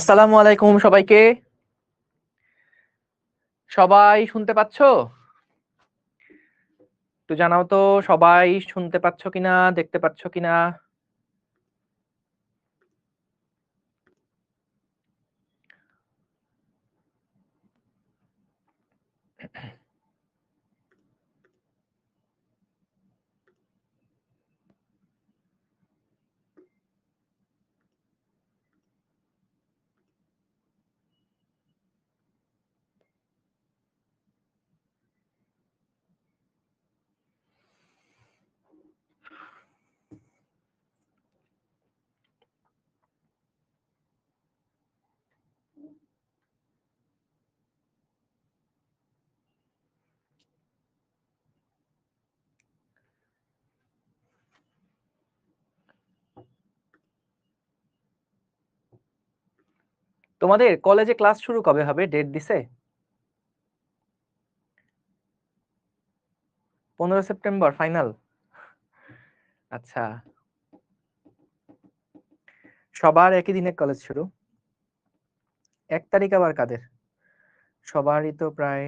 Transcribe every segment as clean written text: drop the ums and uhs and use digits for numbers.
আসসালামু আলাইকুম সবাইকে। সবাই শুনতে পাচ্ছ? একটু জানাও তো সবাই শুনতে পাচ্ছ কিনা, দেখতে পাচ্ছ কিনা? তোমাদের কলেজে ক্লাস শুরু কবে হবে? ডেট দিছে? 15 সেপ্টেম্বর ফাইনাল? আচ্ছা, সবার একই দিনে কলেজ শুরু। 1 তারিখ আবার কাদের? সবারই তো প্রায়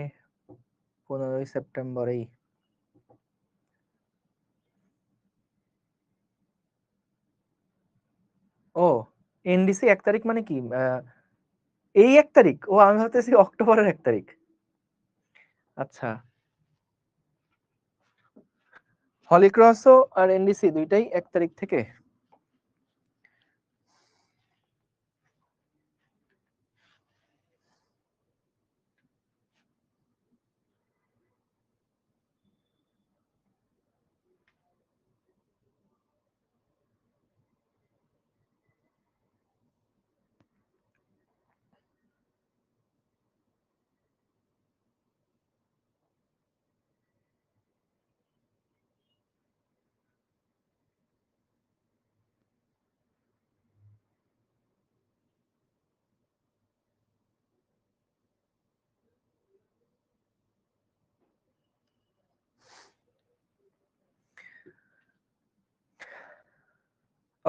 15 সেপ্টেম্বরেই। ও, এনডিসি 1 তারিখ মানে কি? এই 1 তারিখ? ও, আমি ভাবতেছি অক্টোবরের 1 তারিখ। আচ্ছা, হলিক্রসও আর এনডিসি দুইটাই 1 তারিখ থেকে।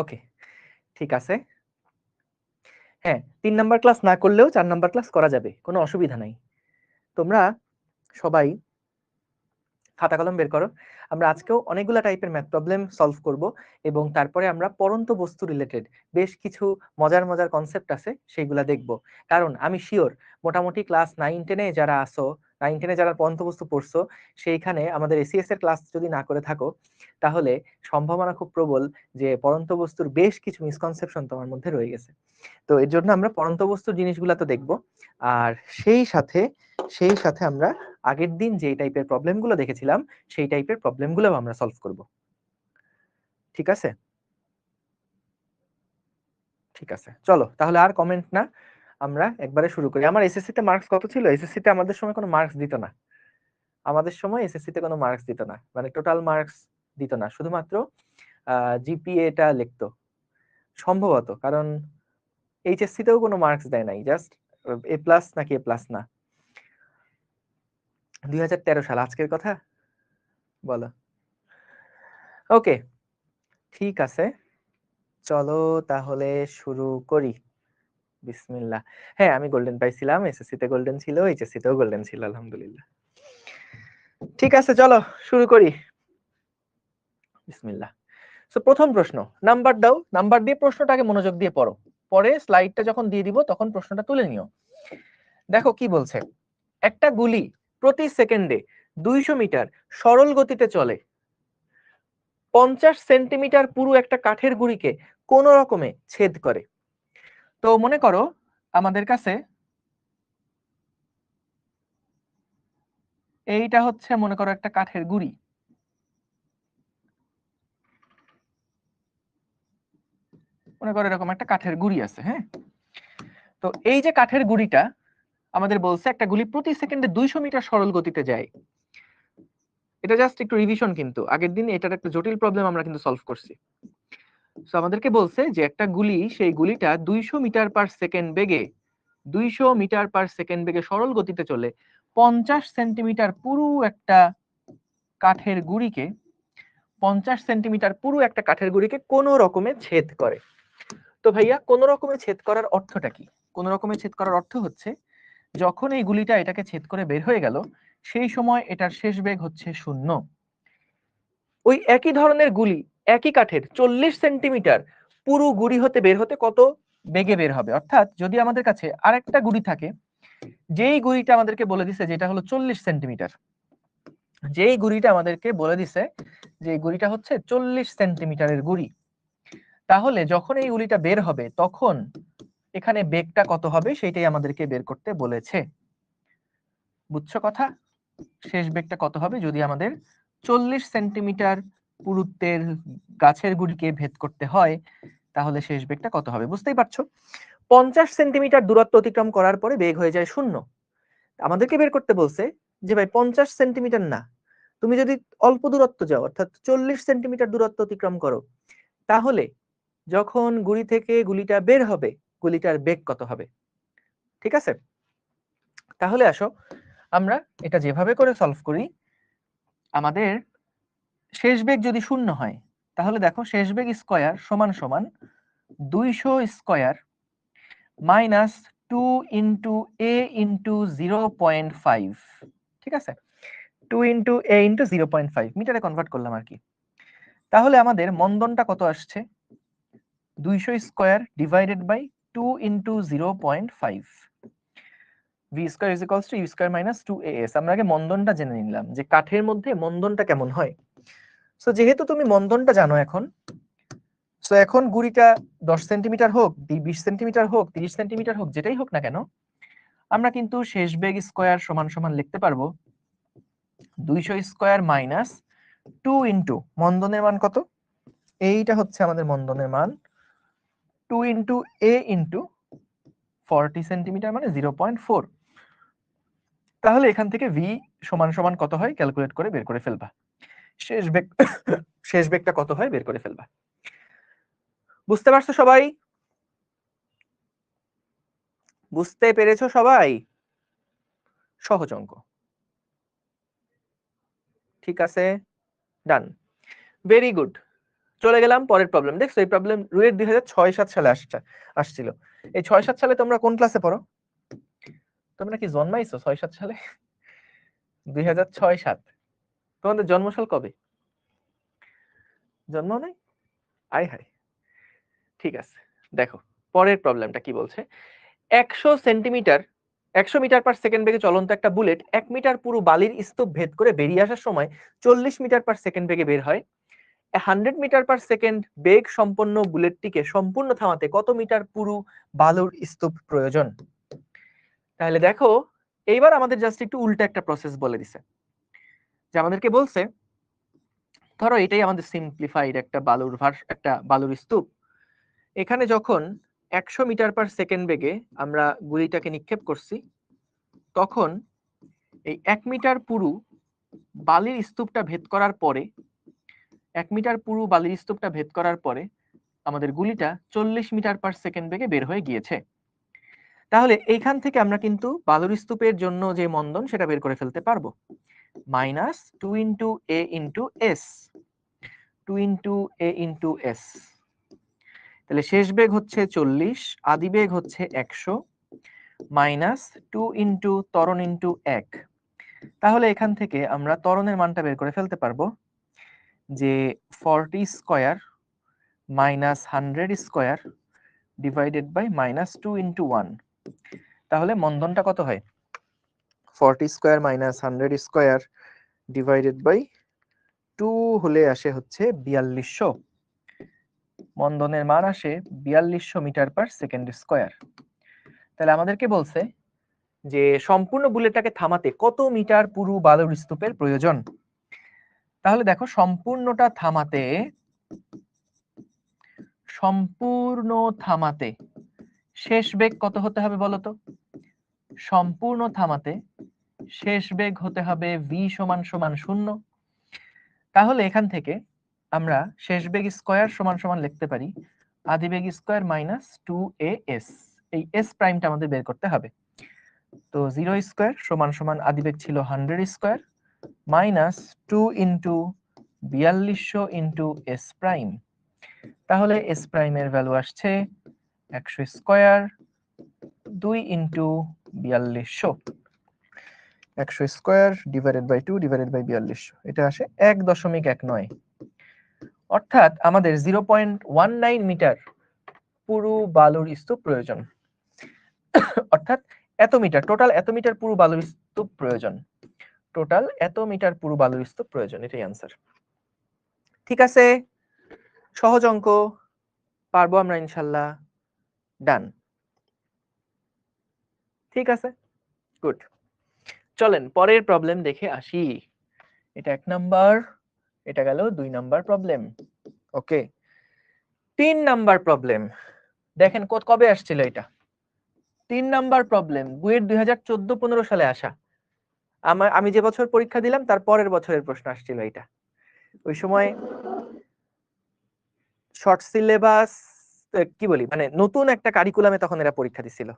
ওকে, ঠিক আছে। হ্যাঁ, 3 নাম্বার ক্লাস না করলেও 4 নাম্বার ক্লাস করা যাবে, কোনো অসুবিধা নাই। তোমরা সবাই খাতা কলম বের করো। আমরা আজকেও অনেকগুলা টাইপের ম্যাথ প্রবলেম সলভ করব এবং তারপরে আমরা পড়ন্ত বস্তু রিলেটেড বেশ কিছু মজার মজার কনসেপ্ট আছে সেইগুলা দেখব। কারণ আমি শিওর মোটামুটি ক্লাস 9-10 যারা আসো, 9-10 যারা পড়ন্ত বস্তু পড়ছো, সেইখানে আমাদের এসিএস এর ক্লাস যদি না করে থাকো, তাহলে সম্ভাবনা খুব প্রবল যে পড়ন্ত বস্তুর বেশ কিছু মিসকনসেপশন তোমার মধ্যে রয়ে গেছে। তো এর জন্য আমরা পড়ন্ত বস্তুর জিনিসগুলা তো দেখব, আর সেই সাথে আমরা আগের দিন যেই টাইপের প্রবলেমগুলো দেখেছিলাম সেই টাইপের প্রবলেমগুলো আমরা সলভ করব। ঠিক আছে? ঠিক আছে, চলো তাহলে আর কমেন্ট না, আমরা একবারে শুরু করি। আমার এসএসসি তে মার্কস কত ছিল? এসএসসি তে আমাদের সময় কোনো মার্কস দিত না। আমাদের সময় এসএসসি তে কোনো মার্কস দিত না, মানে টোটাল মার্কস দিত না, শুধুমাত্র জিপিএ টা লিখতো সম্ভবত। কারণ এইচএসসি তেও কোনো মার্কস দেয় নাই, জাস্ট এ প্লাস নাকি এ প্লাস না। 2013 সাল, আজকের কথা বলো। ওকে, ঠিক আছে, চলো তাহলে শুরু করি। বিসমিল্লাহ। হ্যাঁ, আমি গোল্ডেন পাইছিলাম, এসএসসি তে গোল্ডেন ছিল, এইচএসসি তেও গোল্ডেন ছিল, আলহামদুলিল্লাহ। ঠিক আছে, চলো শুরু করি। বিসমিল্লাহ। সো প্রথম প্রশ্ন, নাম্বার দাও, নাম্বার দিয়ে প্রশ্নটাকে মনোযোগ দিয়ে পড়ো, পরে স্লাইডটা যখন দিয়ে দিব তখন প্রশ্নটা তুলে নিও। দেখো কি বলছে, একটা গুলি প্রতি সেকেন্ডে 200 মিটার সরল গতিতে চলে, 50 সেন্টিমিটার পুরু একটা কাঠের গুঁড়িকে কোন রকমে ছেদ করে। তো মনে করো আমাদের কাছে এইটা হচ্ছে, মনে করো একটা কাঠের গুঁড়ি, মনে করো এরকম একটা কাঠের গুঁড়ি আছে। হ্যাঁ, তো এই যে কাঠের গুঁড়িটা আমাদের বলছে একটা গুলি প্রতি সেকেন্ডে 200 মিটার সরল গতিতে যায়। এটা জাস্ট একটু রিভিশন, কিন্তু আগের দিন এটার একটা জটিল প্রবলেম আমরা কিন্তু সলভ করছি। সো আমাদেরকে বলছে যে একটা গুলি, সেই গুলিটা 200 মিটার পার সেকেন্ড বেগে, 200 মিটার পার সেকেন্ড বেগে সরল গতিতে চলে 50 সেন্টিমিটার পুরু একটা কাঠের গুঁড়িকে, 50 সেন্টিমিটার পুরু একটা কাঠের গুঁড়িকে কোন রকমে ছেদ করে। তো ভাইয়া কোন রকমে ছেদ করার অর্থটা কি? কোন রকমে ছেদ করার অর্থ হচ্ছে যখন এই গুলিটা এটাকে ছেদ করে বের হয়ে গেল সেই সময় এটার শেষ বেগ হচ্ছে 0। ওই একই ধরনের গুলি একই কাঠের 40 সেন্টিমিটার পুরো গুলি হতে বের হতে কত বেগে বের হবে? অর্থাৎ যদি আমাদের কাছে আরেকটা গুলি থাকে, যেই গুলিটা আমাদেরকে বলে দিছে যেটা হলো 40 সেন্টিমিটার, যেই গুলিটা আমাদেরকে বলে দিছে যে গুলিটা হচ্ছে 40 সেন্টিমিটারের গুলি, তাহলে যখন এই গুলিটা বের হবে তখন এখানে বেগটা কত হবে সেটাই আমাদেরকে বের করতে বলেছে। বুঝছো কথা? শেষ বেগটা কত হবে যদি আমাদের 40 সেন্টিমিটার পুরুত্বের গাছের গুড়িকে ভেদ করতে হয়, তাহলে শেষ বেগটা কত হবে? বুঝতেই পারছো। 50 সেন্টিমিটার দূরত্ব অতিক্রম করার পরে বেগ হয়ে যায় 0। আমাদেরকে বের করতে বলছে যে ভাই 50 সেন্টিমিটার না, তুমি যদি অল্প দূরত্ব যাও অর্থাৎ 40 সেন্টিমিটার দূরত্ব অতিক্রম করো, তাহলে যখন গুলি থেকে গুলিটা বের হবে গুলিটার বেগ কত হবে? ঠিক আছে, তাহলে আসো আমরা এটা যেভাবে করে সলভ করি। আমাদের শেষ বেগ যদি 0 হয় তাহলে দেখো শেষ বেগ স্কয়ার সমান সমান 200 square minus 2 into a into 0.5। ঠিক আছে, 2 ইন্টু a ইন্টু 0.5 মিটারে কনভার্ট করলাম আর কি। তাহলে আমাদের মন্দনটা কত আসছে? 200 square divided by 2 into 0.5। v square is equals to u square minus 2as। আমরা আগে মন্দনটা জেনে নিলাম যে কাঠের মধ্যে মন্দনটা কেমন হয়। সো যেহেতু তুমি মন্দনটা জানো এখন, সো এখন গুড়িটা 10 সেন্টিমিটার হোক, 20 সেন্টিমিটার হোক, 30 সেন্টিমিটার হোক, যেটাই হোক না কেন, আমরা কিন্তু শেষ বেগ স্কয়ার সমান সমান লিখতে পারবো 200 স্কয়ার মাইনাস 2 ইন্টু মন্দনের মান কত? এইটা হচ্ছে আমাদের মন্দনের মান, 2 ইন্টু a ইন্টু 40 সেন্টিমিটার মানে 0.4। তাহলে এখান থেকে v সমান সমান কত হয় ক্যালকুলেট করে বের করে ফেলবা। শেষ বেগ শেষ বেগটা কত হয় বের করে ফেলবা। বুঝতে পারছো সবাই? বুঝতে পেরেছো সবাই? সহজ অঙ্ক, ঠিক আছে, ডান, ভেরি গুড। চলে গেলাম পরের প্রবলেম। দেখছো এই প্রবলেম রুয়েট 2006-7 সালে আসছিল। এই 6-7 সালে তোমরা কোন ক্লাসে পড়ো? তোমরা কি জন্মাইছো 6-7 সালে? 2006-7 তোমাদের জন্মসাল কবে? জন্ম নাই? আয় হায়। ঠিক আছে, দেখো পরের প্রবলেমটা কি বলছে। 100 সেন্টিমিটার 100 মিটার পার সেকেন্ড বেগে চলন্ত একটা বুলেট 1 মিটার পুরো বালির স্তূপ ভেদ করে বেরিয়ে আসার সময় 40 মিটার পার সেকেন্ড বেগে বের হয়। 100 মিটার পার সেকেন্ড বেগ সম্পন্ন বুলেটটিকে সম্পূর্ণ থামাতে কত মিটার পুরু বালুর স্তূপ প্রয়োজন? তাহলে দেখো এইবার আমাদের জাস্ট একটু উল্টা একটা প্রসেস বলে দিছে, যে আমাদেরকে বলছে ধরো এটাই আমাদের সিম্পলিফাইড একটা বালুর স্তূপ। এখানে যখন 100 মিটার পার সেকেন্ড বেগে আমরা গুলিটাকে নিক্ষেপ করছি, তখন এই 1 মিটার পুরু বালির স্তূপটা ভেদ করার পরে 1 মিটার পুরু বালির স্তূপটা ভেদ করার পরে আমাদের গুলিটা 40 মিটার পার সেকেন্ড বেগে বের হয়ে গিয়েছে। তাহলে এইখান থেকে আমরা কিন্তু বালুর স্তূপের জন্য যে মন্দন সেটা বের করে ফেলতে পারবো, minus 2 into a into S, 2 into a into S. তাহলে শেষ বেগ হচ্ছে 40, আদি বেগ হচ্ছে 100 মাইনাস 2 ইন্টু ত্বরণ ইন্টু 1। তাহলে এখান থেকে আমরা ত্বরণের মানটা বের করে ফেলতে পারবো যে 40 square minus 100 square divided by minus 2 into 1। তাহলে মন্দনটা কত হয়? 40 square minus 100 square divided by 2 হলে আসে হচ্ছে 4200। মন্দনের মান আসে 4200 মিটার পার সেকেন্ড স্কয়ার। তাহলে আমাদেরকে বলছে যে সম্পূর্ণ বুলেটটাকে থামাতে কত মিটার পুরু বালুর স্তূপের প্রয়োজন। তাহলে দেখো সম্পূর্ণ থামাতে শেষ বেগ কত হতে হবে বলতো? সম্পূর্ণ থামাতে শেষ বেগ হতে হবে v সমান সমান 0। তাহলে এখান থেকে আমরা শেষ বেগ স্কয়ার সমান সমান লিখতে পারি আদি বেগ স্কয়ার মাইনাস 2as। এই s প্রাইমটা আমাদের বের করতে হবে। তো 0 স্কয়ার সমান সমান আদি বেগ ছিল 100 square minus 2 into 4200 into s prime. তাহলে s প্রাইমের ভ্যালু আসছে 100 square 2 into 4200 100 square divided by 2 divided by 4200, এটা আসে 1.19। অর্থাৎ আমাদের 0.19 মিটার পুরু বালুর স্তূপ প্রয়োজন। অর্থাৎ এত মিটার টোটাল, এত মিটার পুরু বালুর স্তূপ প্রয়োজন, টোটাল এত মিটার পুরু বালুর স্তূপ প্রয়োজন, এটাই आंसर। ঠিক আছে, সহজ অঙ্ক, পারবো আমরা ইনশাআল্লাহ। ডান, ঠিক আছে, গুড। চলেন পরের প্রবলেম দেখে আসি। এটা 1 নাম্বার, এটা গেল 2 নাম্বার প্রবলেম। ওকে, 3 নাম্বার প্রবলেম দেখেন কবে আসছিল এটা। 3 নাম্বার প্রবলেম বুয়েট 2014-15 সালে আসা। আমি যে বছর পরীক্ষা দিলাম তার পরের বছরের প্রশ্ন আসছিল এটা। ওই সময় শর্ট সিলেবাস কি বলি, মানে নতুন একটা কারিকুলামে তখন এরা পরীক্ষা দিছিল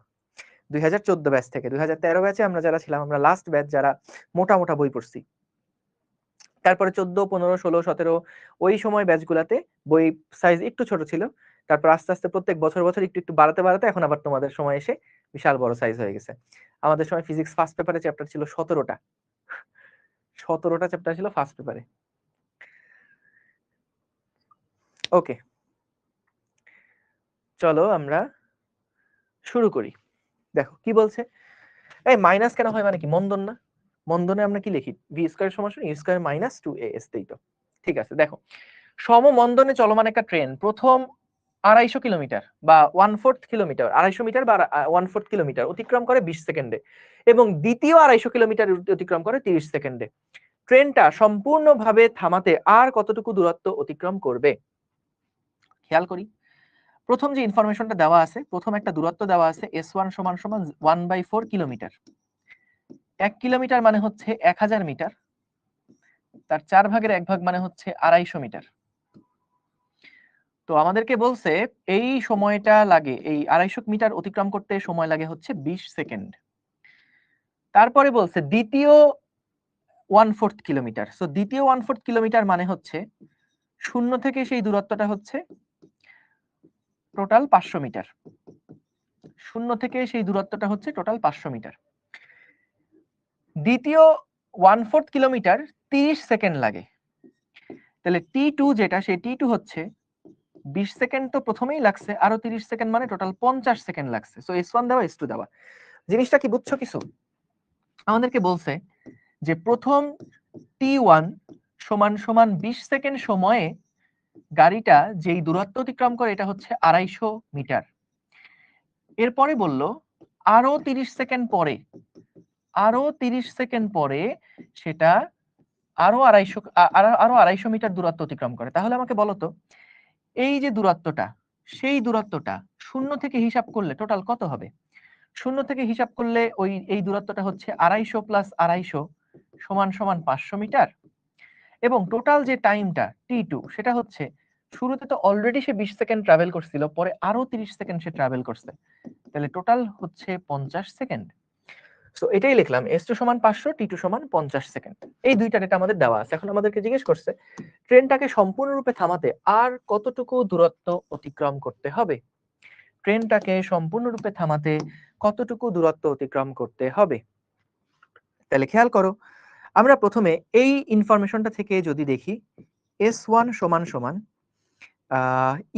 2014 ব্যাচ থেকে। 2013 ব্যাচে আমরা যারা ছিলাম, আমরা লাস্ট ব্যাচ যারা মোটা মোটা বই পড়ছি। তারপরে 14, 15, 16, 17 ওই সময় ব্যাচগুলাতে বই সাইজ একটু ছোট ছিল। তারপর আস্তে আস্তে প্রত্যেক বছর বছর একটু একটু বাড়াতে বাড়াতে এখন আবার তোমাদের সময় এসে বিশাল বড় সাইজ হয়ে গেছে। আমাদের সময় ফিজিক্স ফার্স্ট পেপারে চ্যাপ্টার ছিল 17টা, 17টা চ্যাপ্টার ছিল ফার্স্ট পেপারে। ওকে, চলো আমরা শুরু করি। দেখো কি বলছে, এই মাইনাস কেন হয় মানে কি, মন্দন না? মন্দনে আমরা কি লিখি, ভি স্কয়ার সমান এ স্কয়ার মাইনাস 2as, তাই তো? ঠিক আছে, দেখো সমমন্দনে চলমান একটা ট্রেন প্রথম 250 কিলোমিটার বা 1/4 কিলোমিটার, 250 মিটার বা 1/4 কিলোমিটার অতিক্রম করে 20 সেকেন্ডে, এবং দ্বিতীয় 250 কিলোমিটার অতিক্রম করে 30 সেকেন্ডে। ট্রেনটা সম্পূর্ণভাবে থামাতে আর কতটুকু দূরত্ব অতিক্রম করবে? খেয়াল করি, প্রথম যে ইনফরমেশনটা দেওয়া আছে, প্রথম একটা দূরত্ব দেওয়া আছে s1 সমান সমান 1/4 কিলোমিটার। 1 কিলোমিটার মানে হচ্ছে 1000 মিটার, তার 4 ভাগের 1 ভাগ মানে হচ্ছে 250 মিটার। তো আমাদেরকে বলছে এই সময়টা লাগে, এই 250 মিটার অতিক্রম করতে সময় লাগে হচ্ছে 20 সেকেন্ড। তারপরে বলছে দ্বিতীয় 1/4 কিলোমিটার। সো দ্বিতীয় 1/4 কিলোমিটার মানে হচ্ছে শূন্য থেকে সেই দূরত্বটা হচ্ছে টোটাল 500 মিটার। শূন্য থেকে সেই দূরত্বটা হচ্ছে টোটাল 500 মিটার। দ্বিতীয় 1/4 কিলোমিটার 30 সেকেন্ড লাগে। তাহলে T2 যেটা, সেই T2 হচ্ছে 20 সেকেন্ড তো প্রথমেই লাগছে, আরো 30 সেকেন্ড মানে টোটাল 50 সেকেন্ড লাগছে। সো S1 দেওয়া S2 দেওয়া। জিনিসটা কি বুঝছো কিছু? আমাদেরকে বলছে যে প্রথম T1 সমান সমান 20 সেকেন্ড সময়ে গাড়িটা যেই দূরত্ব অতিক্রম করে এটা হচ্ছে 250 মিটার। এরপরে বলল আরো 30 সেকেন্ড পরে, আরো 30 সেকেন্ড পরে সেটা আরো 250 মিটার দূরত্ব অতিক্রম করে। তাহলে আমাকে বলো তো, এই যে দূরত্বটা, সেই দূরত্বটা শূন্য থেকে হিসাব করলে টোটাল কত হবে? শূন্য থেকে হিসাব করলে ওই এই দূরত্বটা হচ্ছে 250 প্লাস 250 সমান সমান 500 মিটার, এবং টোটাল যে টাইমটা T2 সেটা হচ্ছে শুরুতে তো অলরেডি সে 20 সেকেন্ড ট্রাভেল করছিল, পরে আরো 30 সেকেন্ড সে ট্রাভেল করছে, তাহলে টোটাল হচ্ছে 50 সেকেন্ড। সো এটাই লিখলাম, S2 সমান 500, T2 সমান 50 সেকেন্ড। এই দুইটা ডেটা আমাদের দেওয়া আছে। এখন আমাদেরকে জিজ্ঞেস করছে ট্রেনটাকে সম্পূর্ণরূপে থামাতে আর কতটুকু দূরত্ব অতিক্রম করতে হবে। ট্রেনটাকে সম্পূর্ণরূপে থামাতে কতটুকু দূরত্ব অতিক্রম করতে হবে? তাহলে খেয়াল করো, আমরা প্রথমে এই ইনফরমেশনটা থেকে যদি দেখি, S1 সমান সমান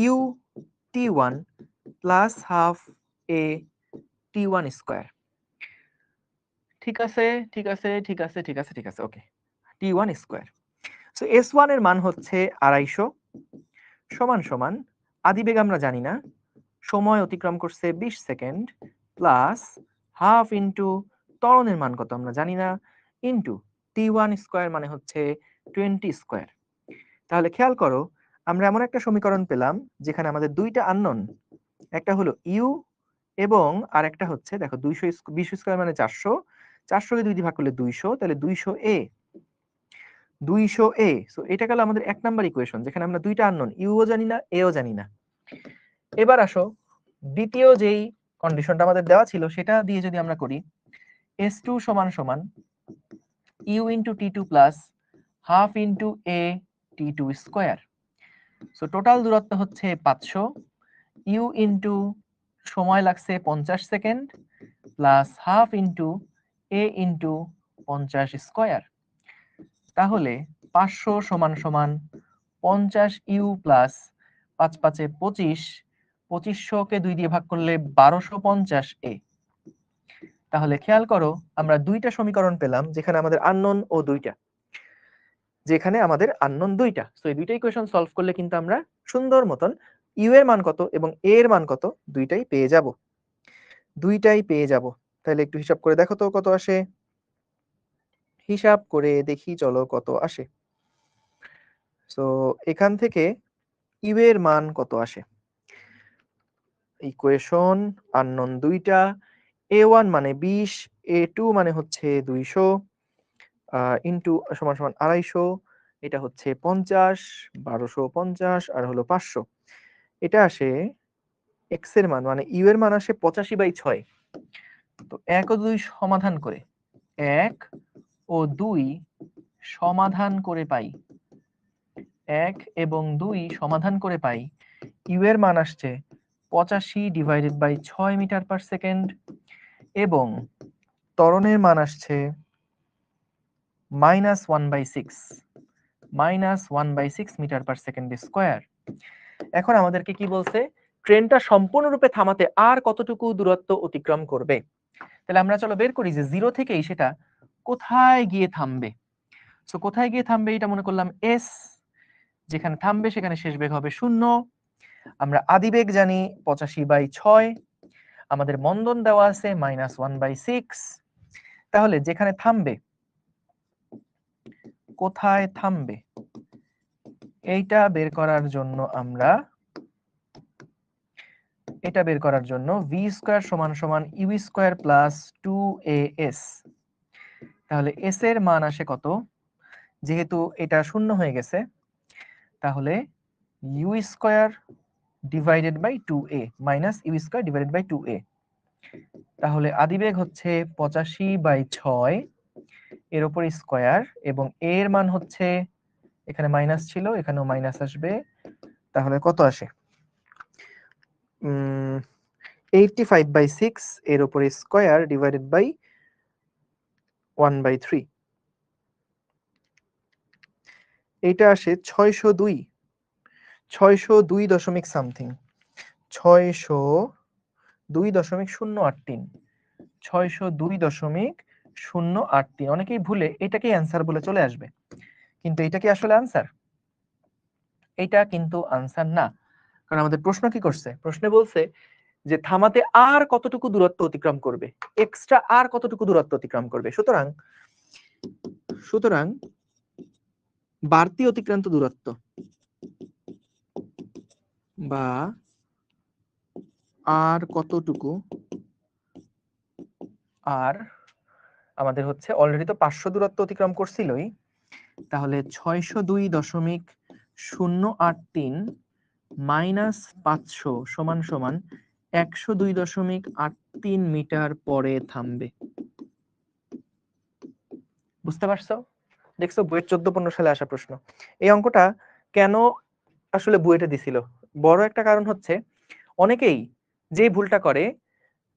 u T1 plus half a T1 square. ঠিক আছে, ঠিক আছে, ঠিক আছে, ঠিক আছে, ঠিক আছে, ওকে, T1 স্কয়ার। সো S1 এর মান হচ্ছে 250 সমান সমান, আদিবেগ আমরা জানি না, সময় অতিক্রম করছে 20 সেকেন্ড, প্লাস হাফ ইন্টু ত্বরণের মান কত আমরা জানি না, ইন্টু T1 স্কয়ার মানে হচ্ছে 20 স্কয়ার। তাহলে খেয়াল করো, আমরা এমন একটা সমীকরণ পেলাম যেখানে আমাদের দুইটা আননোন, একটা হলো ইউ এবং আরেকটা হচ্ছে দেখো 220 স্কয়ার মানে 400, 400 কে 2 দিয়ে ভাগ করলে 200, তাহলে 200a, 200a। সো এটা গেল আমাদের 1 নাম্বার ইকুয়েশন, যেখানে আমরা দুইটা আননোন, ইউও জানি না, এও জানি না। এবার আসো দ্বিতীয় যেই কন্ডিশনটা আমাদের দেওয়া ছিল সেটা দিয়ে যদি আমরা করি, S2 সমান সমান u into T2 plus half into a T2 square. So total দূরত্ব হচ্ছে 500, ইউ ইন্টু সময় লাগছে 50 second, plus half into a into 50 square. তাহলে 500 সমান সমান 50 ইউ প্লাস 5 5 25, 2500কে 2 দিয়ে ভাগ করলে 1250 এ। তাহলে খেয়াল করো, আমরা দুইটা সমীকরণ পেলাম যেখানে আমাদের আননোন ও দুইটা, যেখানে আমাদের আননোন দুইটা। সো এই দুইটা ইকুয়েশন সলভ করলে কিন্তু আমরা সুন্দর মতন ইউ এর মান কত এবং এ এর মান কত দুইটাই পেয়ে যাব, তাহলে একটু হিসাব করে দেখো তো কত আসে। হিসাব করে দেখি চলো কত আসে। সো এখান থেকে ইউ এর মান কত আসে, ইকুয়েশন আননোন দুইটা, a1 মানে 20, a2 মানে হচ্ছে 200 ইন্টু সমান সমান 250, এটা হচ্ছে 50, 1250 আর হলো 500। এটা আসে এক্স এর মান মানে ইউ এর মান আসে 85/6। তো 1 ও 2 সমাধান করে 1 ও 2 সমাধান করে পাই 1 এবং 2 সমাধান করে পাই ইউ এর মান আসছে 85/6 মিটার পার সেকেন্ড এবং ত্বরণের মান আসছে -1/6 মিটার পার সেকেন্ড স্কয়ার। এখন আমাদেরকে কি বলছে, ট্রেনটা সম্পূর্ণরূপে থামাতে আর কতটুকু দূরত্ব অতিক্রম করবে। তাহলে আমরা চলো বের করি যে 0 থেকেই সেটা কোথায় গিয়ে থামবে। সো কোথায় গিয়ে থামবে এটা মনে করলাম এস, যেখানে থামবে সেখানে শেষ বেগ হবে 0। আমরা আদিবেগ জানি 85/6, আমাদের মন্দন দেওয়া আছে -1/6। তাহলে যেখানে থামবে, কোথায় থামবে এইটা বের করার জন্য আমরা ভি স্কয়ার সমান সমান ইউ স্কয়ার প্লাস 2as। তাহলে এস এর মান আসে কত, যেহেতু এটা শূন্য হয়ে গেছে তাহলে u square divided by 2a minus u square divided by 2a। তাহলে আদিবেগ হচ্ছে 85/6 এর উপর স্কয়ার এবং a এর মান হচ্ছে, এখানে মাইনাস ছিল এখানেও মাইনাস আসবে, তাহলে কত আসে 85/6 এর উপর স্কয়ার ডিভাইডেড বাই 1/3। এটা আসে 602 দশমিক সামথিং, 602.083, 602.083। অনেকেই ভুলে এটাকেই অ্যান্সার বলে চলে আসবে, কিন্তু এটা কি আসলে অ্যান্সার? এটা কিন্তু অ্যান্সার না, কারণ আমাদের প্রশ্ন কি করছে, প্রশ্নে বলছে যে থামাতে আর কতটুকু দূরত্ব অতিক্রম করবে, এক্সট্রা আর কতটুকু দূরত্ব অতিক্রম করবে। সুতরাং বাড়তি অতিক্রান্ত দূরত্ব বা আর কতটুকু, আর আমাদের হচ্ছে অলরেডি তো 500 দূরত্ব অতিক্রম করছিলই, তাহলে 602.083 মাইনাস 500 সমান সমান 102.83 মিটার পরে থামবে। বুঝতে পারছো? দেখছো বুয়েট 14-15 সালে আসা প্রশ্ন। এই অঙ্কটা কেন আসলে বুয়েটে দিছিল, বড় একটা কারণ হচ্ছে অনেকেই যে ভুলটা করে,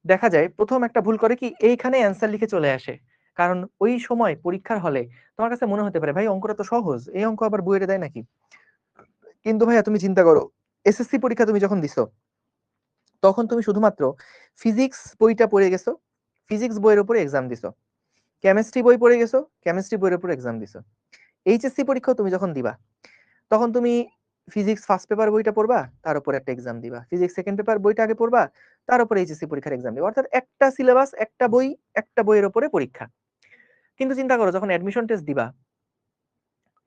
দেখা যায় প্রথম একটা ভুল করে কি এইখানে অ্যান্সার লিখে চলে আসে, কারণ ওই সময় পরীক্ষার হলে তোমার কাছে মনে হতে পারে ভাই অঙ্কটা তো সহজ, এই অঙ্ক আবার বুয়েটে দেয় নাকি। কিন্তু ভাইয়া তুমি চিন্তা করো, এসএসসি পরীক্ষা তুমি যখন দিছো তখন তুমি শুধুমাত্র ফিজিক্স বইটা পড়ে গেছো, ফিজিক্স বইয়ের উপরে এক্সাম দিছো, কেমিস্ট্রি বই পড়ে গেছো, কেমিস্ট্রি বইয়ের উপর এক্সাম দিছো। এইচএসসি পরীক্ষা তুমি যখন দিবা তখন তুমি ফিজিক্স ফার্স্ট পেপার বইটা পড়বা, তার উপর একটা এক্সাম দিবা, ফিজিক্স সেকেন্ড পেপার বইটা আগে পড়বা, তার উপর এইচএসসি পরীক্ষার এক্সাম দিবা, অর্থাৎ একটা সিলেবাস, একটা বই, একটা বইয়ের উপরে পরীক্ষা। কিন্তু চিন্তা করো যখন অ্যাডমিশন টেস্ট দিবা,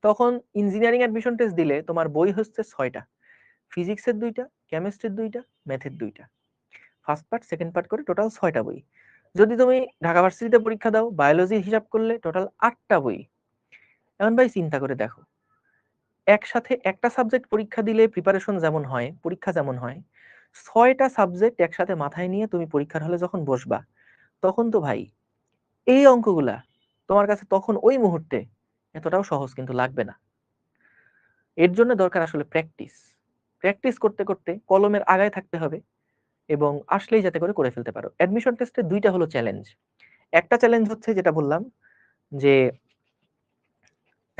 তখন ইঞ্জিনিয়ারিং অ্যাডমিশন টেস্ট দিলে তোমার বই হচ্ছে 6টা, ফিজিক্সের 2টা, কেমিস্ট্রির 2টা, ম্যাথের 2টা, ফার্স্ট পার্ট সেকেন্ড পার্ট করে টোটাল 6টা বই। যদি তুমি ঢাকা ভার্সিটিতে পরীক্ষা দাও, বায়োলজি হিসাব করলে টোটাল 8টা বই। এখন ভাই চিন্তা করে দেখো, একসাথে একটা সাবজেক্ট পরীক্ষা দিলে প্রিপারেশন যেমন হয়, পরীক্ষা যেমন হয়, 6টা সাবজেক্ট একসাথে মাথায় নিয়ে তুমি পরীক্ষার হলে যখন বসবা, তখন তো ভাই এই অঙ্কগুলা তোমার কাছে তখন ওই মুহূর্তে এতটাও সহজ কিন্তু লাগবে না। এর জন্য দরকার আসলে প্র্যাকটিস, প্র্যাকটিস করতে করতে কলমের আগায় থাকতে হবে, এবং আসলেই যাতে করে ফেলতে পারো। অ্যাডমিশন টেস্টের দুইটা হলো চ্যালেঞ্জ। একটা চ্যালেঞ্জ হচ্ছে যেটা বললাম যে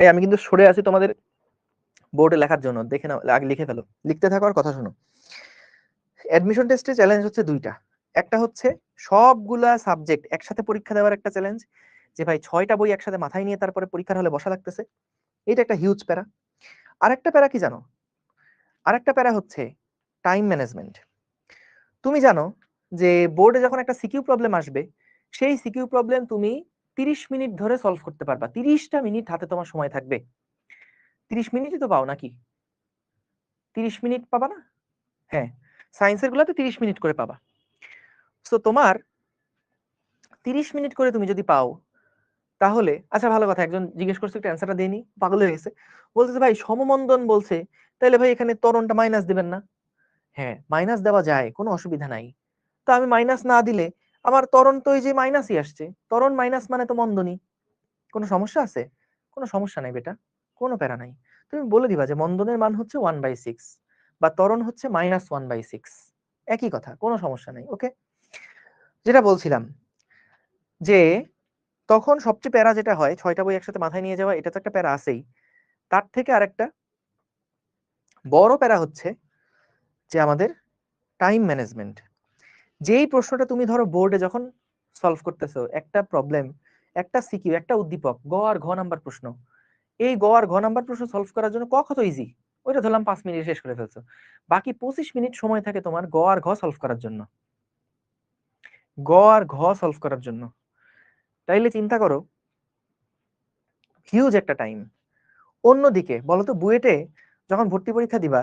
আমি কিন্তু সরে আছি তোমাদের বোর্ডে লেখার জন্য, দেখে নাও, আগে লিখে ফেলো, লিখতে থাকো আর কথা শোনো। অ্যাডমিশন টেস্টে চ্যালেঞ্জ হচ্ছে দুইটা। একটা হচ্ছে সবগুলা সাবজেক্ট একসাথে পরীক্ষা দেওয়ার একটা চ্যালেঞ্জ, যে ভাই 6টা বই একসাথে মাথায় নিয়ে তারপরে পরীক্ষার হলে বসা লাগতেছে, এটা একটা হিউজ প্যারা। আরেকটা প্যারা কি জানো? আরেকটা প্যারা হচ্ছে টাইম ম্যানেজমেন্ট। তুমি জানো যে বোর্ডে যখন একটা সিকিউ প্রবলেম আসবে, সেই সিকিউ প্রবলেম তুমি 30 মিনিট ধরে সলভ করতে পারবা। 30টা মিনিট হাতে তোমার সময় থাকবে। 30 মিনিটই তো পাও নাকি? 30 মিনিট পাবা না? হ্যাঁ, সায়েন্সের গুলাতে 30 মিনিট করে পাবা। সো তোমার 30 মিনিট করে তুমি যদি পাও, তাহলে আচ্ছা ভালো কথা, একজন জিজ্ঞেস করছে একটু অ্যান্সারটা দেয়নি, পাগল হয়ে গেছে। বলতেছে ভাই সমমন্দন বলছে, তাহলে ভাই এখানে ত্বরণটা মাইনাস দিবেন না? হ্যাঁ, মাইনাস দেওয়া যায়, কোনো অসুবিধা নাই। তো আমি মাইনাস না দিলে আমার ত্বরণ তো এই যে মাইনাসই আসছে, ত্বরণ মাইনাস মানে তো মন্দনই। কোনো সমস্যা আছে? কোনো সমস্যা নাই বেটা, কোনো প্যারা নাই। তুমি বলে দিবা যে মন্দনের মান হচ্ছে 1/6 বা ত্বরণ হচ্ছে -1/6, একই কথা, কোনো সমস্যা নাই। ওকে, যেটা বলছিলাম যে তখন সবচেয়ে প্যারা যেটা হয়, 6টা বই একসাথে মাথায় নিয়ে যাওয়া, এটা তো একটা প্যারা আছেই। তার থেকে আরেকটা বড় প্যারা হচ্ছে যে আমাদের টাইম ম্যানেজমেন্ট। যেই প্রশ্নটা তুমি ধরো বোর্ডে যখন সলভ করতেছো, একটা প্রবলেম, একটা সিকিউ, একটা উদ্দীপক, গ আর ঘ নাম্বার প্রশ্ন, এই গ আর ঘ নাম্বার প্রশ্ন সলভ করার জন্য ক কত ইজি, ওইটা ধরলাম 5 মিনিটে শেষ করে ফেলছো। বাকি 25 মিনিট সময় থাকে তোমার গ আর ঘ সলভ করার জন্য, গ আর ঘ সলভ করার জন্য। তাইলে চিন্তা করো, হিউজ একটা টাইম। অন্যদিকে বলতো বুয়েটে যখন ভর্তি পরীক্ষা দিবা,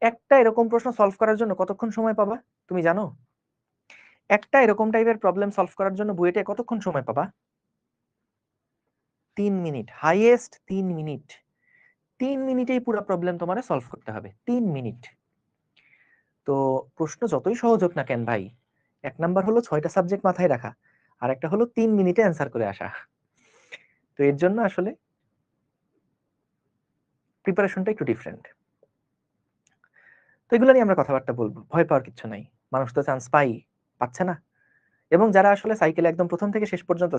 একটা এরকম প্রশ্ন সলভ করার জন্য কতক্ষণ সময় পাবা তুমি জানো? একটা এরকম টাইপের প্রবলেম সলভ করার জন্য বুয়েটে কতক্ষণ সময় পাবা? 3 মিনিট, হাইয়েস্ট 3 মিনিট। 3 মিনিটেই পুরো প্রবলেম তোমার সলভ করতে হবে, 3 মিনিট। তো প্রশ্ন যতই সহজ হোক না কেন ভাই, 1 নাম্বার হলো 6টা সাবজেক্ট মাথায় রাখা, আর একটা হলো 3 মিনিটে অ্যান্সার করে আসা। তো এর জন্য আসলে প্রিপারেশনটা একটু ডিফারেন্ট। তো এগুলো নিয়ে আমরা কথাবার্তা বলবো, ভয় পাওয়ার কিছু নাই। মানুষ তো চান্স পাচ্ছে না। এবং যারা আসলে সাইকেলে একদম প্রথম থেকে শেষ পর্যন্ত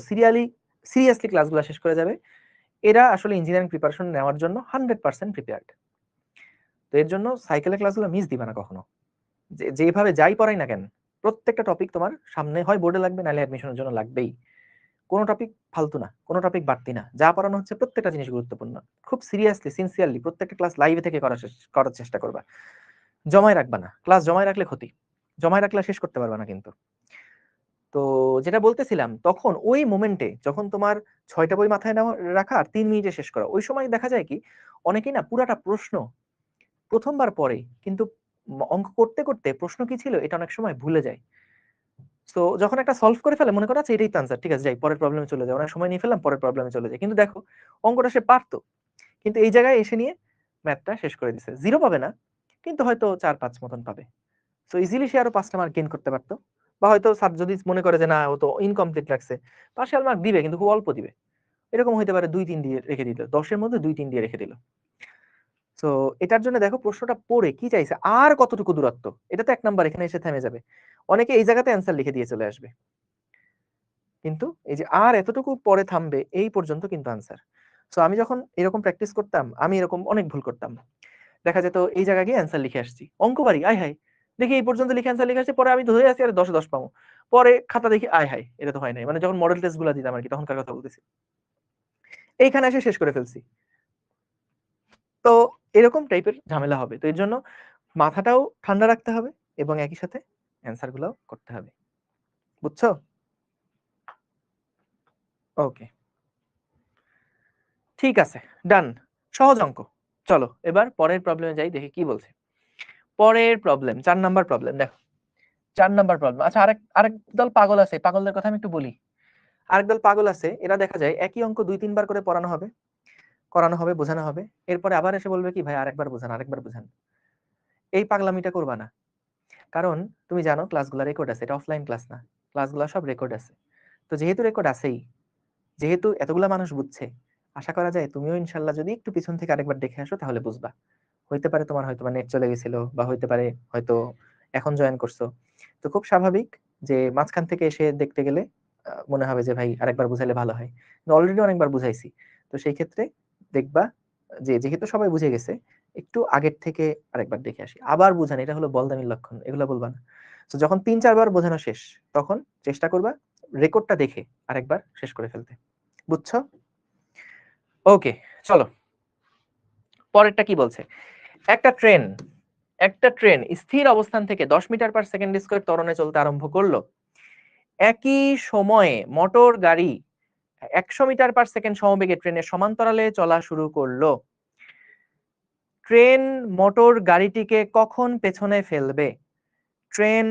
সিরিয়াসলি ক্লাসগুলো শেষ করে যাবে, এরা আসলে ইঞ্জিনিয়ারিং প্রিপারেশন নেওয়ার জন্য 100% প্রিপেয়ার্ড। তো এর জন্য সাইকেলের ক্লাসগুলো মিস দিবা না কখনো। যেভাবে যাই পড়াই না কেন, প্রত্যেকটা টপিক তোমার সামনে হয় বোর্ডে লাগবে, নাহলে অ্যাডমিশনের জন্য লাগবেই। কোনো টপিক ফালতু না, কোনো টপিক বাড়তি না, যা পড়ানো হচ্ছে প্রত্যেকটা জিনিস গুরুত্বপূর্ণ। খুব সিরিয়াসলি সিনসিয়ারলি প্রত্যেকটা ক্লাস লাইভে থেকে করার চেষ্টা করবা। জমায় রাখবা না, ক্লাস জমায় রাখলে ক্ষতি, জমায় রাখলে শেষ করতে পারবা না কিন্তু। তো যেটা বলতেছিলাম, তখন ওই মোমেন্টে যখন তোমার 6টা বই মাথায় নেওয়া রাখা আর 3 মিনিটে শেষ করা, ওই সময় দেখা যায় কি অনেকেই না পুরাটা প্রশ্ন প্রথমবার পড়ে, কিন্তু অঙ্ক করতে করতে প্রশ্ন কি ছিল এটা অনেক সময় ভুলে যায়। তো যখন একটা সলভ করে ফেলে মনে করে আচ্ছা এটাই তো আনসার, ঠিক আছে যাই পরের প্রবলেমে চলে যায়, অনেক সময় নিয়ে ফেললাম, পরের প্রবলেমে চলে যায়। কিন্তু দেখো অঙ্কটা সে পারতো, কিন্তু এই জায়গায় এসে নিয়ে ম্যাথটা শেষ করে দিছে। 0 পাবে না, কিন্তু হয়তো 4-5 মতন পাবে। সো ইজিলি সে আরো 5টা মার্ক গেইন করতে পারতো। বা হয়তো স্যার যদি মনে করে যে না ও তো ইনকমপ্লিট রাখছে, পার্শিয়াল মার্ক দিবে কিন্তু খুব অল্প দিবে, এরকম হইতে পারে 2-3 দিয়ে রেখে দিল, 10-এর মধ্যে 2-3 দিয়ে রেখে দিল। তো এটার জন্য দেখো প্রশ্নটা পড়ে কি চাইছে আর কতটুকু দূরত্ব, এটা তো 1 নাম্বার এখানে এসে থেমে যাবে। অনেকে এই জায়গাতে অ্যান্সার লিখে দিয়ে চলে আসবে, কিন্তু এই যে আর এতটুকু পরে থামবে এই পর্যন্ত কিন্তু আনসার। সো আমি যখন এরকম প্র্যাকটিস করতাম, আমি এরকম অনেক ভুল করতাম। দেখা যেত এই জায়গায় গিয়ে অ্যান্সার লিখে আসছি, অঙ্ক পারি আয় হাই, দেখি এই পর্যন্ত লিখে অ্যান্সার লিখে আসছি, পরে আমি ধরে আছি আর 10-এ 10 পাবো, পরে খাতা দেখি আয় হাই এটা তো হয় নাই, মানে যখন মডেল টেস্ট গুলো দিতাম আর কি, তখনকার কথা বলতেছি, এইখানে এসে শেষ করে ফেলছি। তো এরকম টাইপের ঝামেলা হবে। তো এর জন্য মাথাটাও ঠান্ডা রাখতে হবে এবং একই সাথে অ্যান্সার গুলো করতে হবে। বুঝছো? ওকে, ঠিক আছে, ডান। সহজ অঙ্ক। চলো এবার পরের প্রবলেমে যাই, দেখি কি বলছে। পরের প্রবলেম 4 নাম্বার প্রবলেম, দেখো 4 নাম্বার প্রবলেম। আচ্ছা, আরেক আরেক দল পাগল আছে, পাগলদের কথা আমি একটু বলি। আরেক দল পাগল আছে, এরা দেখা যায় একই অঙ্ক 2-3 বার করে পড়ানো হবে, করানো হবে, বোঝানো হবে, এরপরে আবার এসে বলবে কি ভাই আরেকবার বোঝান, আরেকবার বোঝান। এই পাগলামিটা করবা না। কারণ তুমি জানো ক্লাসগুলো রেকর্ড আছে, এটা অফলাইন ক্লাস না, ক্লাসগুলো সব রেকর্ড আছে। তো যেহেতু রেকর্ড আছেই, যেহেতু এতগুলা মানুষ বুঝছে, আশা করা যায় তুমিও ইনশাল্লাহ যদি একটু পিছন থেকে আরেকবার দেখে আসো তাহলে বুঝবা। হইতে পারে তোমার হয়তো নেট চলে গেছিল, বা হইতে পারে হয়তো এখন জয়েন করছো, তো খুব স্বাভাবিক যে মাঝখান থেকে এসে দেখতে গেলে মনে হবে যে ভাই আরেকবার বুঝাইলে ভালো হয়, অলরেডি অনেকবার বুঝাইছি। তো সেই ক্ষেত্রে দেখবা যে যেহেতু সবাই বুঝে গেছে, একটু আগের থেকে আরেকবার দেখে আসি, আবার বুঝান, এটা হলো বলদামির লক্ষণ, এগুলো বলবা না। তো যখন 3-4 বার বোঝানো শেষ, তখন চেষ্টা করবা রেকর্ডটা দেখে আরেকবার শেষ করে ফেলতে। বুঝছো? ওকে, চলো পরেরটা কি বলছে। একটা ট্রেন স্থির অবস্থান থেকে 10 মিটার/সেকেন্ড² ত্বরণে চলতে আরম্ভ করলো। একই সময়ে মোটর গাড়ি 100 মিটার/সেকেন্ড সমবেগে ট্রেনের সমান্তরালে চলা শুরু করলো। ট্রেন মোটর গাড়িটিকে কখন পেছনে ফেলবে? ট্রেন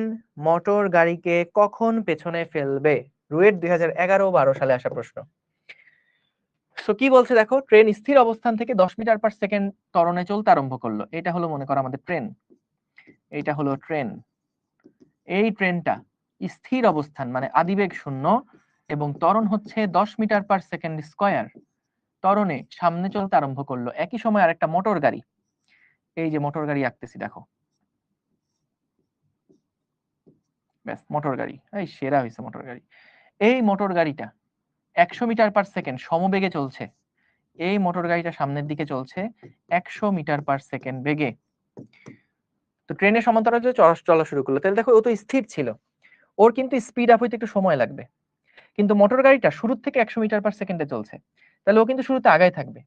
মোটর গাড়িকে কখন পেছনে ফেলবে? রুয়েট 2011-12 সালে আসা প্রশ্ন। সো কি বলছে দেখো, ট্রেন স্থির অবস্থান থেকে 10 মিটার/সেকেন্ড ত্বরণে চলতে আরম্ভ করলো। এটা হলো মনে করো আমাদের ট্রেন, এইটা হলো ট্রেন। এই ট্রেনটা স্থির অবস্থান মানে আদিবেগ শূন্য এবং ত্বরণ হচ্ছে 10 মিটার/সেকেন্ড²। ত্বরণে সামনে চলতে আরম্ভ করলো। একই সময় আরেকটা মোটর গাড়ি, এই যে মোটর গাড়ি আঁকতেছি দেখো, ব্যাস মোটর গাড়ি, এই সেরা হয়েছে মোটর গাড়ি। এই মোটর গাড়িটা 100 মিটার/সেকেন্ড সমবেগে চলছে। এই মোটর গাড়িটা সামনের দিকে চলছে 100 মিটার/সেকেন্ড বেগে। তো ট্রেনের সমান্তরালে চলা শুরু করলো, তাহলে দেখো ও তো স্থির ছিল, ওর কিন্তু স্পিড আপ হইতে একটু সময় লাগবে। কিন্তু মোটর গাড়িটা শুরু থেকে 100 মিটার/সেকেন্ডে চলছে, তাহলে ও কিন্তু শুরুতে আগায় থাকবে।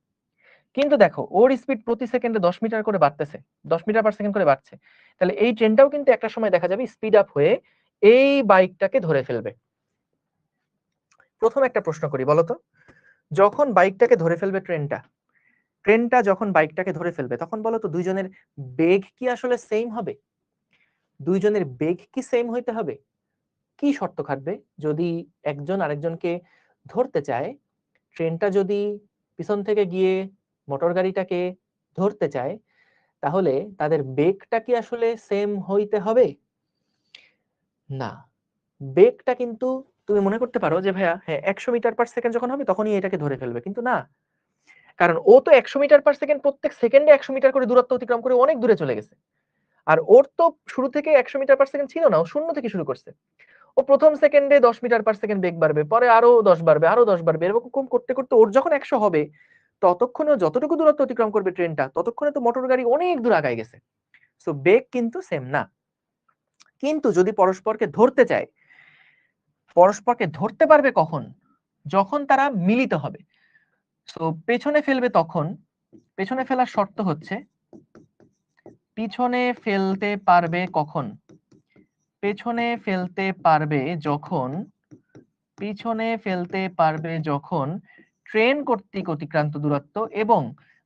কিন্তু দেখো ওর স্পিড প্রতি সেকেন্ডে 10 মিটার করে বাড়তেছে, 10 মিটার/সেকেন্ড করে বাড়ছে। তাহলে এই ট্রেনটাও কিন্তু একটা সময় দেখা যাবে স্পিড আপ হয়ে এই বাইকটাকে ধরে ফেলবে। প্রথম একটা প্রশ্ন করি, বলতো যখন বাইকটাকে ধরে ফেলবে ট্রেনটা যখন বাইকটাকে ধরে ফেলবে, তখন বলতো দুইজনের বেগ কি আসলে সেম হবে? দুইজনের বেগ কি সেম হইতে হবে? কি শর্ত খাটবে? যদি একজন আরেকজনকে ধরতে চায়, ট্রেনটা যদি পিছন থেকে গিয়ে মোটর গাড়িটাকে ধরতে চায়, তাহলে তাদের বেগটা কি আসলে সেম হইতে হবে? না, বেগটা কিন্তু তুমি মনে করতে পারো যে ভাইয়া হ্যাঁ 100 মিটার/সেকেন্ড যখন হবে তখনই এটাকে ধরে ফেলবে, কিন্তু না, কারণ ও তো 100 মিটার/সেকেন্ড প্রত্যেক সেকেন্ডে 100 মিটার করে দূরত্ব অতিক্রম করে অনেক দূরে চলে গেছে। আর ওর তো শুরু থেকে 100 মিটার/সেকেন্ড ছিল না, ও শূন্য থেকে শুরু করছে। ও প্রথম সেকেন্ডে 10 মিটার/সেকেন্ড বেগ বাড়বে, পরে আরো 10 বাড়বে, আরো 10 বাড়বে, এরকম করতে করতে ওর যখন 100 হবে, ততক্ষণে যতটুকু দূরত্ব অতিক্রম করবে ট্রেনটা, ততক্ষণে তো মোটর গাড়ি অনেক দূর আগায় গেছে। সো বেগ কিন্তু সেম না। কিন্তু যদি পরস্পরকে ধরতে চায়, পরস্পরকে ধরতে পারবে কখন? যখন তারা মিলিত হবে। সো পেছনে ফেলবে তখন, পেছনে ফেলার শর্ত হচ্ছে পিছনে ফেলতে পারবে কখন? পেছনে ফেলতে পারবে যখন, পিছনে ফেলতে পারবে যখন ট্রেন কর্তৃক অতিক্রান্ত দূরত্ব এবং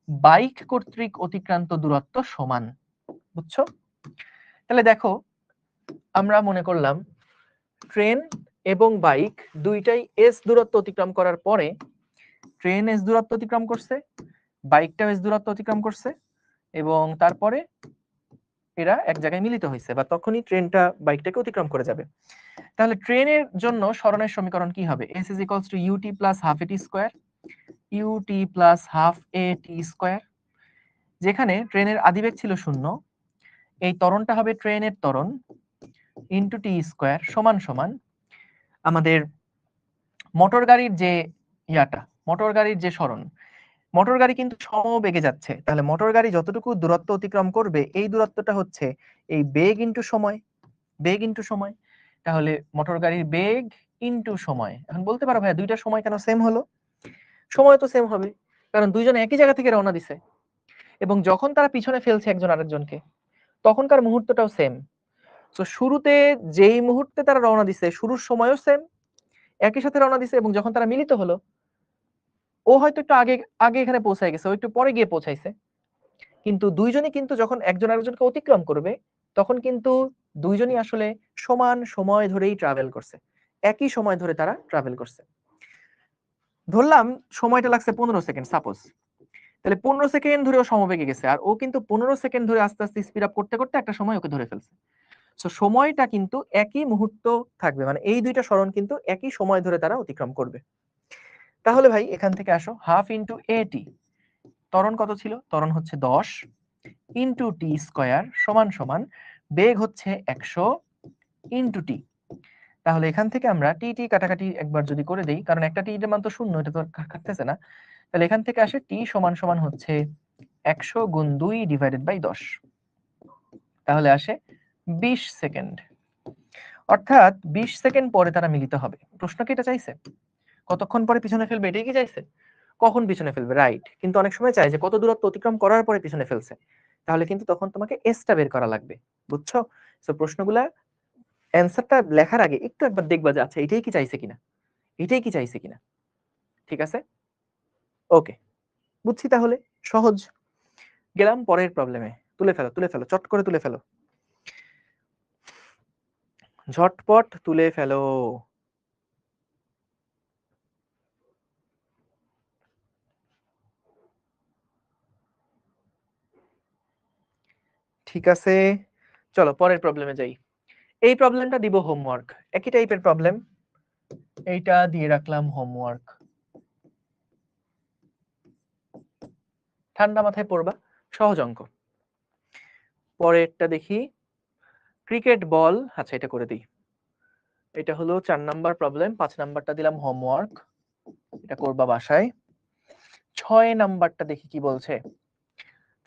বাইক কর্তৃক অতিক্রান্ত দূরত্ব সমান। বুঝছো? তাহলে দেখো আমরা মনে করলাম ট্রেন এবং বাইক দুইটাই এস দূরত্ব অতিক্রম করার পরে, ট্রেন এস দূরত্ব অতিক্রম করছে, বাইকটাও এস দূরত্ব অতিক্রম করছে, এবং তারপরে এরা এক জায়গায় মিলিত হয়েছে, বা তখনই ট্রেনটা বাইকটাকে অতিক্রম করে যাবে। তাহলে ট্রেনের জন্য সরণের সমীকরণ কি হবে? s is equals to ut plus half at square, ut plus half at square। যেখানে ট্রেনের আদিবেগ ছিল 0, এই ত্বরণটা হবে ট্রেনের ত্বরণ ইনটু টি স্কয়ার সমান সমান আমাদের মোটর গাড়ির যে মোটর গাড়ির যে সরণ, মোটর গাড়ি কিন্তু সমবেগে যাচ্ছে, তাহলে মোটর গাড়ি যতটুকু দূরত্ব অতিক্রম করবে এই দূরত্বটা হচ্ছে এই বেগ ইনটু সময়, বেগ ইনটু সময়। তাহলে মোটর গাড়ির বেগ ইনটু সময়। এখন বলতে পারো ভাই দুইটা সময় কেন সেম হলো? সময় তো সেম হবে, কারণ দুইজন একই জায়গা থেকে রওনা দিছে, এবং যখন তারা পিছনে ফেলছে একজন আরেকজনকে, তখনকার মুহূর্তটাও সেম। তো শুরুতে যেই মুহূর্তে তারা রওনা দিছে শুরুর সময়ও সেম, একই সাথে রওনা দিছে, এবং যখন তারা মিলিত হলো, ও হয়তো একটু আগে আগে এখানে পৌঁছায় গেছে, ও একটু পরে গিয়ে পৌঁছাইছে, কিন্তু দুইজনই কিন্তু যখন একজন আরেকজনকে অতিক্রম করবে, তখন কিন্তু দুইজনই আসলে সমান সময় ধরেই ট্রাভেল করছে, একই সময় ধরে তারা ট্রাভেল করছে। ধরলাম সময়টা লাগছে 15 সেকেন্ড সাপোজ, তাহলে 15 সেকেন্ড ধরে ও সমবেগে গেছে, আর ও কিন্তু 15 সেকেন্ড ধরে আস্তে আস্তে স্পিড আপ করতে করতে একটা সময় ওকে ধরে ফেলছে। সো সময়টা কিন্তু একই মুহূর্ত থাকবে, মানে এই দুইটা সরণ কিন্তু একই সময় ধরে তারা অতিক্রম করবে। তাহলে ভাই এখান থেকে আসো, হাফ ইন্টু এটি, ত্বরণ কত ছিল? ত্বরণ হচ্ছে 10 ইন্টু টি স্কয়ার সমান সমান বেগ হচ্ছে 100 ইন্টু টি। তাহলে এখান থেকে আমরা টি টি কাটাকাটি একবার যদি করে দেই, কারণ একটা টি এর মান তো শূন্য, এটা তো কাটতেছে না, তাহলে এখান থেকে আসে টি সমান সমান হচ্ছে 100 গুণ 2 ডিভাইডেড বাই 10, তাহলে আসে 20 সেকেন্ড। অর্থাৎ 20 সেকেন্ড পরে তারা মিলিত হবে। প্রশ্ন কি এটা চাইছে? কতক্ষণ পরে পিছনে ফেলবে, এটাই কি চাইছে? কখন পিছনে ফেলবে, রাইট। কিন্তু অনেক সময় চাই যে কত দূরত্ব অতিক্রম করার পরে পিছনে ফেলছে, তাহলে কিন্তু তখন তোমাকে এসটা বের করা লাগবে, বুঝছো? সো প্রশ্নগুলা অ্যানসারটা লেখার আগে একটু একবার দেখবা যে আচ্ছা এটাই কি চাইছে কিনা, এটাই কি চাইছে কিনা। ঠিক আছে, ওকে, বুঝছি। তাহলে সহজ। গেলাম পরের প্রবলেমে। তুলে ফেলো, তুলে ফেলো, চট করে তুলে ফেলো, ঝটপট তুলে ফেলো। ঠিক আছে, চলো পরের প্রবলেমে যাই। এই প্রবলেমটা দিব হোমওয়ার্ক, একই টাইপের প্রবলেম, এইটা দিয়ে রাখলাম হোমওয়ার্ক, ঠান্ডা মাথায় পড়বা, সহজ অঙ্ক। পরেরটা দেখি, ক্রিকেট বল, আচ্ছা এটা করে দিই। এটা হলো 4 নাম্বার প্রবলেম, 5 নাম্বারটা দিলাম হোমওয়ার্ক, এটা করবা বাসায়। 6 নাম্বারটা দেখি কি বলছে।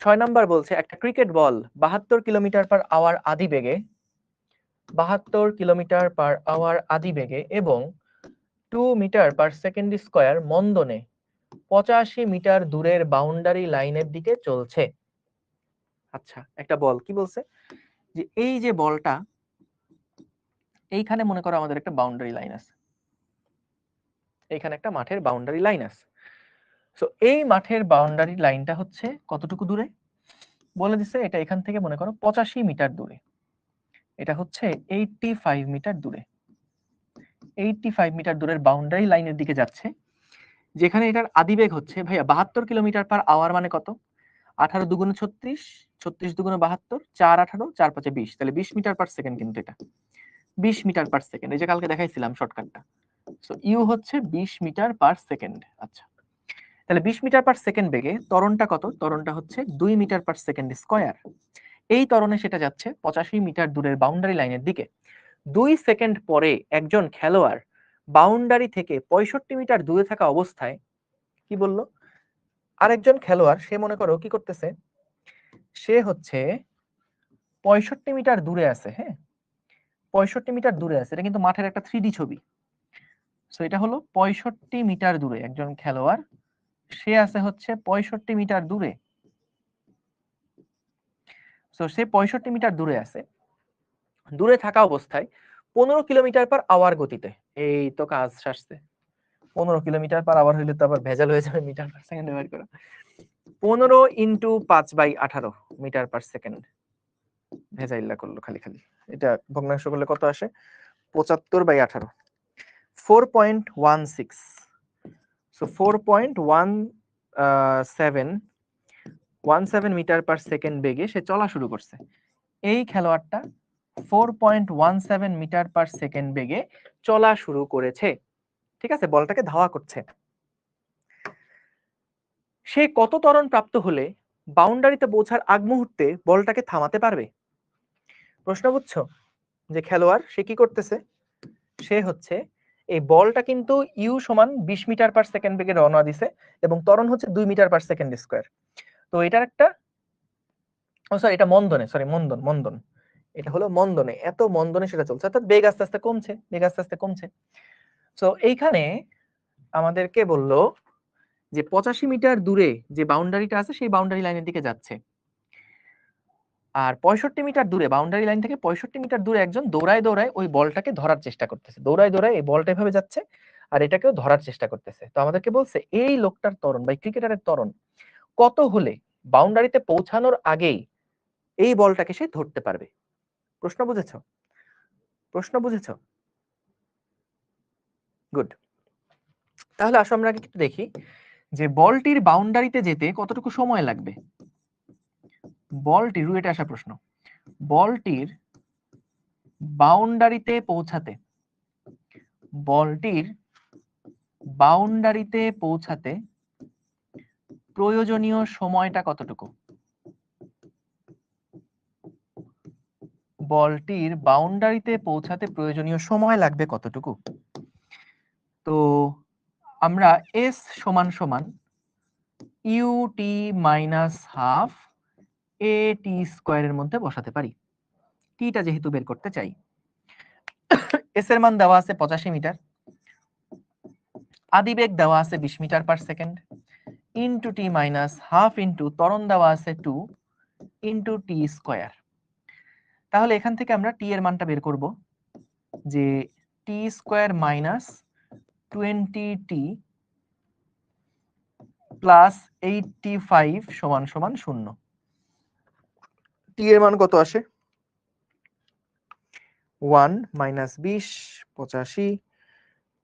6 নাম্বার বলছে একটা cricket ball 72 kilometre per hour আদি বেগে, 72 কিলোমিটার পার আওয়ার আদি বেগে এবং 2 মিটার পার সেকেন্ড স্কয়ার মন্দনে 85 মিটার দূরের বাউন্ডারি লাইনের দিকে চলছে। আচ্ছা, একটা বল কি বলছে যে এই যে বলটা, এইখানে মনে করো আমাদের একটা বাউন্ডারি লাইন আছে, এইখানে একটা মাঠের বাউন্ডারি লাইন আছে। সো এই মাঠের বাউন্ডারি লাইনটা হচ্ছে কতটুকু দূরে বলে দিছে, এটা এখান থেকে মনে করো 85 মিটার দূরে, এটা হচ্ছে 85 মিটার দূরে, 85 মিটার দূরের বাউন্ডারি লাইনের দিকে যাচ্ছে, যেখানে এটার আদিবেগ হচ্ছে ভাইয়া 72 কিলোমিটার পার আওয়ার, মানে কত, 18 দুগুণে 36, 36 দুগুণে 72, 4 18, 4 5 20, তাহলে 20 মিটার পার সেকেন্ড, কিন্তু এটা 20 মিটার পার সেকেন্ড, এই যে কালকে দেখাইছিলাম শর্টকাটটা। সো ইউ হচ্ছে 20 মিটার পার সেকেন্ড। আচ্ছা, তাহলে 20 মিটার পার সেকেন্ড বেগে ত্বরণটা কত, ত্বরণটা হচ্ছে 2 মিটার পার সেকেন্ড স্কয়ার। এই ত্বরণে সেটা যাচ্ছে 85 মিটার দূরের বাউন্ডারি লাইনের দিকে। 2 সেকেন্ড পরে একজন খেলোয়াড় বাউন্ডারি থেকে 65 মিটার দূরে থাকা অবস্থায়, কি বললো, আরেকজন খেলোয়াড় সে মনে করো কি করতেছে, সে হচ্ছে 65 মিটার দূরে আছে, হ্যাঁ 65 মিটার দূরে আছে, এটা কিন্তু মাঠের একটা 3D ছবি। সো এটা হলো 65 মিটার দূরে একজন খেলোয়াড়, সে আছে হচ্ছে 65 মিটার দূরে। সো সে 65 মিটার দূরে আছে, দূরে থাকা অবস্থায় 15 কিলোমিটার পার আওয়ার গতিতে, এই তো কাজ সারছে। 15 কিলোমিটার পার আওয়ার হইলে তো আবার ভেজাল হয়ে যাবে মিটার পার সেকেন্ডে বের করা। 15 ইন্টু 5/18 মিটার পার সেকেন্ড, ভেজাইল্লা করলো খালি খালি। এটা ভগ্নাংশ করলে কত আসে, 75/18, 4.16। সো 4.17 মিটার পার সেকেন্ড বেগে সে চলা শুরু করছে। এই খেলোয়াড়টা 4.17 মিটার পার সেকেন্ড বেগে চলা শুরু করেছে, ঠিক আছে, বলটাকে ধাওয়া করছে। সে কত ত্বরণ প্রাপ্ত হলে বাউন্ডারিতে পৌঁছার আগ মুহূর্তে বলটাকে থামাতে পারবে? প্রশ্ন বুঝছো, যে খেলোয়াড় সে কি করতেছে, সে হচ্ছে এই বলটা কিন্তু ইউ সমান 20 মিটার পার সেকেন্ড বেগে রওনা দিছে এবং ত্বরণ হচ্ছে 2 মিটার পার সেকেন্ড স্কয়ার। তো এটার একটা, ও সরি এটা মন্দনে, সরি মন্দন, মন্দন, এটা হলো মন্দনে, এত মন্দনে সেটা চলছে, অর্থাৎ বেগ আস্তে আস্তে কমছে, বেগ আস্তে আস্তে কমছে। তো এইখানে আমাদেরকে বললো যে 85 মিটার দূরে যে বাউন্ডারিটা আছে সেই বাউন্ডারি লাইনের দিকে যাচ্ছে, আর 65 মিটার দূরে, বাউন্ডারি লাইন থেকে 65 মিটার দূরে একজন দৌড়ায় দৌড়ায় ওই বলটাকে ধরার চেষ্টা করতেছে, দৌড়ায় দৌড়ায় এই বলটা এভাবে যাচ্ছে আর এটাকেও ধরার চেষ্টা করতেছে। তো আমাদেরকে বলছে এই লোকটার ত্বরণ বা ক্রিকেটারের ত্বরণ কত হলে বাউন্ডারিতে পৌঁছানোর আগেই এই বলটাকে সে ধরতে পারবে। প্রশ্ন বুঝেছো, প্রশ্ন বুঝেছো, গুড। তাহলে আসো আমরা একটু দেখি যে বলটির বাউন্ডারিতে যেতে কতটুকু সময় লাগবে। বলটির, এটা আসা প্রশ্ন, বলটির বাউন্ডারিতে পৌঁছাতে, বলটির বাউন্ডারিতে পৌঁছাতে প্রয়োজনীয় সময়টা কতটুকু? বলটির বাউন্ডারিতে পৌঁছাতে প্রয়োজনীয় সময় লাগবে কতটুকু। তো আমরা s সমান সমান ut মাইনাস হাফ at স্কয়ারের মধ্যে বসাতে পারি, টিটা যেহেতু বের করতে চাই। s এর মান দেওয়া আছে 85 মিটার, আদিবেগ দেওয়া আছে 20 metre per second, into t minus half into ত্বরণ দেওয়া আছে 2 ইন্টু টি স্কয়ার। তাহলে এখান থেকে আমরা টি এর মানটা বের করব, যে টি স্কয়ার মাইনাস 20t প্লাস 85 সমান সমান 0। টি এর মান কত আসে? 1 মাইনাস 20 85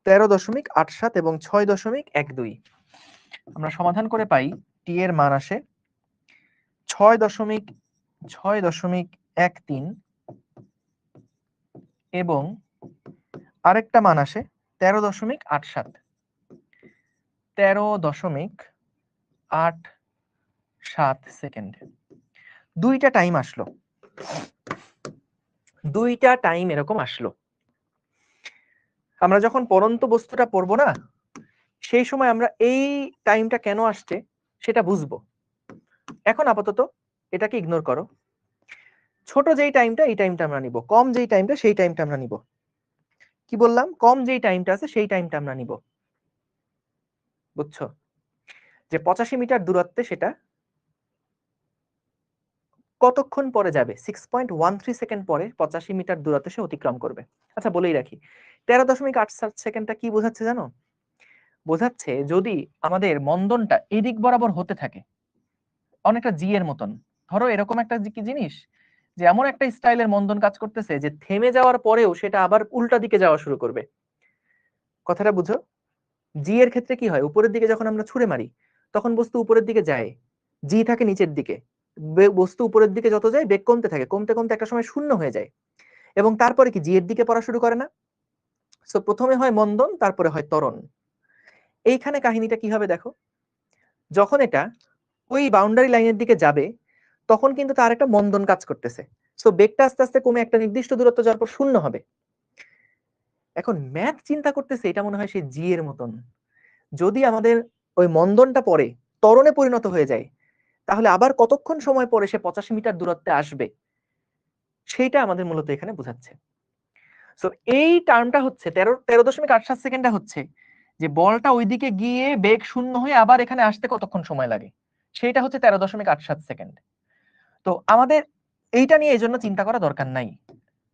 13.87 এবং 6.12। আমরা সমাধান করে পাই টি এর মান আসে 6.13 এবং আরেকটা মান আসে 13.87 13.87 সেকেন্ড। দুইটা টাইম আসলো, দুইটা টাইম এরকম আসলো। আমরা যখন পরন্ত বস্তুটা পড়বো না, সেই সময় আমরা এই টাইমটা কেন আসছে সেটা বুঝবো। এখন আপাতত এটাকে ইগনোর করো। ছোট যেই টাইমটা এই টাইমটা আমরা নিব, কম যেই টাইমটা সেই টাইমটা আমরা নিব। কি বললাম? কম যেই টাইমটা আছে সেই টাইমটা আমরা নিব। বুঝছো? যে 85 মিটার দূরত্বে সেটা কতক্ষণ পরে যাবে? 6.13 সেকেন্ড পরে 85 মিটার দূরত্বে সে অতিক্রম করবে। আচ্ছা বলেই রাখি, 13.87 সেকেন্ডটা কি বোঝাচ্ছে জানো? বোঝাচ্ছে যদি আমাদের মন্দনটা এদিক বরাবর হতে থাকে, অনেকটা জি এর মতন। ধরো এরকম একটা কি জিনিস, যে এমন একটা স্টাইলের মন্দন কাজ করতেছে যে থেমে যাওয়ার পরেও সেটা আবার উল্টা দিকে যাওয়া শুরু করবে। কথাটা বুঝো? জি এর ক্ষেত্রে কি হয়, উপরের দিকে যখন আমরা ছুঁড়ে মারি তখন বস্তু উপরের দিকে যায়, জি থাকে নিচের দিকে। বস্তু উপরের দিকে যত যায় বেগ কমতে থাকে, কমতে কমতে একটা সময় শূন্য হয়ে যায়, এবং তারপরে কি জি এর দিকে পড়া শুরু করে না? সো প্রথমে হয় মন্দন, তারপরে হয় ত্বরণ। এইখানে কাহিনীটা কি হবে দেখো, যখন এটা ওই বাউন্ডারি লাইনের দিকে যাবে তখন কিন্তু তার একটা মন্দন কাজ করতেছে। সো বেগটা আস্তে আস্তে কমে একটা নির্দিষ্ট দূরত্ব যাওয়ার পর শূন্য হবে। এখন ম্যাথ চিন্তা করতেছে এটা মনে হয় সেই জি এর মতন। যদি আমাদের ওই মন্দনটা পরে ত্বরণে পরিণত হয়ে যায়, তাহলে আবার কতক্ষণ সময় পরে সে 85 মিটার দূরত্বে আসবে, সেইটা আমাদের মূলত এখানে বোঝাচ্ছে। সো এই টার্মটা হচ্ছে 13.87 সেকেন্ডটা হচ্ছে যে বলটা ওইদিকে গিয়ে বেগ শূন্য হয়ে আবার এখানে আসতে কতক্ষণ সময় লাগে, সেইটা হচ্ছে 13.87 সেকেন্ড। তো আমাদের এইটা নিয়ে এই জন্য চিন্তা করা দরকার নাই।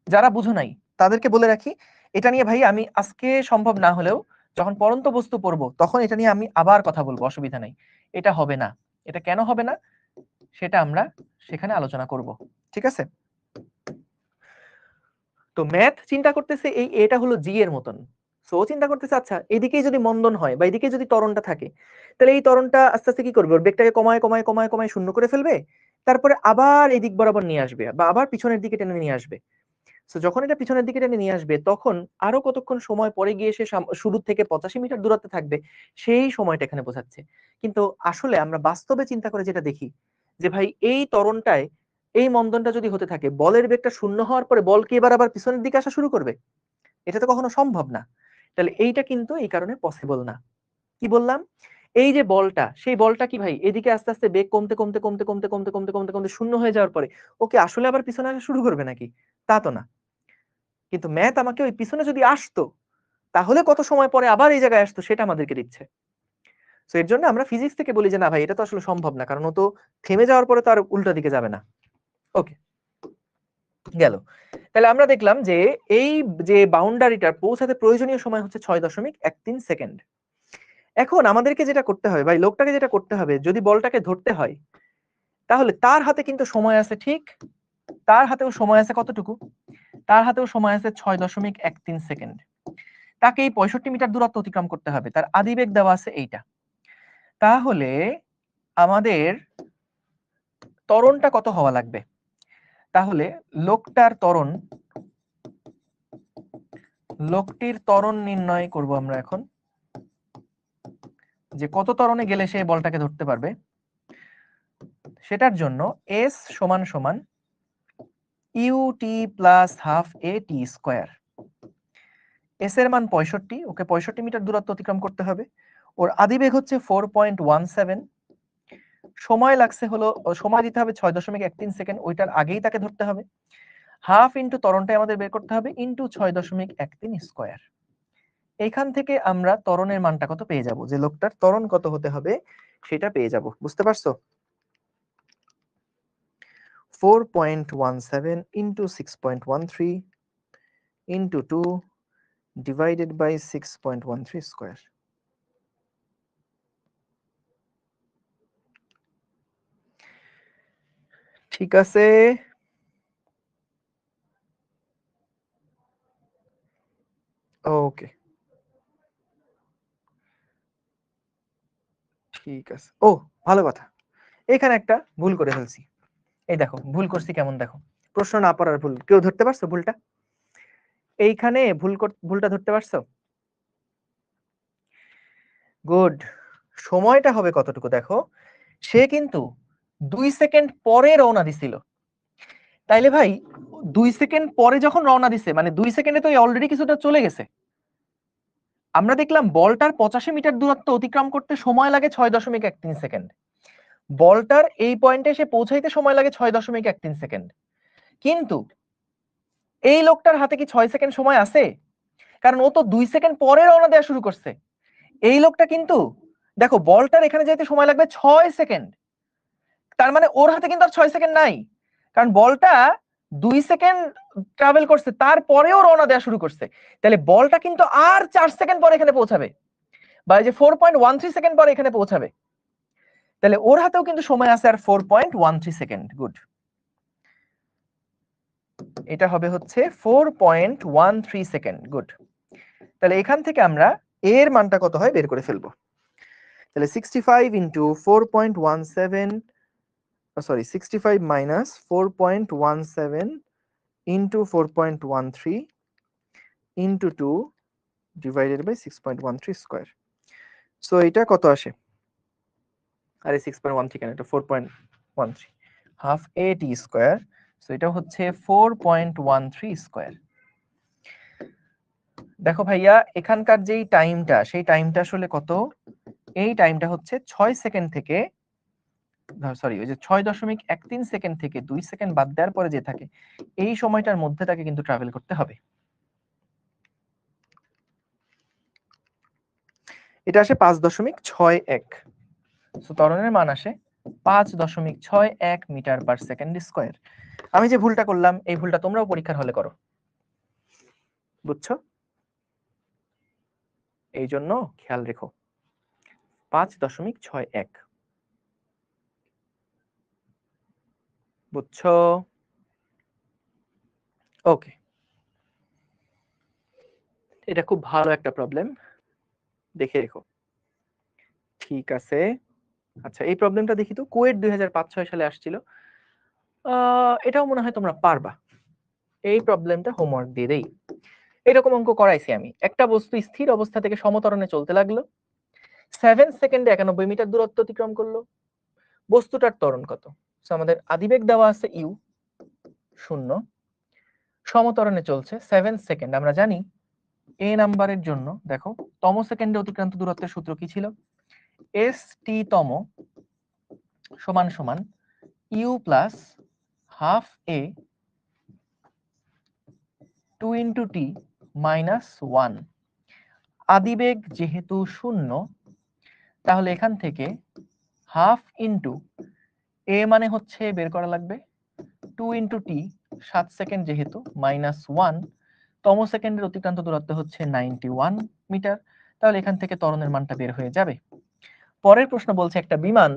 যারা বুঝো নাই তাদেরকে বলে রাখি, এটা নিয়ে ভাই আমি আজকে সম্ভব না হলেও যখন পরন্ত বস্তু পড়বো তখন এটা নিয়ে আমি আবার কথা বলবো, অসুবিধা নাই। এটা হবে না। এটা কেন হবে না সেটা আমরা সেখানে আলোচনা করব, ঠিক আছে? তো ম্যাথ চিন্তা করতেছে এই এটা হলো জি এর মতন। সো চিন্তা করতেছে আচ্ছা এদিকেই যদি মন্দন হয় বা এদিকে যদি ত্বরণটা থাকে, তাহলে এই ত্বরণটা আস্তে আস্তে কি করবে, ওর বেগটাকে কমায় কমায় কমায় কমায় শূন্য করে ফেলবে, তারপরে আবার এই দিক বরাবর নিয়ে আসবে বা আবার পিছনের দিকে টেনে নিয়ে আসবে। সো যখন এটা পিছনের দিকে টেনে নিয়ে আসবে তখন আরো কতক্ষণ সময় পরে গিয়ে সে শুরু থেকে 85 মিটার দূরত্বে থাকবে, সেই সময়টা এখানে বোঝাচ্ছে। কিন্তু আসলে আমরা বাস্তবে চিন্তা করে যেটা দেখি যে ভাই এই ত্বরণটায় এই মন্দনটা যদি হতে থাকে, বলের বেগটা শূন্য হওয়ার পরে বল কি এবার আবার পিছনের দিকে আসা শুরু করবে? এটা তো কখনো সম্ভব না। তাহলে এইটা কিন্তু এই কারণে পসিবল না। কি বললাম, এই যে বলটা, সেই বলটা কি ভাই এদিকে আস্তে আস্তে বেগ কমতে কমতে কমতে কমতে কমতে কমতে কমতে কমতে শূন্য হয়ে যাওয়ার পরে ওকে আসলে আবার পিছনে আসা শুরু করবে নাকি? তা তো না। কিন্তু ম্যাথ আমাকে ওই পিছনে যদি আসতো তাহলে কত সময় পরে আবার এই জায়গায় আসতো সেটা আমাদেরকে দিচ্ছে। তো এর জন্য আমরা ফিজিক্স থেকে বলি যে না ভাই এটা তো আসলে সম্ভব না, কারণ ও তো থেমে যাওয়ার পরে তো আর উল্টা দিকে যাবে না। ওকে, গেল। তাহলে আমরা দেখলাম যে এই যে বাউন্ডারিটার পৌঁছাতে প্রয়োজনীয় সময় হচ্ছে 6.13 সেকেন্ড। এখন আমাদেরকে যেটা করতে হবে ভাই, লোকটাকে যেটা করতে হবে, যদি বলটাকে ধরতে হয় তাহলে তার হাতে কিন্তু সময় আছে, ঠিক তার হাতেও সময় আছে কতটুকু, তার হাতেও সময় আছে 6.13 সেকেন্ড। তাকে এই 65 মিটার দূরত্ব অতিক্রম করতে হবে, তার আদিবেগ দেওয়া আছে এইটা। তাহলে আমাদের ত্বরণটা কত হওয়া লাগবে? তাহলে লোকটির ত্বরণ নির্ণয় করব আমরা এখন, যে কত ত্বরণে গেলে সে বলটাকে ধরতে পারবে। সেটার জন্য এস সমান সমান ut plus half a t square. S এর মান 65, ওকে 65 মিটার দূরত্ব অতিক্রম করতে হবে। ওর আদিবেগ হচ্ছে 4.17, সময় লাগছে হলো, সময় দিতে হবে 6.13 সেকেন্ড, ওইটার আগেই তাকে ধরতে হবে। হাফ ইন্টু ত্বরণটাই আমাদের বের করতে হবে, ইন্টু 6.13 স্কোয়ার। এইখান থেকে আমরা ত্বরণের মানটা কত পেয়ে যাব, যে লোকটার ত্বরণ কত হতে হবে সেটা পেয়ে যাব। বুঝতে পারছো? 4.17 into 6.13 into 2 divided by 6.13 square. ঠিক আছে, ওকে ঠিক আছে। ও ভালো কথা, এখানে একটা ভুল করে ফেলছি। এই দেখো ভুল করছি কেমন, দেখো প্রশ্ন না পড়ার ভুল। কেউ ধরতে পারছো ভুলটা? এইখানে ভুলটা ধরতে পারছো? গুড। সময়টা হবে কতটুকু দেখো, সে কিন্তু 2 সেকেন্ড পরে রওনা দিছিল। তাইলে ভাই 2 সেকেন্ড পরে যখন রওনা দিছে, মানে 2 সেকেন্ডে তো অলরেডি কিছুটা চলে গেছে। আমরা দেখলাম বলটার 85 মিটার দূরত্ব অতিক্রম করতে সময় লাগে 6.13 সেকেন্ড। বলটার এই পয়েন্টে এসে পৌঁছাইতে সময় লাগে 6.13 সেকেন্ড। কিন্তু এই লোকটার হাতে কি 6 সেকেন্ড সময় আছে? কারণ ও তো 2 সেকেন্ড পরে রওনা দেওয়া শুরু করছে। এই লোকটা কিন্তু দেখো বলটার এখানে যাইতে সময় লাগবে 6 সেকেন্ড, তার মানে ওর হাতে কিন্তু আর 6 সেকেন্ড নাই, কারণ বলটা 2 সেকেন্ড ট্রাভেল করছে, তারপরেও রওনা দেওয়া শুরু করছে। তাহলে বলটা কিন্তু আর 4 সেকেন্ড পরে এখানে পৌঁছাবে, বা এই যে 4.13 সেকেন্ড পরে এখানে পৌঁছাবে। তাহলে ওর হাতেও কিন্তু সময় আছে আর 4.13 সেকেন্ড। গুড, এটা হবে হচ্ছে 4.13 সেকেন্ড। গুড, তাহলে এখান থেকে আমরা এর মানটা কত হয় বের করে ফেলবো। তাহলে 65 into 4.17, sorry 65 minus 4.17 into 4.13 into 2 divided by 6.13 square. So এটা কত আসে? আরে 6.13 কেন, এটা 4.13, half a t square. So এটা হচ্ছে 4.13 স্কোয়ার। দেখো ভাইয়া এখানকার যেই টাইমটা, সেই টাইমটা আসলে কত? এই টাইমটা হচ্ছে 6 সেকেন্ড থেকে, সরি ওই যে 6.13 সেকেন্ড থেকে 2 সেকেন্ড বাদ দেওয়ার পরে যে থাকে, এই সময়টার মধ্যে তাকে কিন্তু ট্রাভেল করতে হবে। এটা আসে 5.61। সো ত্বরণের মান আসে 5.61 মিটার পার সেকেন্ড স্কোয়ার। আমি যে ভুলটা করলাম এই ভুলটা তোমরাও পরীক্ষার হলে করো, বুঝছো? এই জন্য খেয়াল রেখো 5.61, বুঝছো? ওকে, এটা খুব ভালো একটা প্রবলেম, দেখে রেখো। ঠিক আছে, আচ্ছা এই প্রবলেমটা দেখি তো, কুয়েট 2005-06 সালে আসছিল। এটাও মনে হয় তোমরা পারবা। এই প্রবলেমটা হোমওয়ার্ক দিয়ে দেই। এরকম অঙ্ক করাইছি আমি। একটা বস্তু স্থির অবস্থা থেকে সমত্বরণে চলতে লাগলো, 7 সেকেন্ডে 91 মিটার দূরত্ব অতিক্রম করলো। বস্তুটার ত্বরণ কত? সো আমাদের আদিবেগ দেওয়া আছে ইউ 0, সমত্বরণে চলছে 7 সেকেন্ড। আমরা জানি এ নাম্বারের জন্য দেখো তম সেকেন্ডে অতিক্রান্ত দূরত্বের সূত্র কি ছিল? এস টি তম সমান সমান u plus half a 2 into t minus 1। আদিবেগ যেহেতু 0, তাহলে এখান থেকে হাফ ইন্টু এ মানে হচ্ছে বের করা লাগবে 2 ইন্টু টি, 7 সেকেন্ড যেহেতু, মাইনাস 1, তম সেকেন্ডের অতিক্রান্ত দূরত্ব হচ্ছে 91 মিটার। তাহলে এখান থেকে ত্বরণের মানটা বের হয়ে যাবে। পরের প্রশ্ন বলছে একটা বিমান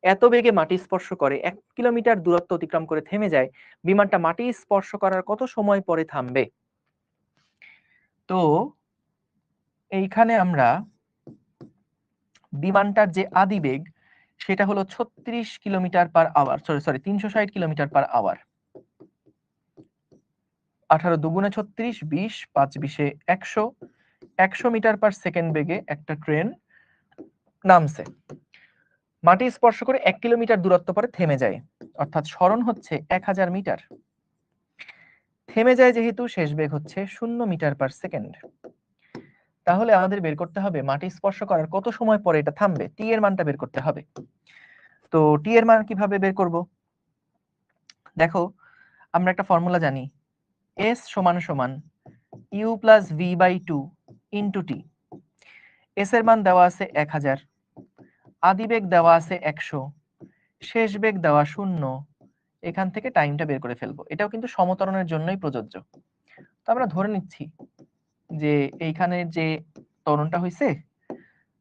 এত বেগে মাটি স্পর্শ করে 1 কিলোমিটার দূরত্ব অতিক্রম করে থেমে যায়, বিমানটা মাটি স্পর্শ করার কত সময় পরে থামবে? তো এইখানে আমরা বিমানটার যে আদিবেগ সেটা হলো 36 kilometre per hour, sorry 360 kilometre per hour. 18 দুগুণে 36, 20, 5 20 100, 100 মিটার পার সেকেন্ড বেগে একটা ট্রেন নামছে, মাটি স্পর্শ করে 1 কিলোমিটার দূরত্ব পরে থেমে যায়, অর্থাৎ সরণ হচ্ছে 1000 মিটার। থেমে যায় যেহেতু শেষ বেগ হচ্ছে 0 মিটার পার সেকেন্ড। তাহলে আমাদের বের করতে হবে মাটি স্পর্শ করার কত সময় পরে এটা থামবে, টি এর মানটা বের করতে হবে। তো টি এর মান কিভাবে বের করব? দেখো আমরা একটা ফর্মুলা জানি, s সমান সমান u plus v by 2 into t. s এর মান দেওয়া আছে 1000, আদি বেগ দেওয়া আছে 100, শেষ বেগ দেওয়া 0। এখান থেকে টাইমটা বের করে ফেলবো। এটাও কিন্তু সমতরণের জন্যই প্রযোজ্য। তো আমরা ধরে নিচ্ছি যে এইখানে যে ত্বরণটা হয়েছে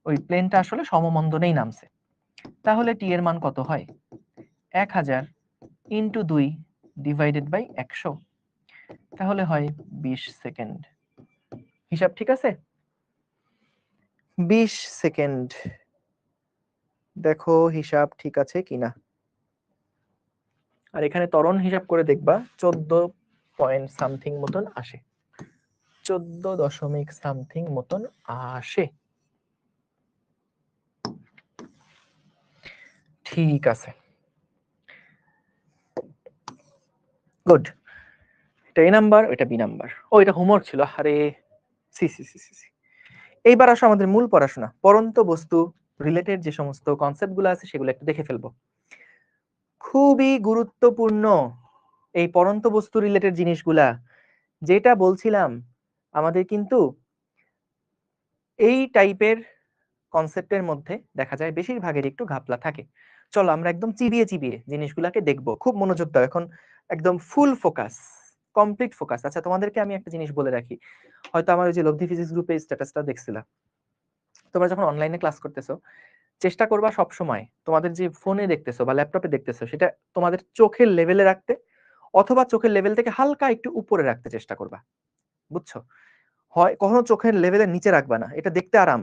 ওই প্লেনটা আসলে সমমন্দনেই নামছে। তাহলে টি এর মান কত হয়? 1000 ইন্টু 2 ডিভাইডেড বাই 100, তাহলে হয় 20 সেকেন্ড। হিসাব ঠিক আছে? 20 সেকেন্ড। দেখো হিসাব ঠিক আছে কিনা। আর এখানে ত্বরণ হিসাব করে দেখবা 14 পয়েন্ট সামথিং মতন আসে, 14 দশমিক সামথিং মতন আসে। ঠিক আছে, গুড। এটা এ নাম্বার, এটা বি নাম্বার। ও এটা হোমওয়ার্ক ছিল, আরে সি সি সি সি। এইবার আসো আমাদের মূল পড়াশোনা, পরন্ত বস্তু রিলেটেড যে সমস্ত কনসেপ্টগুলো আছে সেগুলো একটু দেখে ফেলবো। খুবই গুরুত্বপূর্ণ এই পরন্ত বস্তু রিলেটেড জিনিসগুলা। যেটা বলছিলাম আমাদের কিন্তু এই টাইপের কনসেপ্টের মধ্যে দেখা যায় বেশিরভাগের একটু ঘাপলা থাকে। চলো আমরা একদম চিবিয়ে চিবিয়ে জিনিসগুলাকে দেখবো। খুব মনোযোগ দাও এখন, একদম ফুল ফোকাস, কমপ্লিট ফোকাস। আচ্ছা তোমাদেরকে আমি একটা জিনিস বলে রাখি, হয়তো আমার ওই যে লব্ধি ফিজিক্স গ্রুপে স্ট্যাটাসটা দেখছিলা, তোমরা যখন অনলাইনে ক্লাস করতেছো চেষ্টা করবা সব সময় তোমাদের যে ফোনে দেখতেছো বা ল্যাপটপে দেখতেছো সেটা তোমাদের চোখের লেভেলে রাখতে, অথবা চোখের লেভেল থেকে হালকা একটু উপরে রাখতে চেষ্টা করবা, বুঝছো? হয় কখনো চোখের লেভেলের নিচে রাখবা না, এটা দেখতে আরাম,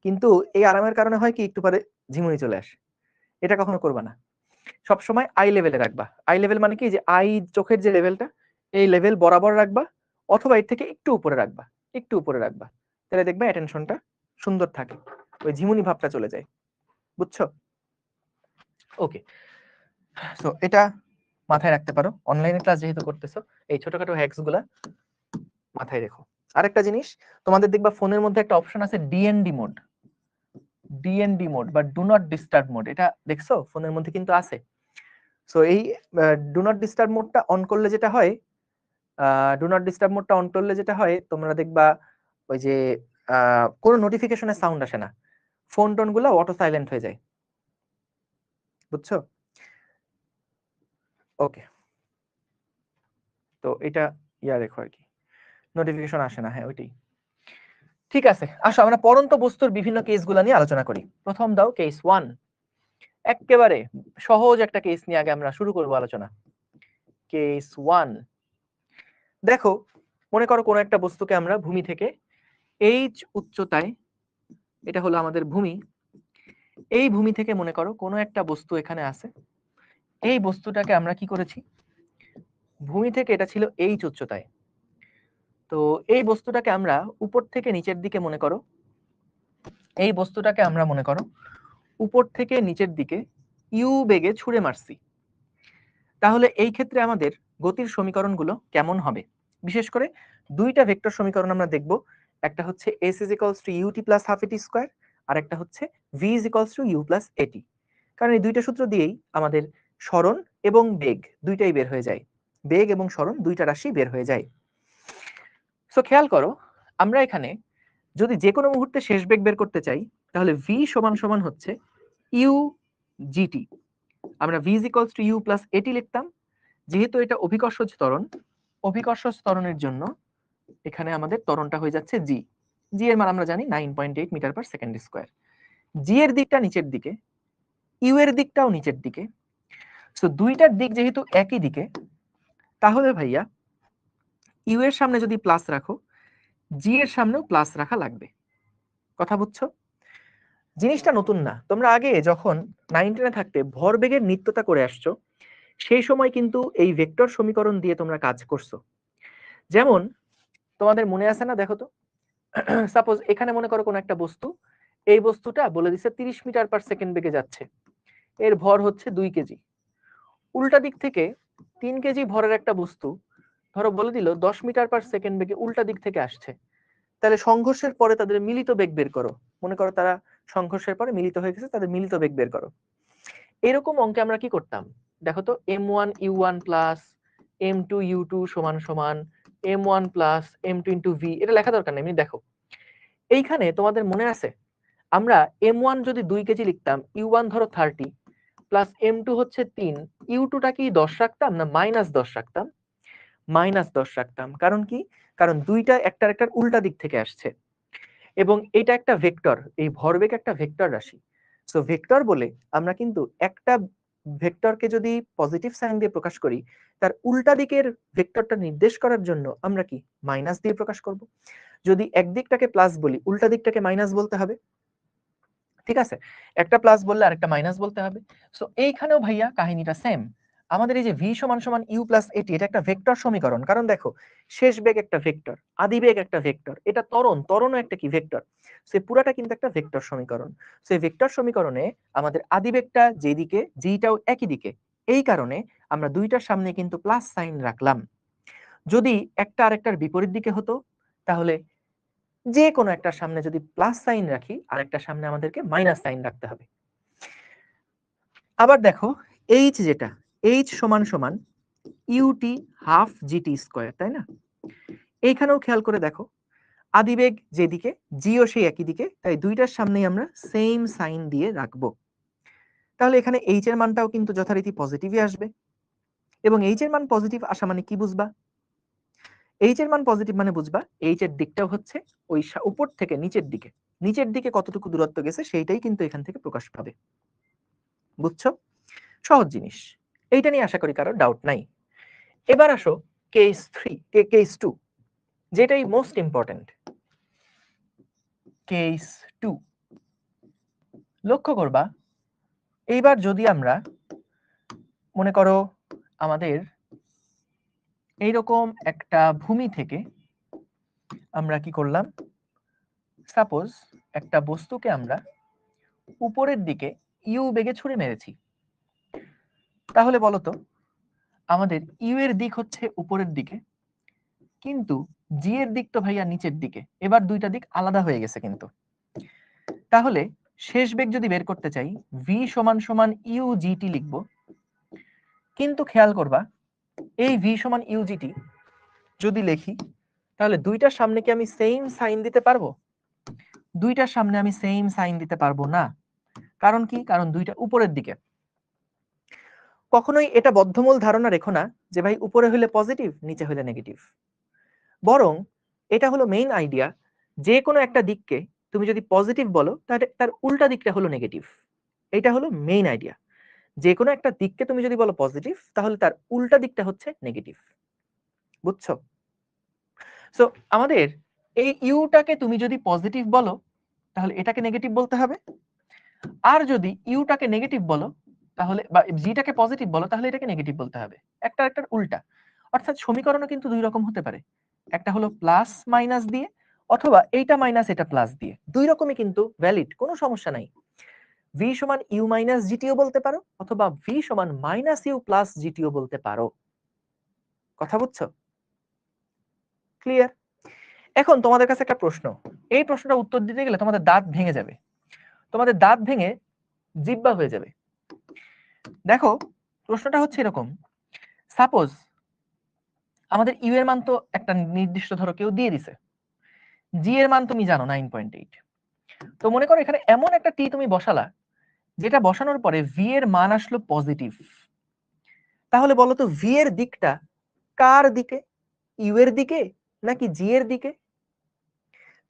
কিন্তু এই আরামের কারণে হয় কি একটু পরে ঝিমুনি চলে আসে। এটা কখনো করবা না, সব সময় আই লেভেলে রাখবা। আই লেভেল মানে কি, যে আই চোখের যে লেভেলটা এই লেভেল বরাবর রাখবা, অথবা এর থেকে একটু উপরে রাখবা, একটু উপরে রাখবা, তাহলে দেখবে অ্যাটেনশনটা সুন্দর থাকে, ওই ঝিমুনি ভাবটা চলে যায়, বুঝছো? ওকে, সো এটা মাথায় রাখতে পারো, অনলাইনে ক্লাস যেহেতু করতেছো এই ছোটখাটো হ্যাকস গুলা মাথায় রেখো। আরেকটা জিনিস, তোমাদের দেখবা ফোনের মধ্যে একটা অপশন আছে ডিএনডি মোড, ডিএনডি মোড বা ডু নট ডিস্টার্ব মোড, এটা দেখছো ফোনের মধ্যে কিন্তু আছে। সো এই ডু নট ডিস্টার্ব মোডটা অন করলে যেটা হয়, ডু নট ডিস্টার্ব মোডটা অন করলে যেটা হয় তোমরা দেখবা ওই যে কোনো নোটিফিকেশনের সাউন্ড আসে না, ফোন টোন গুলো অটো সাইলেন্ট হয়ে যায়, বুঝছো? ওকে, তো এটা ইয়া রেখো আর কি, নোটিফিকেশন আসে না, হ্যাঁ ওইটাই। ঠিক আছে, আসো আমরা পরন্ত বস্তুর বিভিন্ন কেসগুলো নিয়ে আলোচনা করি। প্রথম দাও কেস 1, একেবারে সহজ একটা কেস নিয়ে আগে আমরা শুরু করব আলোচনা। কেস 1, দেখো মনে করো কোনো একটা বস্তুকে আমরা ভূমি থেকে h উচ্চতায়, এটা হলো আমাদের ভূমি, এই ভূমি থেকে মনে করো কোনো একটা বস্তু এখানে আছে, এই বস্তুটাকে আমরা কি করেছি, ভূমি থেকে এটা ছিল h উচ্চতায়, তো এই বস্তুটাকে আমরা উপর থেকে নিচের দিকে মনে করো, এই বস্তুটাকে আমরা মনে করো উপর থেকে নিচের দিকে ইউ বেগে ছুঁড়ে মারছি। তাহলে এই ক্ষেত্রে আমাদের গতির সমীকরণগুলো কেমন হবে? বিশেষ করে দুইটা ভেক্টর সমীকরণ আমরা দেখব, একটা হচ্ছে s is equals to ut plus half at square, আর একটা হচ্ছে v is equals to u plus at, কারণ এই দুইটা সূত্র দিয়েই আমাদের সরণ এবং বেগ দুইটাই বের হয়ে যায়, বেগ এবং সরণ দুইটা রাশি বের হয়ে যায়। সো খেয়াল করো, আমরা এখানে যদি যে কোনো মুহূর্তে শেষ বেগ বের করতে চাই তাহলে v সমান সমান হচ্ছে u gt, আমরা v is equals to u plus at লিখতাম। যেহেতু এটা অভিকর্ষজ ত্বরণ, অভিকর্ষজ ত্বরণের জন্য এখানে আমাদের ত্বরণটা হয়ে যাচ্ছে জি, জি এর মান আমরা জানি 9.8 মিটার পার সেকেন্ড স্কয়ার। জি এর দিকটা নিচের দিকে, ইউ এর দিকটাও নিচের দিকে, সো দুইটার দিক যেহেতু একই দিকে, তাহলে ভাইয়া ইউ এর সামনে যদি প্লাস রাখো জি এর সামনেও প্লাস রাখা লাগবে। কথা বুঝছো? জিনিসটা নতুন না, তোমরা আগে যখন 9 10 থাকতে ভরবেগের নিত্যতা করে আসছো সেই সময় কিন্তু এই ভেক্টর সমীকরণ দিয়ে তোমরা কাজ করছো। যেমন তোমাদের মনে আছে না, দেখো তো, সাপোজ এখানে মনে করো কোন একটা বস্তু, এই বস্তুটা বলে দিচ্ছে 30 মিটার পার সেকেন্ড বেগে যাচ্ছে, এর ভর হচ্ছে 2 কেজি। উল্টা দিক থেকে 3 কেজি ভরের একটা বস্তু ধরো বলে দিল 10 মিটার পার সেকেন্ড বেগে উল্টা দিক থেকে আসছে, তাহলে সংঘর্ষের পরে তাদের মিলিত বেগ বের করো। মনে করো তারা সংঘর্ষের পরে মিলিত হয়ে গেছে, তাদের মিলিত বেগ বের করো। এরকম অঙ্কে আমরা কি করতাম, দেখো তো m1u1 প্লাস m2u2 সমান সমান m1 plus m2 into v, এটা লেখা দরকার নেই, এমনি দেখো। এইখানে তোমাদের মনে আছে আমরা m1 যদি 2 কেজি লিখতাম, u1 ধরো 30 প্লাস m2 হচ্ছে 3, u2 টা কি 10 রাখতাম না -10 রাখতাম? -10 রাখতাম। কারণ কি? কারণ দুইটা একটার একটার উল্টা দিক থেকে আসছে এবং এটা একটা ভেক্টর, এই ভরবেগ একটা ভেক্টর রাশি। সো ভেক্টর বলে আমরা কিন্তু একটা ভেক্টরকে যদি পজিটিভ সাইন দিয়ে প্রকাশ করি, তার উল্টা দিকের ভেক্টরটা নির্দেশ করার জন্য আমরা কি মাইনাস দিয়ে প্রকাশ করব। যদি একদিকটাকে প্লাস বলি, উল্টা দিকটাকে মাইনাস বলতে হবে, ঠিক আছে? একটা প্লাস বললে আরেকটা মাইনাস বলতে হবে। সো এইখানেও ভাইয়া কাহিনীটা সেম। আমাদের এই যে v সমান সমান u প্লাস এটি, এটা একটা ভেক্টর সমীকরণ। কারণ দেখো শেষ বেগ একটা ভেক্টর, আদি বেগ একটা ভেক্টর, এটা ত্বরণও একটা কি ভেক্টর। সে পুরাটা কিন্তু একটা ভেক্টর সমীকরণ। সেই ভেক্টর সমীকরণে আমাদের আদি বেগটা যেদিকে, জিটাও একই দিকে, এই কারণে আমরা দুইটার সামনে কিন্তু প্লাস সাইন রাখলাম। যদি একটা আরেকটার বিপরীত দিকে হতো, তাহলে যে কোনো একটার সামনে যদি প্লাস সাইন রাখি, আরেকটার সামনে আমাদেরকে মাইনাস সাইন রাখতে হবে। আবার দেখো h যেটা, h সমান সমান ut হাফ gt স্কয়ার, তাই না? এইখানেও খেয়াল করে দেখো আদিবেগ যেদিকে, জিও সেই একই দিকে, তাই দুইটার সামনেই আমরা সেম সাইন দিয়ে রাখবো। তাহলে এখানে h এর মানটাও কিন্তু যথারীতি পজিটিভই আসবে। এবং h এর মান পজিটিভ আসা মানে কি বুঝবা? h এর মান পজিটিভ মানে বুঝবা h এর দিকটাও হচ্ছে ওই উপর থেকে নিচের দিকে, নিচের দিকে কতটুকু দূরত্ব গেছে সেইটাই কিন্তু এখান থেকে প্রকাশ পাবে। বুঝছো? সহজ জিনিস, এইটা নিয়ে আশা করি কারো ডাউট নাই। এবার আসো কেস 3, কেস 2, যেটাই মোস্ট ইম্পর্টেন্ট। কেস 2 লক্ষ্য করবা, এইবার যদি আমরা মনে করো আমাদের এইরকম একটা ভূমি থেকে আমরা কি করলাম, সাপোজ একটা বস্তুকে আমরা উপরের দিকে ইউ বেগে ছুড়ে মেরেছি, তাহলে বলতো আমাদের ইউ এর দিক হচ্ছে উপরের দিকে, কিন্তু জি এর দিক তো ভাইয়া নিচের দিকে। এবার দুইটা দিক আলাদা হয়ে গেছে কিন্তু। তাহলে শেষ বেগ যদি বের করতে চাই, ভি সমান সমান ইউ জিটি লিখবো, কিন্তু খেয়াল করবা এই ভি সমান ইউ জিটি যদি লিখি, তাহলে দুইটার সামনে কি আমি সেম সাইন দিতে পারবো? দুইটার সামনে আমি সেম সাইন দিতে পারবো না। কারণ কি? কারণ দুইটা উপরের দিকে। কখনোই এটা বদ্ধমূল ধারণা রেখো না যে ভাই উপরে হলে পজিটিভ, নিচে হলে নেগেটিভ। বরং এটা হলো মেইন আইডিয়া, যে কোনো একটা দিককে তুমি যদি পজিটিভ বলো, তাহলে তার উল্টা দিকটা হলো নেগেটিভ। এটা হলো মেইন আইডিয়া। যে কোনো একটা দিককে তুমি যদি বলো পজিটিভ, তাহলে তার উল্টা দিকটা হচ্ছে নেগেটিভ। বুঝছো? সো আমাদের এই ইউটাকে তুমি যদি পজিটিভ বলো, তাহলে এটাকে নেগেটিভ বলতে হবে। আর যদি ইউটাকে নেগেটিভ বলো, তাহলে বা জিটাকে পজিটিভ বলো, তাহলে এটাকে নেগেটিভ বলতে হবে। একটা একটার উল্টা। অর্থাৎ সমীকরণও কিন্তু দুই রকম হতে পারে, একটা হলো প্লাস মাইনাস দিয়ে, অথবা এইটা মাইনাস এটা প্লাস দিয়ে। দুই রকমই কিন্তু ভ্যালিড, কোনো সমস্যা নাই। ভি সমান ইউ মাইনাস জিটিও বলতে পারো, অথবা ভি সমান মাইনাস ইউ প্লাস জিটিও বলতে পারো। কথা বুঝছো? ক্লিয়ার? এখন তোমাদের কাছে একটা প্রশ্ন, এই প্রশ্নটা উত্তর দিতে গেলে তোমাদের দাঁত ভেঙে যাবে, তোমাদের দাঁত ভেঙে জিব্বা হয়ে যাবে। দেখো প্রশ্নটা হচ্ছে এরকম, সাপোজ আমাদের ইউ এর মান তো একটা নির্দিষ্ট ধরো কেউ দিয়ে দিছে, জি এর মান তুমি জানো 9.8। তো মনে করো এখানে এমন একটা টি তুমি বসালা, যেটা বসানোর পরে ভি এর মান আসলো পজিটিভ। তাহলে বলো তো ভি এর দিকটা কার দিকে, ইউ এর দিকে নাকি জি এর দিকে?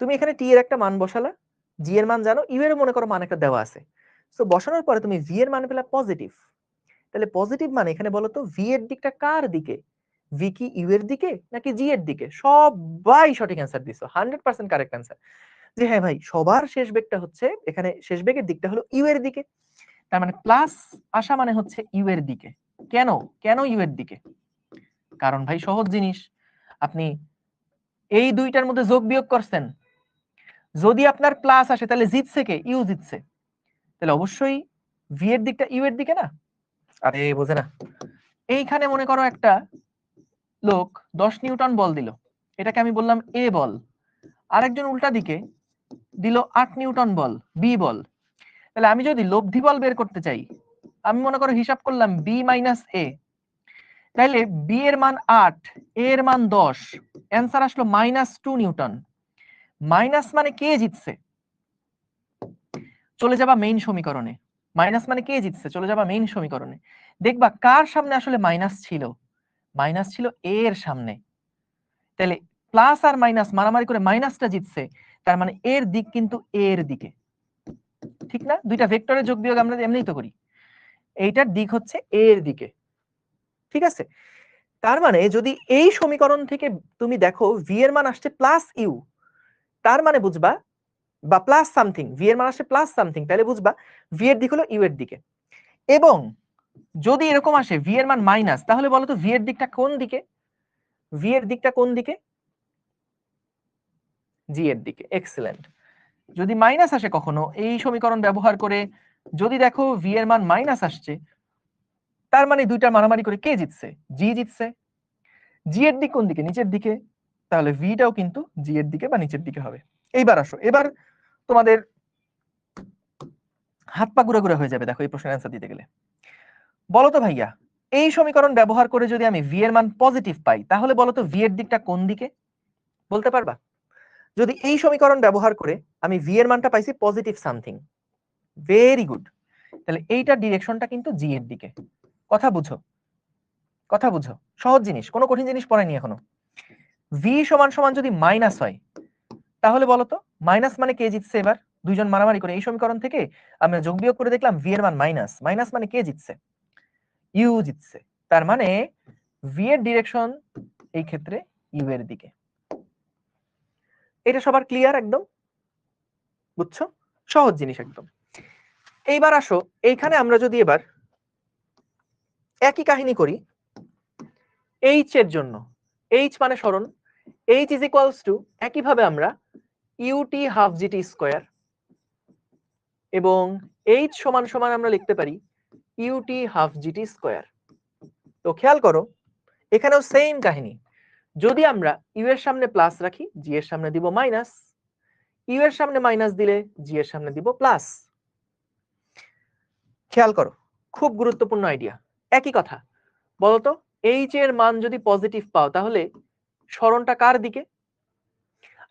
তুমি এখানে টি এর একটা মান বসালা, জি এর মান জানো, ইউ এর মনে করো মান একটা দেওয়া আছে। সো বসানোর পরে তুমি ভি এর মান পেলা পজিটিভ। তাহলে পজিটিভ মানে এখানে বলো তো ভি এর দিকটা কার দিকে, ভি কি ইউ এর দিকে নাকি জি এর দিকে? সবাই সঠিক অ্যান্সার দিছো, 100% কারেক্ট অ্যান্সার। যে হ্যাঁ ভাই, সবার শেষ বেগটা হচ্ছে, এখানে শেষ বেগের দিকটা হলো ইউ এর দিকে। তার মানে প্লাস আসা মানে হচ্ছে ইউ এর দিকে। কেন কেন ইউ এর দিকে? কারণ ভাই সহজ জিনিস, আপনি এই দুইটার মধ্যে যোগ বিয়োগ করছেন, যদি আপনার প্লাস আসে তাহলে জিতছে কে? ইউ জিতছে। তাহলে অবশ্যই ভি এর দিকটা ইউ এর দিকে না? আরে বোঝে না। এইখানে মনে করো একটা লোক 10 নিউটন বল দিল, এটাকে আমি বললাম এ বল। আরেকজন উল্টা দিকে দিল 8 নিউটন বল, বি বল। তাহলে আমি যদি লব্ধি বল বের করতে চাই, আমি মনে করো হিসাব করলাম বি মাইনাস এ, তাহলে বি এর মান 8, এ এর মান 10, অ্যান্সার আসলো -2 নিউটন। মাইনাস মানে কে জিতছে, চলে যাবা মেইন সমীকরণে। মাইনাস মানে কে জিতছে, চলে যাবা মেইন সমীকরণে। দেখবা কার সামনে আসলে মাইনাস ছিল, মাইনাস ছিল এ এর সামনে। তাহলে প্লাস আর মাইনাস মারামারি করে মাইনাসটা জিতছে, তার মানে এর দিক কিন্তু এ এর দিকে, ঠিক না? দুইটা ভেক্টরের যোগ বিয়োগ আমরা এমনিই তো করি, এইটার দিক হচ্ছে এ এর দিকে, ঠিক আছে? তার মানে যদি এই সমীকরণ থেকে তুমি দেখো ভি এর মান আসছে প্লাস ইউ, তার মানে বুঝবা, বা প্লাস সামথিং, ভি এর মান আসছে প্লাস সামথিং, তাহলে বুঝবা ভি এর দিক হলো ইউ এর দিকে। এবং যদি এরকম আসে ভি এর মান মাইনাস, তাহলে বলো তো ভি এর দিকটা কোন দিকে? ভি এর দিকটা কোন দিকে? জি এর দিকে। এক্সেলেন্ট। যদি মাইনাস আসে কখনো এই সমীকরণ ব্যবহার করে, যদি দেখো ভি এর মান মাইনাস আসছে, তার মানে দুইটা মারামারি করে কে জিতছে? জি জিতছে। জি এর দিক কোন দিকে? নিচের দিকে, তাহলে ভিটাও কিন্তু জি এর দিকে বা নিচের দিকে হবে। এইবার আসো, এবার তোমাদের হাত পা গুঁড়া গুঁড়া হয়ে যাবে দেখো এই প্রশ্নের অ্যান্সার দিতে গেলে। বলো তো ভাইয়া, এই সমীকরণ ব্যবহার করে যদি আমি ভি এর মান পজিটিভ পাই, তাহলে বলো তো ভি এর দিকটা কোন দিকে? বলতে পারবা? যদি এই সমীকরণ ব্যবহার করে আমি ভি এর মানটা পাইছি পজিটিভ সামথিং, ভেরি গুড, তাহলে এইটার ডিরেকশনটা কিন্তু জি এর দিকে। কথা বুঝো, কথা বুঝো, সহজ জিনিস, কোনো কঠিন জিনিস পড়াইনি এখনো। ভি সমান সমান যদি মাইনাস হয়, তাহলে বলো তো মাইনাস মানে কে জিতছে? এবার দুইজন মারামারি করে এই সমীকরণ থেকে আমরা যোগ বিয়োগ করে দেখলাম ভি এর মান মাইনাস, মাইনাস মানে কে জিতছে? ইউ জিতছে। তার মানে ভি এর ডিরেকশন এই ক্ষেত্রে ইউ এর দিকে। এটা সবার ক্লিয়ার একদম? বুঝছো? সহজ জিনিস একদম। এইবার আসো, এইখানে আমরা যদি এবার একই কাহিনী করি এইচ এর জন্য, এইচ মানে সরণ, এইচ ইজ ইকুয়ালস টু একইভাবে আমরা ইউটি হাফ জিটি স্কয়ার, এবং এইচ সমান সমান আমরা লিখতে পারি ইউটি হাফ জিটি স্কয়ার। তো খেয়াল করো এখানেও সেম কাহিনী, যদি আমরা ইউ এর সামনে প্লাস রাখি, জি এর সামনে দিব মাইনাস, ইউ এর সামনে মাইনাস দিলে জি এর সামনে দিব প্লাস। খেয়াল করো, খুব গুরুত্বপূর্ণ আইডিয়া। একই কথা, বলতো এইচ এর মান যদি পজিটিভ পাও তাহলে সরণটা কার দিকে?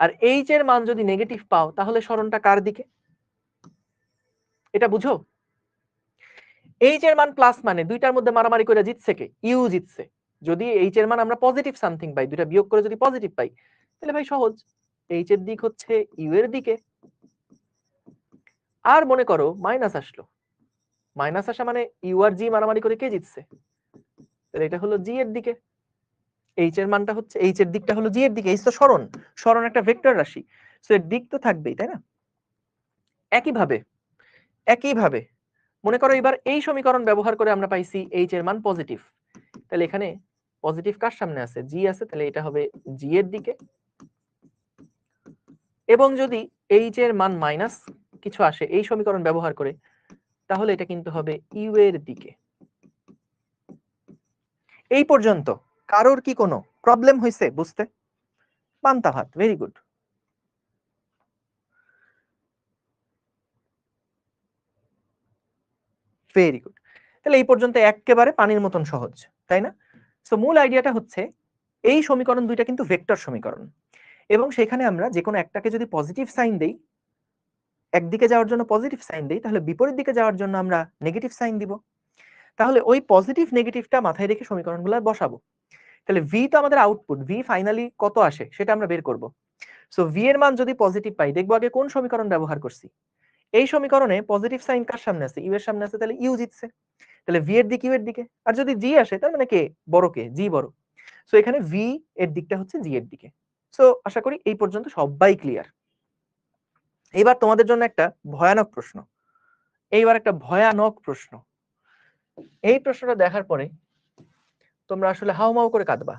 আর এইচ এর মান যদি নেগেটিভ পাও তাহলে সরণটা কার দিকে? এটা বুঝো? এইচ এর মান প্লাস মানে দুইটার মধ্যে মারামারি করে জিতছে কে? ইউ জিতছে। যদি এইচ এর মান আমরা পজিটিভ সামথিং পাই, দুইটা বিয়োগ করে যদি পজিটিভ পাই, তাহলে ভাই সহজ, এইচ এর দিক হচ্ছে ইউ এর দিকে। আর মনে করো মাইনাস আসলো, মাইনাস আসা মানে ইউ আর জি মারামারি করে কে জিতছে? তাহলে এটা হলো জি এর দিকে। এইচ এর মানটা হচ্ছে, এইচ এর দিকটা হলো জি এর দিকে। এইচ তো সরণ, সরণ একটা ভেক্টর রাশি, সো এর দিক তো থাকবেই, তাই না? একইভাবে, একইভাবে মনে করো এবার এই সমীকরণ ব্যবহার করে আমরা পাইছি এইচ এর মান পজিটিভ, তাহলে এখানে পজিটিভ কার সামনে আছে? জি আছে, তাহলে এটা হবে জি এর দিকে। এবং যদি এইচ এর মান মাইনাস কিছু আসে এই সমীকরণ ব্যবহার করে, তাহলে এটা কিন্তু হবে ইউ এর দিকে। এই পর্যন্ত কারোর কি কোনো প্রবলেম হয়েছে বুঝতে? পান্তা ভাত, ভেরি গুড। ভেরি গুড, তাহলে এই পর্যন্ত একেবারে পানির মতন সহজ, তাই না? সো মূল আইডিয়াটা হচ্ছে এই সমীকরণ দুইটা কিন্তু ভেক্টর সমীকরণ, এবং সেখানে আমরা যে কোনো একটাকে যদি পজিটিভ সাইন দেই, একদিকে যাওয়ার জন্য পজিটিভ সাইন দেই, তাহলে বিপরীত দিকে যাওয়ার জন্য আমরা নেগেটিভ সাইন দিব। তাহলে ওই পজিটিভ নেগেটিভটা মাথায় রেখে সমীকরণগুলো বসাবো। তাহলে ভি তো আমাদের আউটপুট, ভি ফাইনালি কত আসে সেটা আমরা বের করব। সো ভি এর মান যদি পজিটিভ পাই, দেখবো আগে কোন সমীকরণ ব্যবহার করছি। এই সমীকরণে পজিটিভ সাইন কার সামনে আছে? ইউ এর সামনে আছে, তাহলে ইউ জিতছে। তাহলে ভি এর দিক ইউ এর দিকে। আর যদি জি আসে তার মানে কে বড়, কে জি বড়। সো এখানে ভি এর দিকটা হচ্ছে জি এর দিকে। সো আশা করি এই পর্যন্ত সবাই ক্লিয়ার। এবার তোমাদের জন্য একটা ভয়ানক প্রশ্ন, এইবার একটা ভয়ানক প্রশ্ন। এই প্রশ্নটা দেখার পরে তোমরা আসলে হাউমাউ করে কাঁদবা।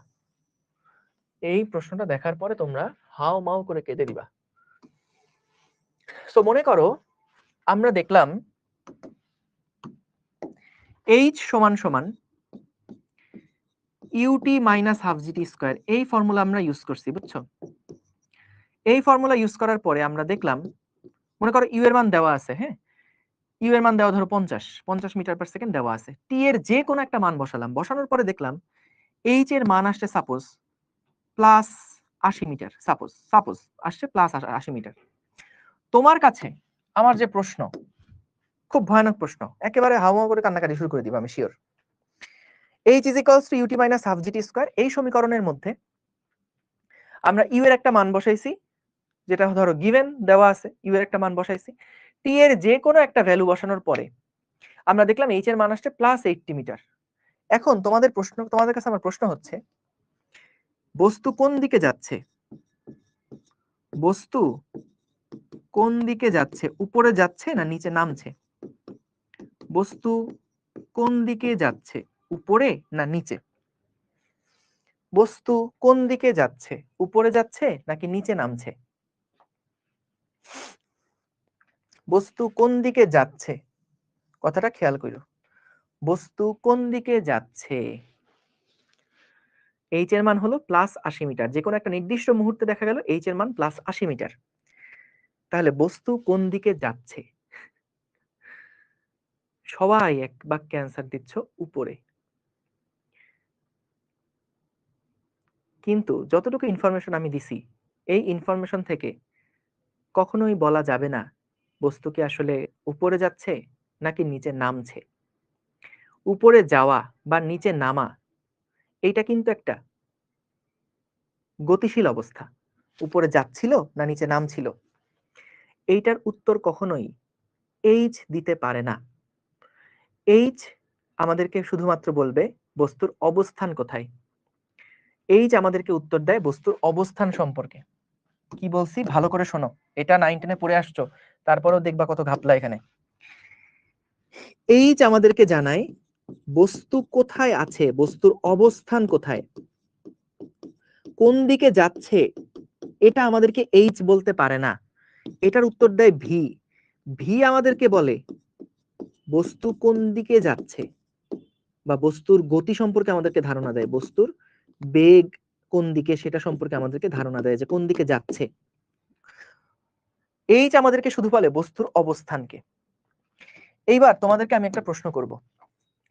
এই প্রশ্নটা দেখার পরে তোমরা হাউমাউ করে কেঁদে দিবা। সো মনে করো আমরা দেখলাম এইচ সমান সমান u t minus half g t square, এই ফর্মুলা আমরা ইউজ করছি, বুঝছো? এই ফর্মুলা ইউজ করার পরে আমরা দেখলাম, মনে করো ইউ এর মান দেওয়া আছে, হ্যাঁ, ইউ এর মান দেওয়া ধরো 50 মিটার পার সেকেন্ড দেওয়া আছে, টি এর যে কোনো একটা মান বসালাম, বসানোর পরে দেখলাম এইচ এর মান আসছে সাপোজ প্লাস 80 মিটার, সাপোজ আসছে প্লাস 80 মিটার। তোমার কাছে আমার যে প্রশ্ন, খুব ভয়ানক প্রশ্ন, একেবারে হাওয়া করে কান্নাকাটি শুরু করে দিব আমি sure. h is equals to ut minus half gt square, এই সমীকরণের মধ্যে আমরা ইউ এর একটা মান বসাইছি, যেটা ধরো গিভেন দেওয়া আছে, ইউ এর একটা মান বসাইছি, টি এর যে কোনো একটা ভ্যালু বসানোর পরে আমরা দেখলাম এইচ এর মান আসছে প্লাস 80 মিটার। এখন তোমাদের কাছে আমার প্রশ্ন হচ্ছে, বস্তু কোন দিকে যাচ্ছে? বস্তু কোন দিকে যাচ্ছে, উপরে যাচ্ছে না নিচে নামছে? বস্তু কোন দিকে যাচ্ছে, উপরে না নিচে? বস্তু কোন দিকে যাচ্ছে, উপরে যাচ্ছে নাকি নিচে নামছে? বস্তু কোন দিকে যাচ্ছে, কথাটা খেয়াল করো, বস্তু কোন দিকে যাচ্ছে? এইচ এর মান হলো প্লাস 80 মিটার, যে কোনো একটা নির্দিষ্ট মুহূর্তে দেখা গেল এইচ এর মান প্লাস 80 মিটার। তাহলে বস্তু কোন দিকে যাচ্ছে? সবাই এক বাক্যে অ্যান্সার দিচ্ছ উপরে। কিন্তু যতটুকু ইনফরমেশন আমি দিছি, এই ইনফরমেশন থেকে কখনোই বলা যাবে না বস্তু কি আসলে উপরে যাচ্ছে নাকি নিচে নামছে। উপরে যাওয়া বা নিচে নামা, এইটা কিন্তু একটা গতিশীল অবস্থা। উপরে যাচ্ছিল না নিচে নামছিল, এইটার উত্তর কখনোই এইচ দিতে পারে না। এইচ আমাদেরকে শুধুমাত্র বলবে বস্তুর অবস্থান কোথায়। এইচ আমাদেরকে উত্তর দেয় বস্তুর অবস্থান সম্পর্কে। কি বলছি ভালো করে শোনো, এটা 9 10-এ পড়ে আসছো, তারপরেও দেখবা কত ঘাপলা এখানে। এইচ আমাদেরকে জানায় বস্তু কোথায় আছে, বস্তুর অবস্থান কোথায়, কোন দিকে যাচ্ছে, এটা আমাদেরকে এইচ বলতে পারে না। এটার উত্তর দেয় ভি। ভি আমাদেরকে বলে বস্তু কোন দিকে যাচ্ছে, বা বস্তুর গতি সম্পর্কে আমাদেরকে ধারণা দেয়, বস্তুর বেগ কোন দিকে সেটা সম্পর্কে আমাদেরকে ধারণা দেয় যে কোন দিকে যাচ্ছে। এইচ আমাদেরকে শুধু বলে বস্তুর অবস্থানকে। এইবার তোমাদেরকে আমি একটা প্রশ্ন করব।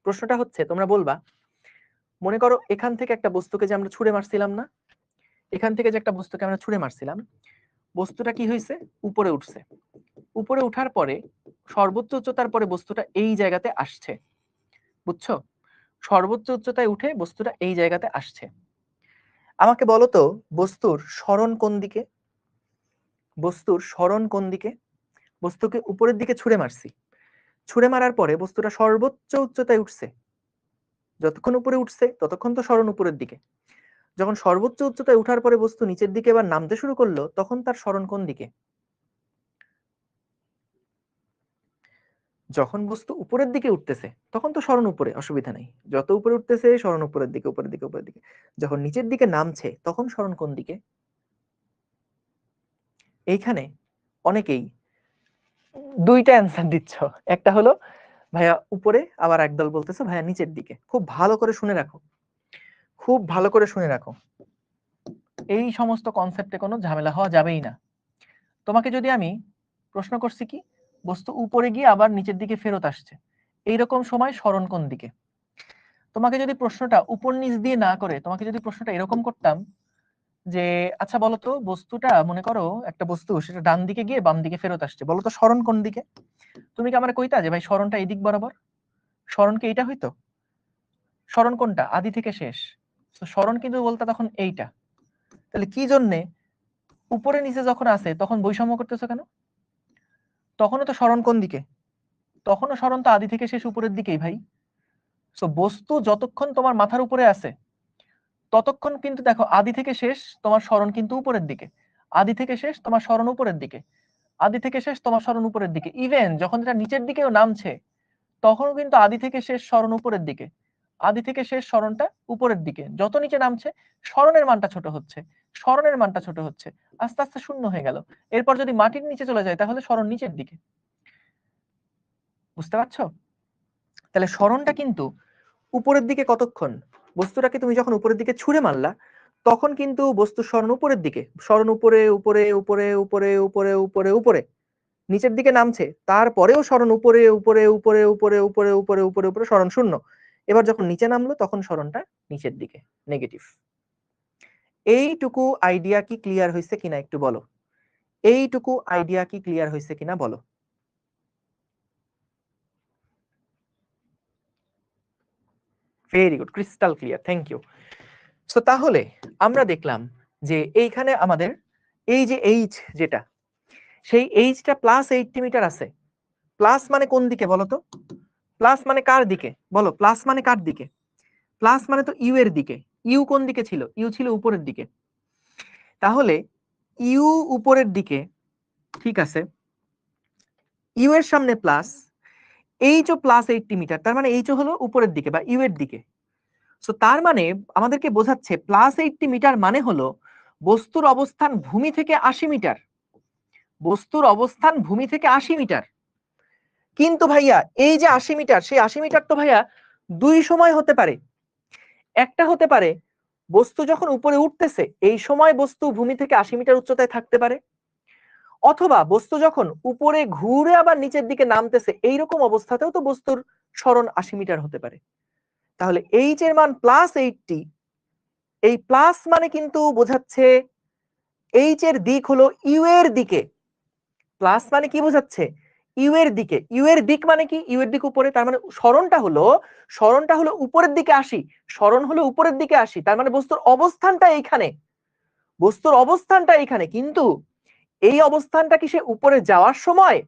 প্রশ্নটা হচ্ছে, তোমরা বলবা, মনে করো এখান থেকে একটা বস্তুকে যে আমরা ছুঁড়ে মারছিলাম না, এখান থেকে যে একটা বস্তুকে আমরা ছুঁড়ে মারছিলাম, বস্তুটা কি হয়েছে, উপরে উঠছে। উপরে উঠার পরে সর্বোচ্চ উচ্চতার পরে বস্তুটা এই জায়গাতে আসছে, বুঝছো? সর্বোচ্চ উচ্চতায় উঠে বস্তুটা এই জায়গাতে আসছে। আমাকে বলো তো বস্তুর সরণ কোন দিকে? বস্তুর সরণ কোন দিকে? বস্তুকে উপরের দিকে ছুঁড়ে মারছি, ছুঁড়ে মারার পরে বস্তুটা সর্বোচ্চ উচ্চতায় উঠছে, যতক্ষণ উপরে উঠছে ততক্ষণ তো সরণ উপরের দিকে। যখন সর্বোচ্চ উচ্চতায় উঠার পরে বস্তু নিচের দিকে এবার নামতে শুরু করলো, তখন তার সরণ কোন দিকে? যখন বস্তু উপরের দিকে উঠতেছে তখন তো সরণ উপরে, অসুবিধা নেই, যত উপরে উঠতেছে সরণ উপরের দিকে, উপরের দিকে, উপরের দিকে। যখন নিচের দিকে নামছে তখন সরণ কোন দিকে? এইখানে অনেকেই দুইটা অ্যান্সার দিচ্ছ, একটা হলো ভাইয়া উপরে, আবার একদল বলতেছে ভাইয়া নিচের দিকে। খুব ভালো করে শুনে রাখো, খুব ভালো করে শুনে রাখো, এই সমস্ত কনসেপ্টে কোনো ঝামেলা হওয়া যাবেই না। তোমাকে যদি আমি প্রশ্ন করছি কি, বস্তু উপরে গিয়ে আবার নিচের দিকে ফেরত আসছে, এইরকম সময় সরণ কোন দিকে? তোমাকে যদি প্রশ্নটা উপর নিচ দিয়ে না করে, তোমাকে যদি প্রশ্নটা এরকম করতাম যে আচ্ছা বলো তো বস্তুটা, মনে করো একটা বস্তু সেটা ডান দিকে গিয়ে বাম দিকে ফেরত আসছে, বলো তো সরণ কোন দিকে? তুমি কি আমার কইতা যে ভাই সরণটা এই দিক বরাবর? সরণ কি এইটা হইতো? সরণ কোনটা, আদি থেকে শেষ? তো সরণ কিন্তু বলতে তখন এইটা। তাহলে কি জন্যে উপরে নিচে যখন আছে তখন বৈষম্য করতেছো কেন? তখনও তো সরণ কোন দিকে? তখনও সরণ তো আদি থেকে শেষ উপরের দিকেই ভাই। সো বস্তু যতক্ষণ তোমার মাথার উপরে আছে ততক্ষণ কিন্তু দেখো আদি থেকে শেষ তোমার সরণ কিন্তু উপরের দিকে, আদি থেকে শেষ তোমার সরণ উপরের দিকে, আদি থেকে শেষ তোমার সরণ উপরের দিকে। ইভেন যখন এটা নিচের দিকেও নামছে তখনও কিন্তু আদি থেকে শেষ সরণ উপরের দিকে, আদি থেকে শেষ সরণটা উপরের দিকে। যত নিচে নামছে সরণের মানটা ছোট হচ্ছে, সরণের মানটা ছোট হচ্ছে, আস্তে আস্তে শূন্য হয়ে গেল। এরপর যদি মাটির নিচে চলে যায় তাহলে সরণ নিচের দিকে। বুঝতে পারছো? তাহলে সরণটা কিন্তু উপরের দিকে কতক্ষণ? বস্তুটাকে তুমি যখন উপরের দিকে ছুঁড়ে মারলা তখন কিন্তু বস্তুর সরণ উপরের দিকে, সরণ উপরে উপরে উপরে উপরে উপরে উপরে উপরে নিচের দিকে নামছে, তারপরেও সরণ উপরে উপরে উপরে উপরে উপরে উপরে উপরে উপরে সরণ শূন্য। এবার যখন নিচে নামলো তখন সরণটা নিচের দিকে, নেগেটিভ। এইটুকু আইডিয়া কি ক্লিয়ার হয়েছে কিনা একটু বলো, এইটুকু আইডিয়া কি ক্লিয়ার হয়েছে কিনা বলো। Very good, crystal clear, thank you. So তাহলে আমরা দেখলাম যে এইখানে আমাদের এই যে এইচ যেটা, সেই এইচটা প্লাস 80 মিটার আছে। প্লাস মানে কোন দিকে বলো তো, প্লাস মানে কার দিকে বলো, প্লাস মানে কার দিকে, প্লাস মানে তো ইউ এর দিকে। ইউ কোন দিকে ছিল, ইউ ছিল উপরের দিকে। তাহলে ইউ উপরের দিকে, ঠিক আছে, ইউ এর সামনে plus, h o plus 80 metre, তার মানে এইচ হলো উপরের দিকে বা ইউ এর দিকে। সো তার মানে আমাদেরকে বোঝাচ্ছে প্লাস 80 মিটার মানে হলো বস্তুর অবস্থান ভূমি থেকে 80 মিটার, বস্তুর অবস্থান ভূমি থেকে 80 মিটার। কিন্তু ভাইয়া এই যে 80 মিটার, সেই 80 মিটার তো ভাইয়া দুই সময় হতে পারে। একটা হতে পারে বস্তু যখন উপরে উঠতেছে এই সময় বস্তু ভূমি থেকে 80 মিটার উচ্চতায় থাকতে পারে, অথবা বস্তু যখন উপরে ঘুরে আবার নিচের দিকে নামতেছে এইরকম অবস্থাতেও তো বস্তুর সরণ 80 মিটার হতে পারে। তাহলে এইচ এর মান প্লাস 80, এই প্লাস মানে কিন্তু বোঝাচ্ছে এইচ এর দিক হলো ইউ এর দিকে। প্লাস মানে কি বোঝাচ্ছে, ইউ এর দিকে। ইউ এর দিক মানে কি, ইউ এর দিক উপরে, তার মানে সরণটা হলো উপরের দিকে 80, সরণ হলো উপরের দিকে 80, তার মানে বস্তুর অবস্থানটা এইখানে, বস্তুর অবস্থানটা এইখানে। কিন্তু এই অবস্থানটা কি সে উপরে যাওয়ার সময়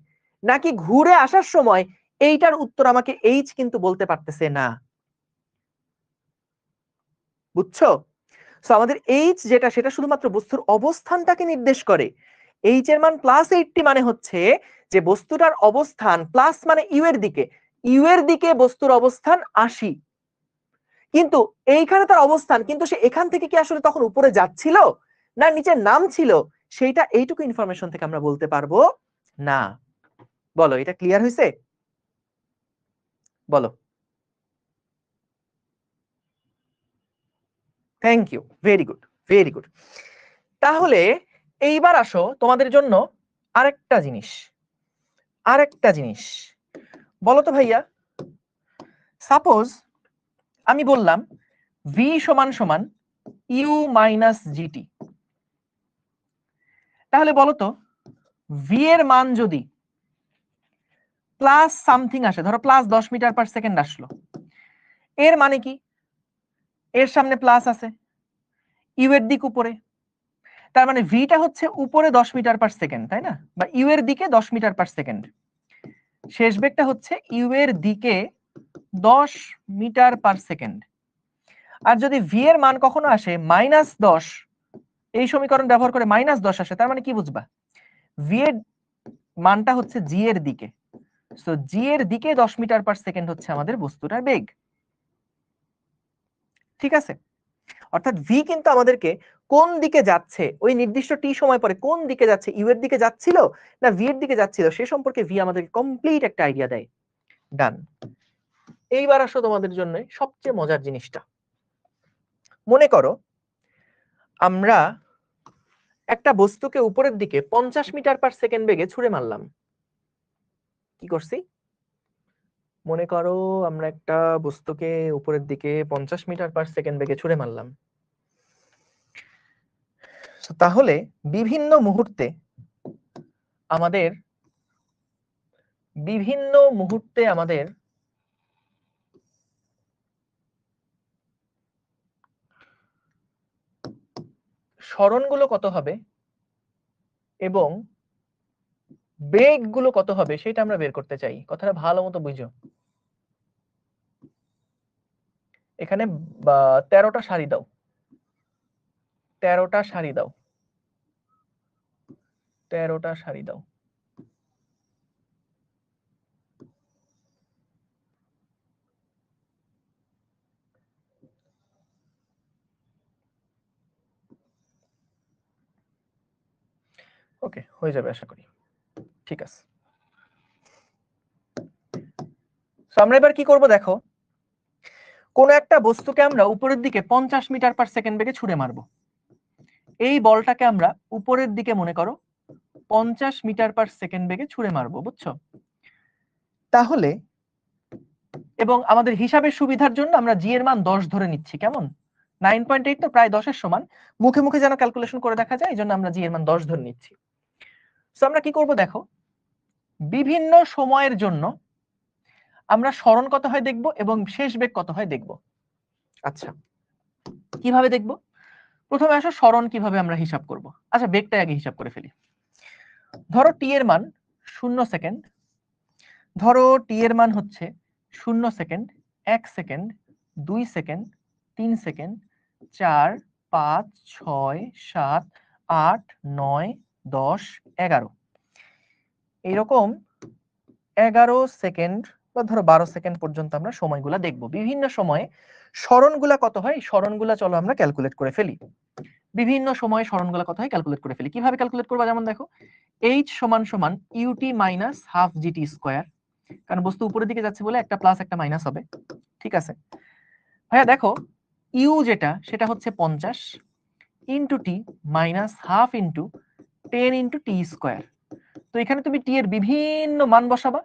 নাকি ঘুরে আসার সময়, এইটার উত্তর আমাকে এইচ কিন্তু বলতে পারতেছে না। বুঝছো? সো আমাদের এইচ যেটা, সেটা শুধুমাত্র বস্তুর অবস্থানটাকে নির্দেশ করে। এইচ এর মান প্লাস 80 মানে হচ্ছে যে বস্তুটার অবস্থান, প্লাস মানে ইউ এর দিকে, ইউ এর দিকে বস্তুর অবস্থান 80। কিন্তু এইখানে তার অবস্থান, কিন্তু সে এখান থেকে কি আসলে তখন উপরে যাচ্ছিল না নিচে নামছিল, সেইটা এইটুকু ইনফরমেশন থেকে আমরা বলতে পারবো না। বলো, এটা ক্লিয়ার হয়েছে? বলো। Thank you, very good, very good. তাহলে এইবার আসো তোমাদের জন্য আরেকটা জিনিস, আরেকটা জিনিস বলো তো ভাইয়া। সাপোজ আমি বললাম ভি সমান সমান ইউ মাইনাস জিটি, তাহলে বলো তো ভি এর মান যদি প্লাস সামথিং আসে, ধরো প্লাস 10 মিটার পার সেকেন্ড আসলো, এর মানে কি, এর সামনে প্লাস আছে, ইউ এর দিক উপরে, তার মানে ভিটা হচ্ছে উপরে 10 মিটার পার সেকেন্ড, তাই না, বা ইউ এর দিকে 10 মিটার পার সেকেন্ড, শেষ বেগটা হচ্ছে ইউ এর দিকে 10 মিটার পার সেকেন্ড। আর যদি ভি এর মান কখনো আসে -10, এই সমীকরণ ব্যবহার করে -10 আসে, তার মানে কি বুঝবা, ভি এর মানটা হচ্ছে জি এর দিকে। সো জি এর দিকে 10 মিটার পার সেকেন্ড হচ্ছে আমাদের বস্তুটার বেগ। ঠিক আছে? অর্থাৎ ভি কিন্তু আমাদেরকে কোন দিকে যাচ্ছে, ওই নির্দিষ্ট টি সময় পরে কোন দিকে যাচ্ছে, ইউ এর দিকে যাচ্ছিল না ভি এর দিকে যাচ্ছিল, সে সম্পর্কে ভি আমাদেরকে কমপ্লিট একটা আইডিয়া দেয়। ডান। এইবার আসো তোমাদের জন্য সবচেয়ে মজার জিনিসটা। মনে করো আমরা একটা বস্তুকে উপরের দিকে 50 মিটার পার সেকেন্ড বেগে ছুঁড়ে মারলাম। কি করছি? মনে করো আমরা একটা বস্তুকে উপরের দিকে 50 মিটার পার সেকেন্ড বেগে ছুঁড়ে মারলাম। তাহলে বিভিন্ন মুহূর্তে আমাদের সরণগুলো কত হবে এবং বেগগুলো কত হবে সেটা আমরা বের করতে চাই। কথাটা ভালো মতো বুঝো। এখানে 13টা সারি দাও, 13টা সারি দাও, 13টা সারি দাও। ওকে, হয়ে যাবে আশা করি। ঠিক আছে, তো আমরা এবার কি করব দেখো, কোন একটা বস্তুকে আমরা উপরের দিকে 50 মিটার পার সেকেন্ড বেগে ছুড়ে মারবো। এই বলটাকে আমরা উপরের দিকে মনে করো 50 মিটার পার সেকেন্ড বেগে ছুড়ে মারবো, বুঝছো? তাহলে এবং আমাদের হিসাবের সুবিধার জন্য আমরা জি এর মান 10 ধরে নিচ্ছি। কেমন? 9.8 তো প্রায় 10 এর সমান, মুখে মুখে যেন ক্যালকুলেশন করে দেখা যায়, এই জন্য আমরা জি এর মান 10 ধরে নিচ্ছি। তো আমরা কি করব দেখো, বিভিন্ন সময়ের জন্য আমরা সরণ কত হয় দেখব এবং শেষ বেগ কত হয় দেখব। আচ্ছা, কিভাবে দেখব? প্রথমে আসো সরণ কিভাবে আমরা হিসাব করব। আচ্ছা, বেগটা আগে হিসাব করে ফেলি। ধরো টি এর মান 0 সেকেন্ড, ধরো টি এর মান হচ্ছে 0 সেকেন্ড, 1 সেকেন্ড, 2 সেকেন্ড, 3 সেকেন্ড, 4, 5, 6, 7, 8, 9, 10, 11 এইরকম 11 সেকেন্ড বা ধরো 12 সেকেন্ড পর্যন্ত আমরা সময়গুলা দেখব। বিভিন্ন সময়ে সরণগুলা কত হয়, সরণগুলা চলো আমরা ক্যালকুলেট করে ফেলি। বিভিন্ন সময়ে সরণগুলা কত হয় ক্যালকুলেট করে ফেলি। কিভাবে ক্যালকুলেট করবা? যেমন দেখো, h সমান সমান u t minus half g t square, কারণ বস্তু উপরের দিকে যাচ্ছে বলে একটা প্লাস একটা মাইনাস হবে। ঠিক আছে ভাইয়া, দেখো ইউ যেটা সেটা হচ্ছে 50 into t minus half into 10 into T square. তো এখানে তুমি টি এর বিভিন্ন মান বসাবা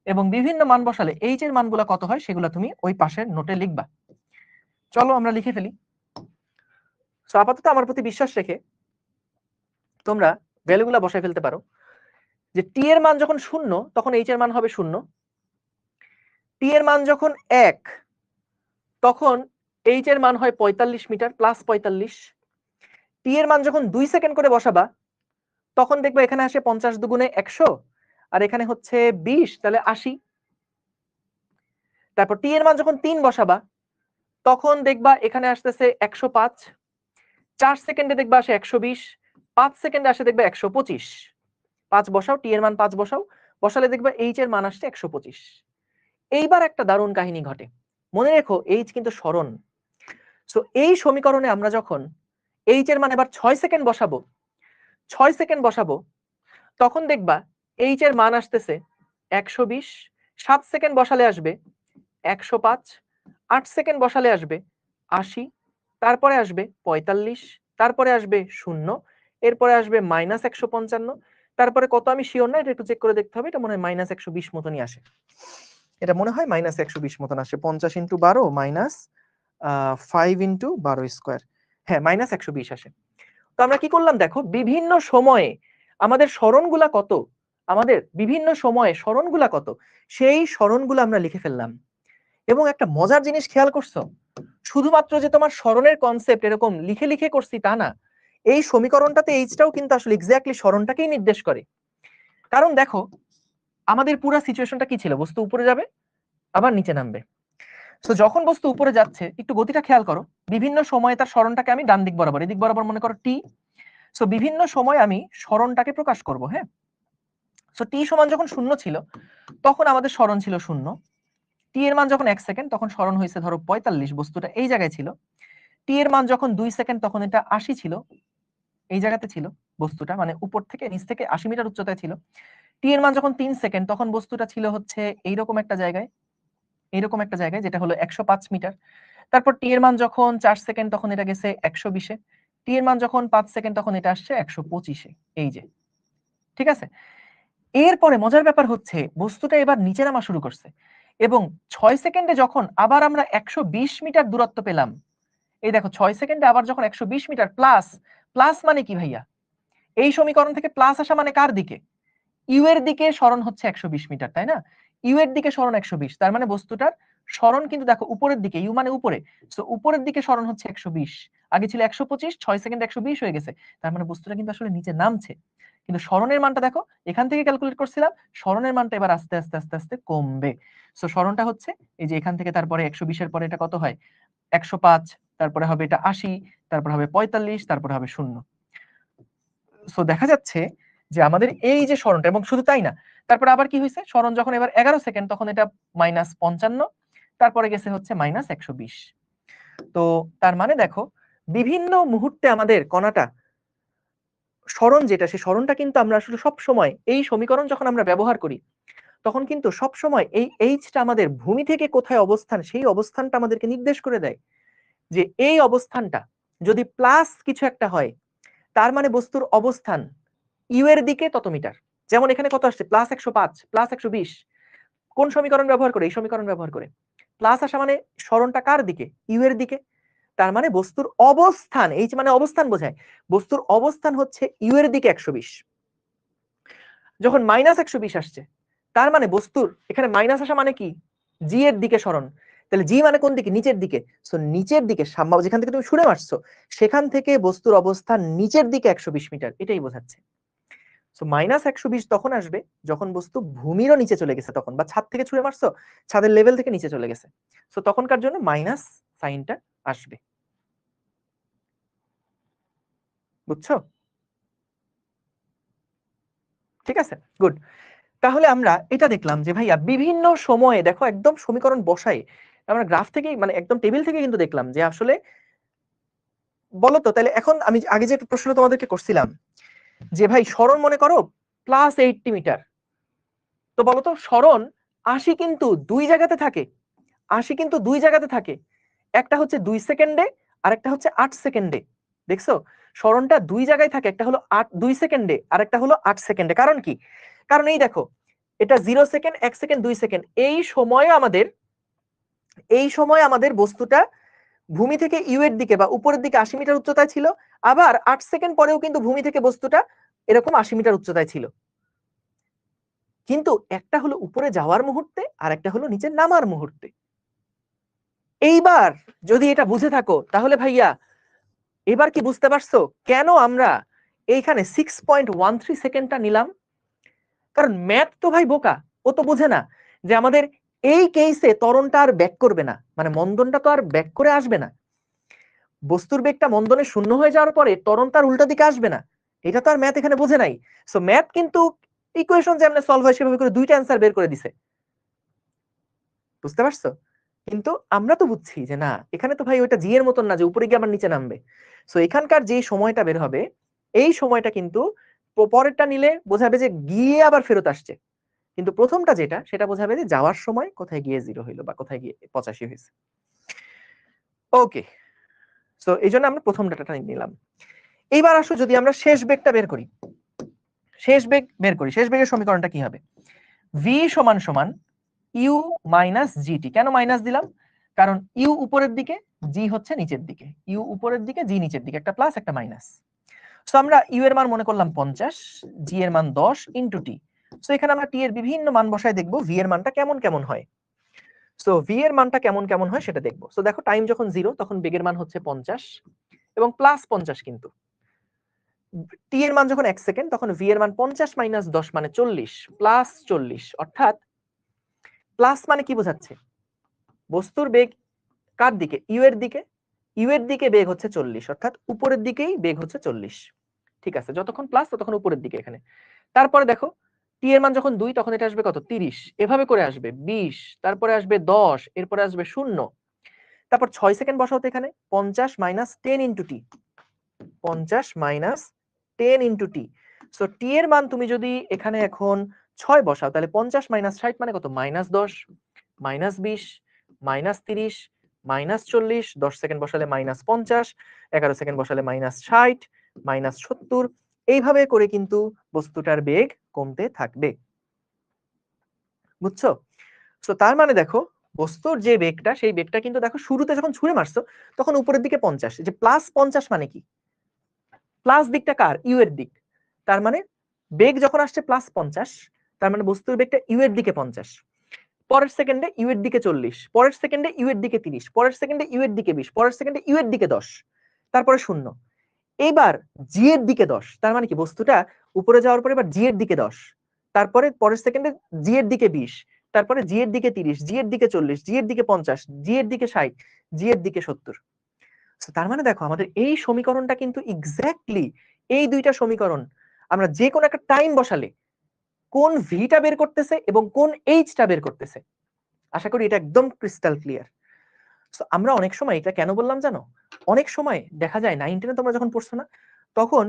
এবং বিভিন্ন মান বসালে এইচ এর মানগুলো কত হয় সেগুলো তুমি ওই পাশের নোটে লিখবা। চলো আমরা লিখে ফেলি। সো আপাতত আমার প্রতি বিশ্বাস রেখে তোমরা ভ্যালুগুলো বসাই ফেলতে পারো যে টি এর মান যখন 0 তখন এইচ এর মান হবে 0, টি এর মান যখন 1 তখন এইচ এর মান হয় 45 মিটার প্লাস 45, টি এর মান যখন 2 সেকেন্ড করে বসাবা তখন দেখবে এখানে আসে 50 দুগুণে 100 আর এখানে হচ্ছে 20, তাহলে 80। তারপর টি এর মান যখন 3 বসাবা তখন দেখবা এখানে আসতেছে 105, 4 সেকেন্ডে দেখবা আসে 120, 5 সেকেন্ডে আসে দেখবা 125। 5 বসাও, টি এর মান 5 বসাও, বসালে দেখবা এইচ এর মান আসছে 125। এইবার একটা দারুণ কাহিনী ঘটে। মনে রেখো এইচ কিন্তু সরণ। সো এই সমীকরণে আমরা যখন এইচ এর মান এবার 6 সেকেন্ড বসাবো, 6 সেকেন্ড বসাবো তখন দেখবা এইচ এর মান আসতেছে 120, 7 সেকেন্ড বসালে আসবে 105, 8 সেকেন্ড বসালে আসবে 80, তারপরে আসবে 45, তারপরে আসবে 0, এরপরে আসবে মাইনাস 155, তারপরে কত আমি শিওর না, এটা একটু চেক করে দেখতে হবে, এটা মনে হয় মাইনাস 120 মতনই আসে, এটা মনে হয় মাইনাস 120 মতন আসে। 50 ইন্টু 12 মাইনাস 5 ইন্টু 12 স্কোয়ার, হ্যাঁ মাইনাস 120 আসে। তো আমরা কি করলাম দেখো, বিভিন্ন সময়ে আমাদের সরণগুলা কত, আমাদের বিভিন্ন সময়ে সরণগুলা কত সেই সরণগুলো আমরা লিখে ফেললাম। এবং একটা মজার জিনিস খেয়াল করছো, শুধুমাত্র যে তোমার সরণের কনসেপ্ট এরকম লিখে লিখে করছি তা না, এই সমীকরণটাতে এইচটাও কিন্তু আসলে এক্স্যাক্টলি সরণটাকেই নির্দেশ করে। কারণ দেখো আমাদের পুরো সিচুয়েশনটা কি ছিল, বস্তু উপরে যাবে আবার নিচে নামবে। সো যখন বস্তু উপরে যাচ্ছে একটু গতিটা খেয়াল করো, বিভিন্ন সময়ে তার সরণটাকে আমি ডান দিক বরাবর, এদিক বরাবর মনে করো টি। সো বিভিন্ন সময় আমি সরণটাকে প্রকাশ করব, হ্যাঁ। সো টি সমান যখন 0 ছিল তখন আমাদের সরণ ছিল 0, টি এর মান যখন 1 সেকেন্ড তখন সরণ হয়েছে ধরো 45, বস্তুটা এই জায়গায় ছিল। টি এর মান যখন 2 সেকেন্ড তখন এটা 80 ছিল, এই জায়গাতে ছিল বস্তুটা, মানে উপর থেকে নিচ থেকে 80 মিটার উচ্চতায় ছিল। টি এর মান যখন 3 সেকেন্ড তখন বস্তুটা ছিল হচ্ছে এইরকম একটা জায়গায়, এইরকম একটা জায়গায় যেটা হলো 105 মিটার। তারপর টি এর মান যখন 4 সেকেন্ড তখন এটা গেছে 120-এ, টি এর মান যখন 5 সেকেন্ড তখন এটা আসছে 125-এ, এই যে। ঠিক আছে, এরপরে মজার ব্যাপার হচ্ছে বস্তুটা এবার নিচে নামা শুরু করছে এবং 6 সেকেন্ডে যখন আবার আমরা 120 মিটার দূরত্ব পেলাম, এই দেখো 6 সেকেন্ডে আবার যখন 120 মিটার প্লাস, প্লাস মানে কি ভাইয়া, এই সমীকরণ থেকে প্লাস আসা মানে কার দিকে, ইউ এর দিকে সরণ হচ্ছে 120 মিটার, তাই না? ইউ এর দিকে সরণ 120, তার মানে বস্তুটার সরণ কিন্তু দেখো উপরের দিকে, ইউ মানে উপরে, সো উপরের দিকে সরণ হচ্ছে 120, আগে ছিল 125, 6 সেকেন্ড 120 হয়ে গেছে, তার মানে বস্তুটা কিন্তু আসলে নিচে নামছে। কিন্তু সরণের মানটা দেখো এখান থেকে ক্যালকুলেট করছিলাম, সরণের মানটা এবার আস্তে আস্তে আস্তে আস্তে কমবে। সো সরণটা হচ্ছে এই যে এখান থেকে, তারপরে 120 এর পরে এটা কত হয় 105, তারপরে হবে এটা 80, তারপর হবে 45, তারপরে হবে 0। সো দেখা যাচ্ছে যে আমাদের এই যে সরণটা, এবং শুধু তাই না, তারপর আবার কি হয়েছে, সরণ যখন এবার 11 সেকেন্ড তখন এটা মাইনাস 55, তারপরে গেছে হচ্ছে মাইনাস 120। তো তার মানে দেখো বিভিন্ন মুহূর্তে আমাদের কণাটা সরণ যেটা, সেই সরণটা কিন্তু আমরা আসলে সব সময় এই সমীকরণ যখন আমরা ব্যবহার করি তখন কিন্তু সব সময় এই এইচটা আমাদের ভূমি থেকে কোথায় অবস্থান সেই অবস্থানটা আমাদেরকে নির্দেশ করে দেয় যে এই অবস্থানটা যদি প্লাস কিছু একটা হয় তার মানে বস্তুর অবস্থান ইউ এর দিকে তত মিটার। যেমন এখানে কত আসছে প্লাস 105 প্লাস 120, কোন সমীকরণ ব্যবহার করে? এই সমীকরণ ব্যবহার করে। প্লাস আসা মানে সরণটা কার দিকে? ইউ এর দিকে। তার মানে বস্তুর অবস্থান, এইচ মানে অবস্থান বোঝায়, বস্তুর অবস্থান হচ্ছে ইউ এর দিকে 120। যখন মাইনাস 120 আসছে তার মানে বস্তুর এখানে মাইনাস আসা মানে কি? জি এর দিকে সরণ। তাহলে জি মানে কোন দিকে? নিচের দিকে। সো নিচের দিকে যেখান থেকে তুমি ছুড়ে মারছো সেখান থেকে বস্তুর অবস্থান নিচের দিকে 120 মিটার, এটাই বোঝাচ্ছে। সো মাইনাস 120 তখন আসবে যখন বস্তু ভূমিরও নিচে চলে গেছে, তখন বা ছাদ থেকে ছুঁড়ে মারছো ছাদের লেভেল থেকে নিচে চলে গেছে, সো তখনকার জন্য মাইনাস সাইনটা আসবে। বুঝছো? ঠিক আছে, গুড। তাহলে আমরা এটা দেখলাম যে ভাইয়া বিভিন্ন সময়ে দেখো একদম সমীকরণ বসাই আমরা গ্রাফ থেকেই মানে একদম টেবিল থেকে কিন্তু দেখলাম যে আসলে বলো তো তাহলে এখন আমি আগে যে প্রশ্ন তোমাদেরকে করছিলাম যে ভাই সরণ মনে করো প্লাস 80 মিটার, তো বলো তো সরণ 80 কিন্তু দুই জায়গাতে থাকে, 80 কিন্তু দুই জায়গাতে থাকে, একটা হচ্ছে 2 সেকেন্ডে আর একটা হচ্ছে 8 সেকেন্ডে। দেখছো সরণটা দুই জায়গায় থাকে, একটা হলো 2 সেকেন্ডে আর একটা হলো 8 সেকেন্ডে। কারণ কি? কারণ এই দেখো এটা 0 সেকেন্ড 1 সেকেন্ড 2 সেকেন্ড, এই সময় আমাদের বস্তুটা ভূমি থেকে ইউ এর দিকে বা উপরের দিকে 80 মিটার উচ্চতায় ছিল, আবার 8 সেকেন্ড পরেও কিন্তু ভূমি থেকে বস্তুটা এরকম 80 মিটার উচ্চতায় ছিল। কিন্তু একটা হলো উপরে যাওয়ার মুহূর্তে আর একটা হলো নিচে নামার মুহূর্তে। এইবার যদি এটা বুঝে থাকো তাহলে ভাইয়া এবার কি বুঝতে পারছো কেন আমরা এইখানে 6.13 সেকেন্ডটা নিলাম? কারণ ম্যাথ তো ভাই বোকা, ও তো বুঝে না যে আমাদের এই কেসে ত্বরণটা আর ব্যাক করবে না, মানে মন্দনটা তো আর ব্যাক করে আসবে না। বস্তুর বেগটা মন্দনে শূন্য হয়ে যাওয়ার পরে ত্বরণ তার উল্টা দিকে আসবে না, এটা তো আর ম্যাথ এখানে বোঝে নাই। সো ম্যাথ কিন্তু ইকুয়েশন যেমন সলভ হয় সেভাবে করে দুইটা অ্যান্সার বের করে দিছে। বুঝতে পারছো? কিন্তু আমরা তো বুঝছি যে না, এখানে তো ভাই ওইটা জি এর মতন না যে উপরে গিয়ে আবার নিচে নামবে। সো এখানকার যে সময়টা বের হবে এই সময়টা কিন্তু পরেরটা নিলে বোঝাবে যে গিয়ে আবার ফেরত আসছে, কিন্তু প্রথমটা যেটা সেটা বোঝাবে যে যাওয়ার সময় কোথায় গিয়ে 0 হইলো বা কোথায় গিয়ে 85 হয়েছে। ওকে, সো এই জন্য আমরা প্রথম ডাটাটা নিলাম। এইবার আসো যদি আমরা শেষ বেগটা বের করি, শেষ বেগের সমীকরণটা কি হবে? ভি সমান সমান ইউ মাইনাস জিটি। কেন মাইনাস দিলাম? কারণ ইউ উপরের দিকে জি হচ্ছে নিচের দিকে, ইউ উপরের দিকে জি নিচের দিকে, একটা প্লাস একটা মাইনাস। সো আমরা ইউ এর মান মনে করলাম 50, জি এর মান 10 ইনটু টি। সো এখানে আমরা টি এর বিভিন্ন মান বসায় দেখবো ভি এর মানটা কেমন কেমন হয়। সো ভি এর মানটা কেমন কেমন হয় সেটা দেখবো। সো দেখো টাইম যখন 0 তখন বেগের মান হচ্ছে 50 এবং প্লাস 50, কিন্তু টি এর মান যখন 1 সেকেন্ড তখন ভি এর মান 50 মাইনাস 10 মানে 40 প্লাস 40, অর্থাৎ প্লাস মানে কি বোঝাচ্ছে? বস্তুর বেগ কার দিকে? ইউ এর দিকে, ইউ এর দিকে বেগ হচ্ছে 40, অর্থাৎ উপরের দিকেই বেগ হচ্ছে 40। ঠিক আছে, যতক্ষণ প্লাস ততক্ষণ উপরের দিকে এখানে। তারপরে দেখো টি এর মান যখন 2 তখন এটা আসবে কত? 30, এভাবে করে আসবে 20, তারপরে আসবে 10, এরপরে আসবে 0, তারপর 6 সেকেন্ড বসাও তো এখানে 50 মাইনাস 10 ইনটু টি, 50 মাইনাস 10 ইনটু টি। সো টি এর মান তুমি যদি এখানে এখন 6 বসাও তাহলে 50 মাইনাস 60 মানে কত? Minus 10, minus 20, minus 30, minus 40, 10 second বসালে মাইনাস 50, 11 সেকেন্ড বসালে মাইনাস 60, মাইনাস 70, এইভাবে করে কিন্তু বস্তুটার বেগ কমতে থাকবে। বুঝছো? সো তার মানে দেখো বস্তুর যে বেগটা সেই বেগটা কিন্তু দেখো শুরুতে যখন ছুঁড়ে মারছো তখন উপরের দিকে 50, যে প্লাস 50 মানে কি? প্লাস দিকটা কার? ইউ এর দিক। তার মানে বেগ যখন আসছে প্লাস 50 তার মানে বস্তুর বেগটা ইউ এর দিকে 50, পরের সেকেন্ডে ইউ এর দিকে 40, পরের সেকেন্ডে ইউ এর দিকে 30, পরের সেকেন্ডে ইউ এর দিকে 20, পরের সেকেন্ডে ইউ এর দিকে 10, তারপরে 0, এবার জি এর দিকে 10। তার মানে কি বস্তুটা উপরে যাওয়ার পরে এবার জি এর দিকে 10, তারপরে পরের সেকেন্ডে জি এর দিকে 20, তারপরে জি এর দিকে 30, জি এর দিকে 40, জি এর দিকে 50, জি এর দিকে 60, জি এর দিকে 70। তার মানে দেখো আমাদের এই সমীকরণটা কিন্তু এক্স্যাক্টলি এই দুইটা সমীকরণ আমরা যে কোনো একটা টাইম বসালে কোন ভিটা বের করতেছে এবং কোন এইচটা বের করতেছে। আশা করি এটা একদম ক্রিস্টাল ক্লিয়ার। সো আমরা অনেক সময় এটা কেন বললাম জানো? অনেক সময় দেখা যায় 9 10 তোমরা যখন পড়ছো না তখন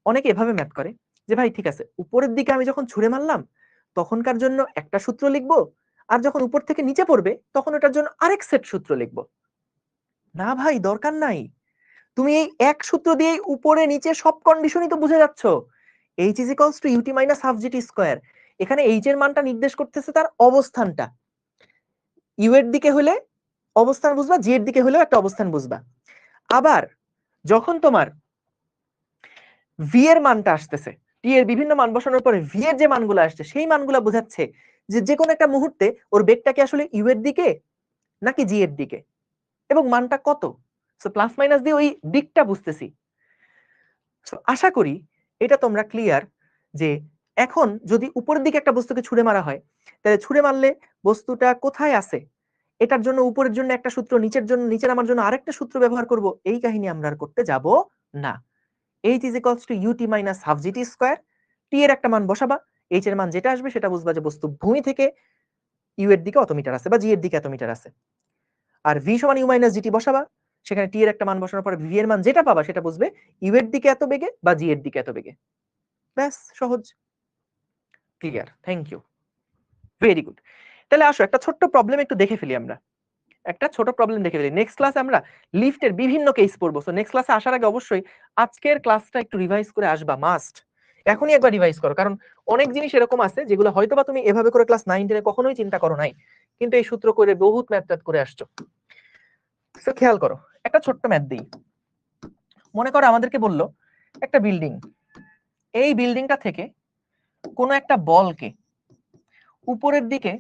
অনেকে এভাবে ম্যাথ করে যে ভাই ঠিক আছে উপরের দিকে আমি যখন ছুঁড়ে মারলাম তখনকার জন্য একটা সূত্র লিখবো, আর যখন উপর থেকে নিচে পড়বে তখন ওটার জন্য আরেক সেট সূত্র লিখবো? না ভাই, দরকার নাই। তুমি এই এক সূত্র দিয়েই উপরে নিচে সব কন্ডিশনই তো বুঝে যাচ্ছ। h is equals to u t minus half g t square. এখানে h এর মানটা নির্দেশ করতেছে তার অবস্থানটা। ইউ এর দিকে হলে অবস্থান বুঝবা, জি এর দিকে হলেও একটা অবস্থান বুঝবা। আবার যখন তোমার ভি এর মানটা আসতেছে, টি এর বিভিন্ন মান বসানোর পরে ভি এর যে মানগুলো আসছে সেই মানগুলো বোঝাচ্ছে যে যে কোনো একটা মুহূর্তে ওর বেগটা কি আসলে ইউ এর দিকে নাকি জি এর দিকে, এবং মানটা কত। সো প্লাস মাইনাস দিয়ে ওই দিকটা বুঝতেছি। সো আশা করি এটা তোমরা ক্লিয়ার যে এখন যদি উপরের দিকে একটা বস্তুকে ছুঁড়ে মারা হয়, তাহলে ছুঁড়ে মারলে বস্তুটা কোথায় আছে এটার জন্য উপরের জন্য একটা সূত্র, নিচের নামার জন্য আরেকটা সূত্র ব্যবহার করব। এই কাহিনী আমরা আর করতে যাব না। h is equals to u t minus half g t square. T এর একটা মান বসাবা, h এর মান যেটা আসবে সেটা বুঝবা যে বস্তু ভূমি থেকে ইউ এর দিকে অত মিটার আছে বা জি এর দিকে এত মিটার আছে। আর ভি সমান ইউ মাইনাস জিটি বসাবা, সেখানে টি এর একটা মান বসানোর পরে ভি এর মান যেটা পাবা সেটা বুঝবে ইউ এর দিকে এত বেগে বা জি এর দিকে এত বেগে। ব্যাস, সহজ। Clear, thank you, very good. তাহলে আসো একটা ছোট্ট প্রবলেম একটু দেখে ফেলি আমরা। একটা ছোট প্রবলেম দেখে ফেলি। নেক্সট ক্লাসে আমরা লিফটের বিভিন্ন কেস পড়বো। সো নেক্সট ক্লাসে আসার আগে অবশ্যই আজকের ক্লাসটা একটু রিভাইজ করে আসবা, মাস্ট। এখনই একবার রিভাইজ করো, কারণ অনেক জিনিস এরকম আছে যেগুলো হয়তোবা তুমি এভাবে করে ক্লাস 9 10 কখনোই চিন্তা করো নাই, কিন্তু এই সূত্র করে বহুত ম্যাথ করে আসছো। সো খেয়াল করো, একটা ছোট্ট ম্যাথ দিই। মনে করো আমাদেরকে বললো একটা বিল্ডিং, এই বিল্ডিংটা থেকে কোনো একটা বলকে উপরের দিকে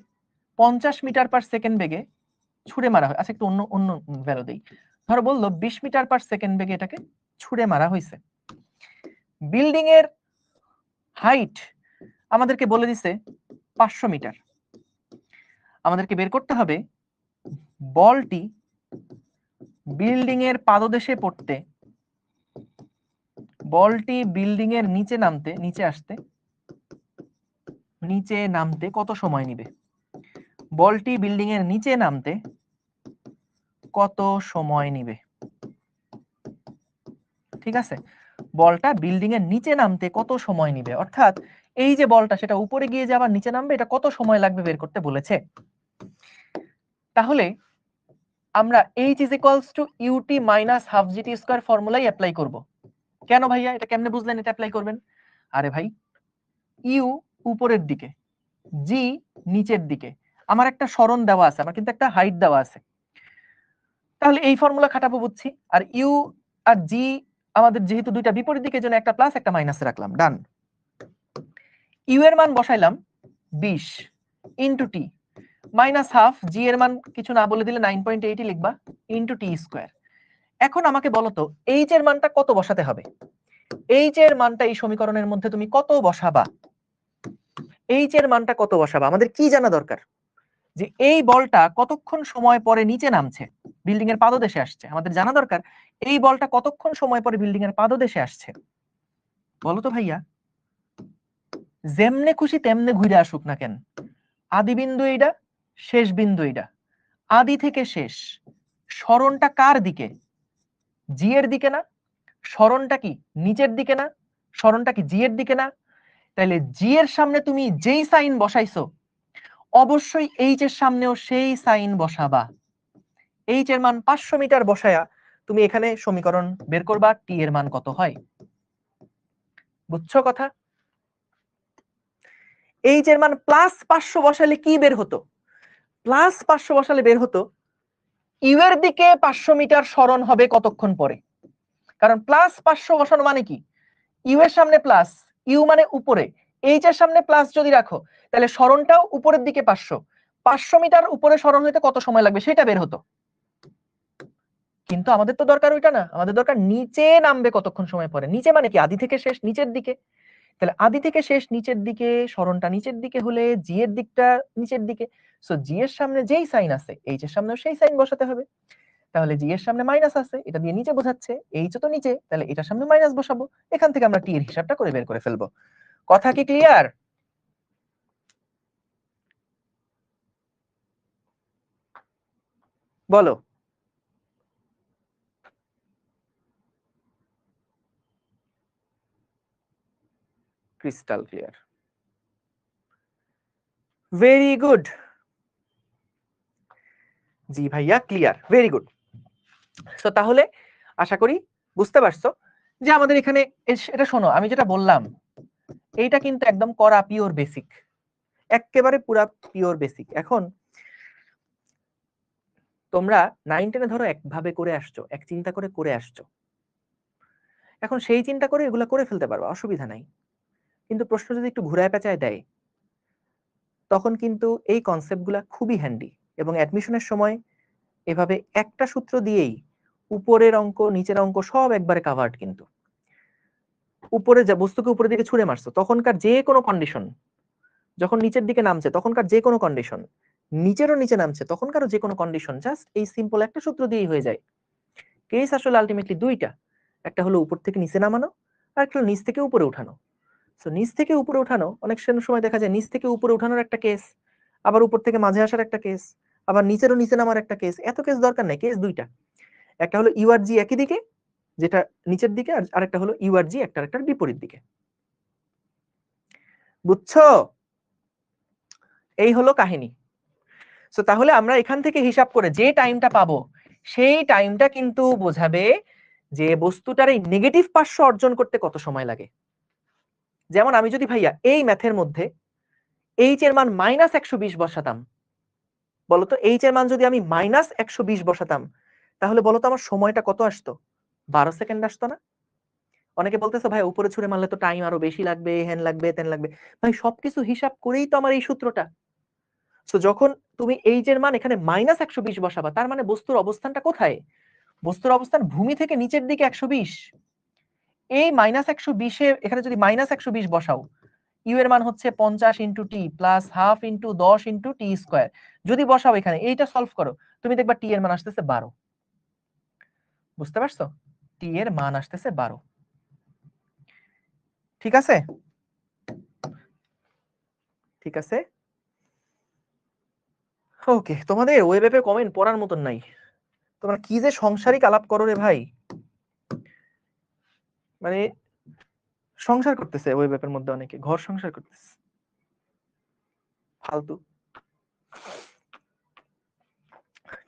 50 মিটার পার সেকেন্ড বেগে ছুড়ে মারা হয়। আচ্ছা, একটু অন্য অন্য ভ্যালু দেই। ধরো বললো 20 মিটার পার সেকেন্ড বেগে এটাকে ছুড়ে মারা হয়েছে। বিল্ডিং এর হাইট আমাদেরকে বলে দিছে 500 মিটার। আমাদেরকে বের করতে হবে বলটি বিল্ডিং এর পাদদেশে পড়তে, বলটি বিল্ডিং এর নিচে নামতে কত সময় নিবে। বলটি বিল্ডিং এর নিচে নামতে কত সময় নিবে। ঠিক আছে, বলটা বিল্ডিং এর নিচে নামতে কত সময় নিবে, অর্থাৎ এই যে বলটা সেটা উপরে গিয়ে যে আবার নিচে নামবে, এটা কত সময় লাগবে বের করতে বলেছে। তাহলে আমরা h is equals to u t minus half g t square ফর্মুলাই অ্যাপ্লাই করব। কেন ভাইয়া, এটা কেমনে বুঝলেন এটা অ্যাপ্লাই করবেন? আরে ভাই, ইউ উপরের দিকে, জি নিচের দিকে, আমার একটা সরণ দেওয়া আছে, আমার কিন্তু একটা হাইট দেওয়া আছে, তাহলে এই ফর্মুলা খাটাবো বুঝছি। আর ইউ আর জি আমাদের যেহেতু দুইটা বিপরীত দিকের জন্য একটা প্লাস একটা মাইনাস রাখলাম, ডান। ইউ এর মান বসাইলাম 20 ইনটু টি মাইনাস হাফ, জি এর মান কিছু না বলে দিলে 9.8 লিখবা ইনটু টি স্কয়ার। এখন আমাকে বলো তো এইচ এর মানটা কত বসাতে হবে। এইচ এর মানটা এই সমীকরণের মধ্যে তুমি কত বসাবা? এইচ এর মানটা কত বসাবা? আমাদের কি জানা দরকার যে এই বলটা কতক্ষণ সময় পরে নিচে নামছে, বিল্ডিং এর পাদদেশে আসছে। আমাদের জানা দরকার এই বলটা কতক্ষণ সময় পরে বিল্ডিং এর পাদদেশে আসছে। বলো তো ভাইয়া, যেমনে খুশি তেমনে ঘুরে আসুক না কেন, আদি বিন্দু এইটা, শেষ বিন্দু এইটা, আদি থেকে শেষ সরণটা কার দিকে? জি এর দিকে না? সরণটা কি নিচের দিকে না? সরণটা কি জি এর দিকে না? তাহলে জি এর সামনে তুমি যেই সাইন বসাইছো অবশ্যই এইচ এর সামনেও সেই সাইন বসাবা। এইচ এর মান 500 মিটার বসায়া তুমি এখানে সমীকরণ বের করবা টি এর মান কত হয়। বুঝছো কথা? এইচ এর মান প্লাস 500 বসালে কি বের হতো? প্লাস 500 বসালে বের হতো ইউ এর দিকে 500 মিটার সরণ হবে কতক্ষণ পরে। কারণ প্লাস 500 বসানো মানে কি, ইউ এর সামনে প্লাস, ইউ মানে উপরে, এইচ এর সামনে প্লাস যদি রাখো তাহলে সরণটাও উপরের দিকে 500 মিটার উপরে সরণ হইতে কত সময় লাগবে সেটা বের হতো। কিন্তু আমাদের তো দরকার ওইটা না, আমাদের দরকার নিচে নামবে কতক্ষণ সময় পরে। নিচে মানে কি, আদি থেকে শেষ নিচের দিকে। তাহলে আদি থেকে শেষ নিচের দিকে, সরণটা নিচের দিকে হলে জি এর দিকটা নিচের দিকে। সো জি এর সামনে যেই সাইন আছে এইচ এর সামনেও সেই সাইন বসাতে হবে। তাহলে জি এর সামনে মাইনাস আছে, এটা দিয়ে নিচে বোঝাচ্ছে, এইচ তো নিচে, তাহলে এটার সামনে মাইনাস বসাবো। এখান থেকে আমরা টি এর হিসাবটা করে বের করে ফেলবো। কথা কি ক্লিয়ার? বলো। Crystal clear. Very good. জি ভাইয়া, ক্লিয়ার, ভেরি গুড। সো তাহলে আশা করি বুঝতে পারছো যে আমাদের এখানে এটা শোনো, আমি যেটা বললাম এইটা কিন্তু একদম করা পিওর বেসিক, একেবারে পুরা পিওর বেসিক। এখন তোমরা 9 10 ধরো একভাবে করে আসছো, এক চিন্তা করে করে আসছো, এখন সেই চিন্তা করে এগুলা করে ফেলতে পারবা, অসুবিধা নাই। কিন্তু প্রশ্ন যদি একটু ঘুরায় পেঁচায় দেয় তখন কিন্তু এই কনসেপ্টগুলা খুবই হ্যান্ডি, এবং অ্যাডমিশনের সময় এভাবে একটা সূত্র দিয়েই উপরের অঙ্ক নিচের অঙ্ক সব একবারে কাভার্ড। কিন্তু উপরে যে বস্তুকে উপরের দিকে ছুঁড়ে মারছো তখনকার যে কোনো কন্ডিশন, যখন নিচের দিকে নামছে তখনকার যে কোনো কন্ডিশন, নিচেরও নিচে নামছে তখনকারও যে কোনো কন্ডিশন, জাস্ট এই সিম্পল একটা সূত্র দিয়েই হয়ে যায়। কেস আসলে আলটিমেটলি দুইটা, একটা হলো উপর থেকে নিচে নামানো, আর একটা হলো নিচ থেকে উপরে উঠানো। সো নিচ থেকে উপরে উঠানো অনেক সময় দেখা যায় নিচ থেকে উপরে উঠানোর একটা কেস, আবার উপর থেকে মাঝে আসার একটা কেস, আবার নিচেরও নিচে নামার একটা কেস। এত কেস দরকার নেই, কেস দুইটা, একটা হলো ইউআরজি একই দিকে যেটা নিচের দিকে, আর আরেকটা হলো ইউআরজি একটার বিপরীত দিকে। বুঝছো? এই হলো কাহিনী। সো তাহলে আমরা এখান থেকে হিসাব করে যে টাইমটা পাবো সেই টাইমটা কিন্তু বোঝাবে যে বস্তুটার এই নেগেটিভ পার্শ্ব অর্জন করতে কত সময় লাগে। যেমন আমি যদি ভাইয়া এই ম্যাথের মধ্যে এইচ এর মান -120 বসাতাম, বলতো এইচ এর মান যদি আমি -120 বসাতাম তাহলে বলতো আমার সময়টা কত আসতো? 12 সেকেন্ড আসতো না? অনেকে বলতেছে ভাই উপরে ছুড়ে মারলে তো টাইম আরো বেশি লাগবে, হ্যান লাগবে তেন লাগবে। ভাই সবকিছু হিসাব করেই তো আমার এই সূত্রটা। সো যখন তুমি এইচ এর মান এখানে -120 বসাবা তার মানে বস্তুর অবস্থানটা কোথায়? বস্তুর অবস্থান ভূমি থেকে নিচের দিকে 120। এই -120 এখানে যদি -120 বসাও, ইউ এর মান হচ্ছে 50 × t plus half × 10 × t square. যদি বসাও এখানে এইটা সলভ করো তুমি দেখবা টি এর মান আসতেছে 12। বুঝতে পারছো? টি এর মান আসতেছে 12। ঠিক আছে? ঠিক আছে, ওকে। তোমাদের ওয়েব অ্যাপে কমেন্ট পড়ার মতন নাই, তোমরা কি যে সংসারিক আলাপ করো রে ভাই, মানে সংসার করতেছে ওয়েব অ্যাপের মধ্যে, অনেকে ঘর সংসার করতেছে, ফালতু।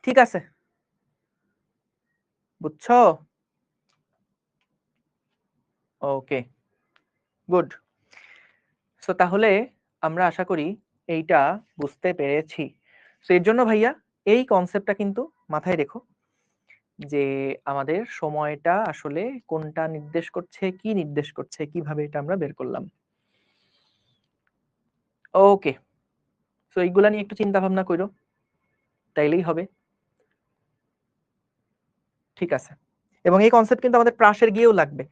ঠিক আছে, বুঝছো? ওকে, গুড। সো তাহলে আমরা আশা করি এইটা বুঝতে পেরেছি। সো এর জন্য ভাইয়া এই কনসেপ্টটা কিন্তু মাথায় রেখো যে আমাদের সময়টা আসলে কোনটা নির্দেশ করছে, কি নির্দেশ করছে, কিভাবে এটা আমরা বের করলাম। ওকে, সো এইগুলা নিয়ে একটু চিন্তা ভাবনা করো, তাইলেই হবে। ঠিক আছে, এবং এই কনসেপ্ট কিন্তু আমাদের প্রাসের গিয়েও লাগবে,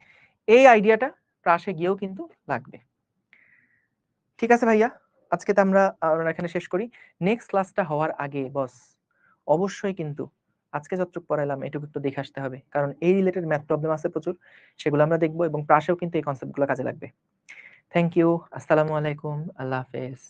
এই আইডিয়াটা প্রাসে গিয়েও কিন্তু লাগবে। ঠিক আছে ভাইয়া, আজকে তো আমরা এখানে শেষ করি। নেক্সট ক্লাসটা হওয়ার আগে বস অবশ্যই কিন্তু আজকে যতটুকু পড়াইলাম এটুকু একটু দেখে আসতে হবে, কারণ এই রিলেটেড ম্যাথ প্রবলেম আছে প্রচুর, সেগুলো আমরা দেখবো, এবং প্রাসেও কিন্তু এই কনসেপ্টগুলো কাজে লাগবে। থ্যাংক ইউ, আসসালামু আলাইকুম, আল্লাহ হাফেজ।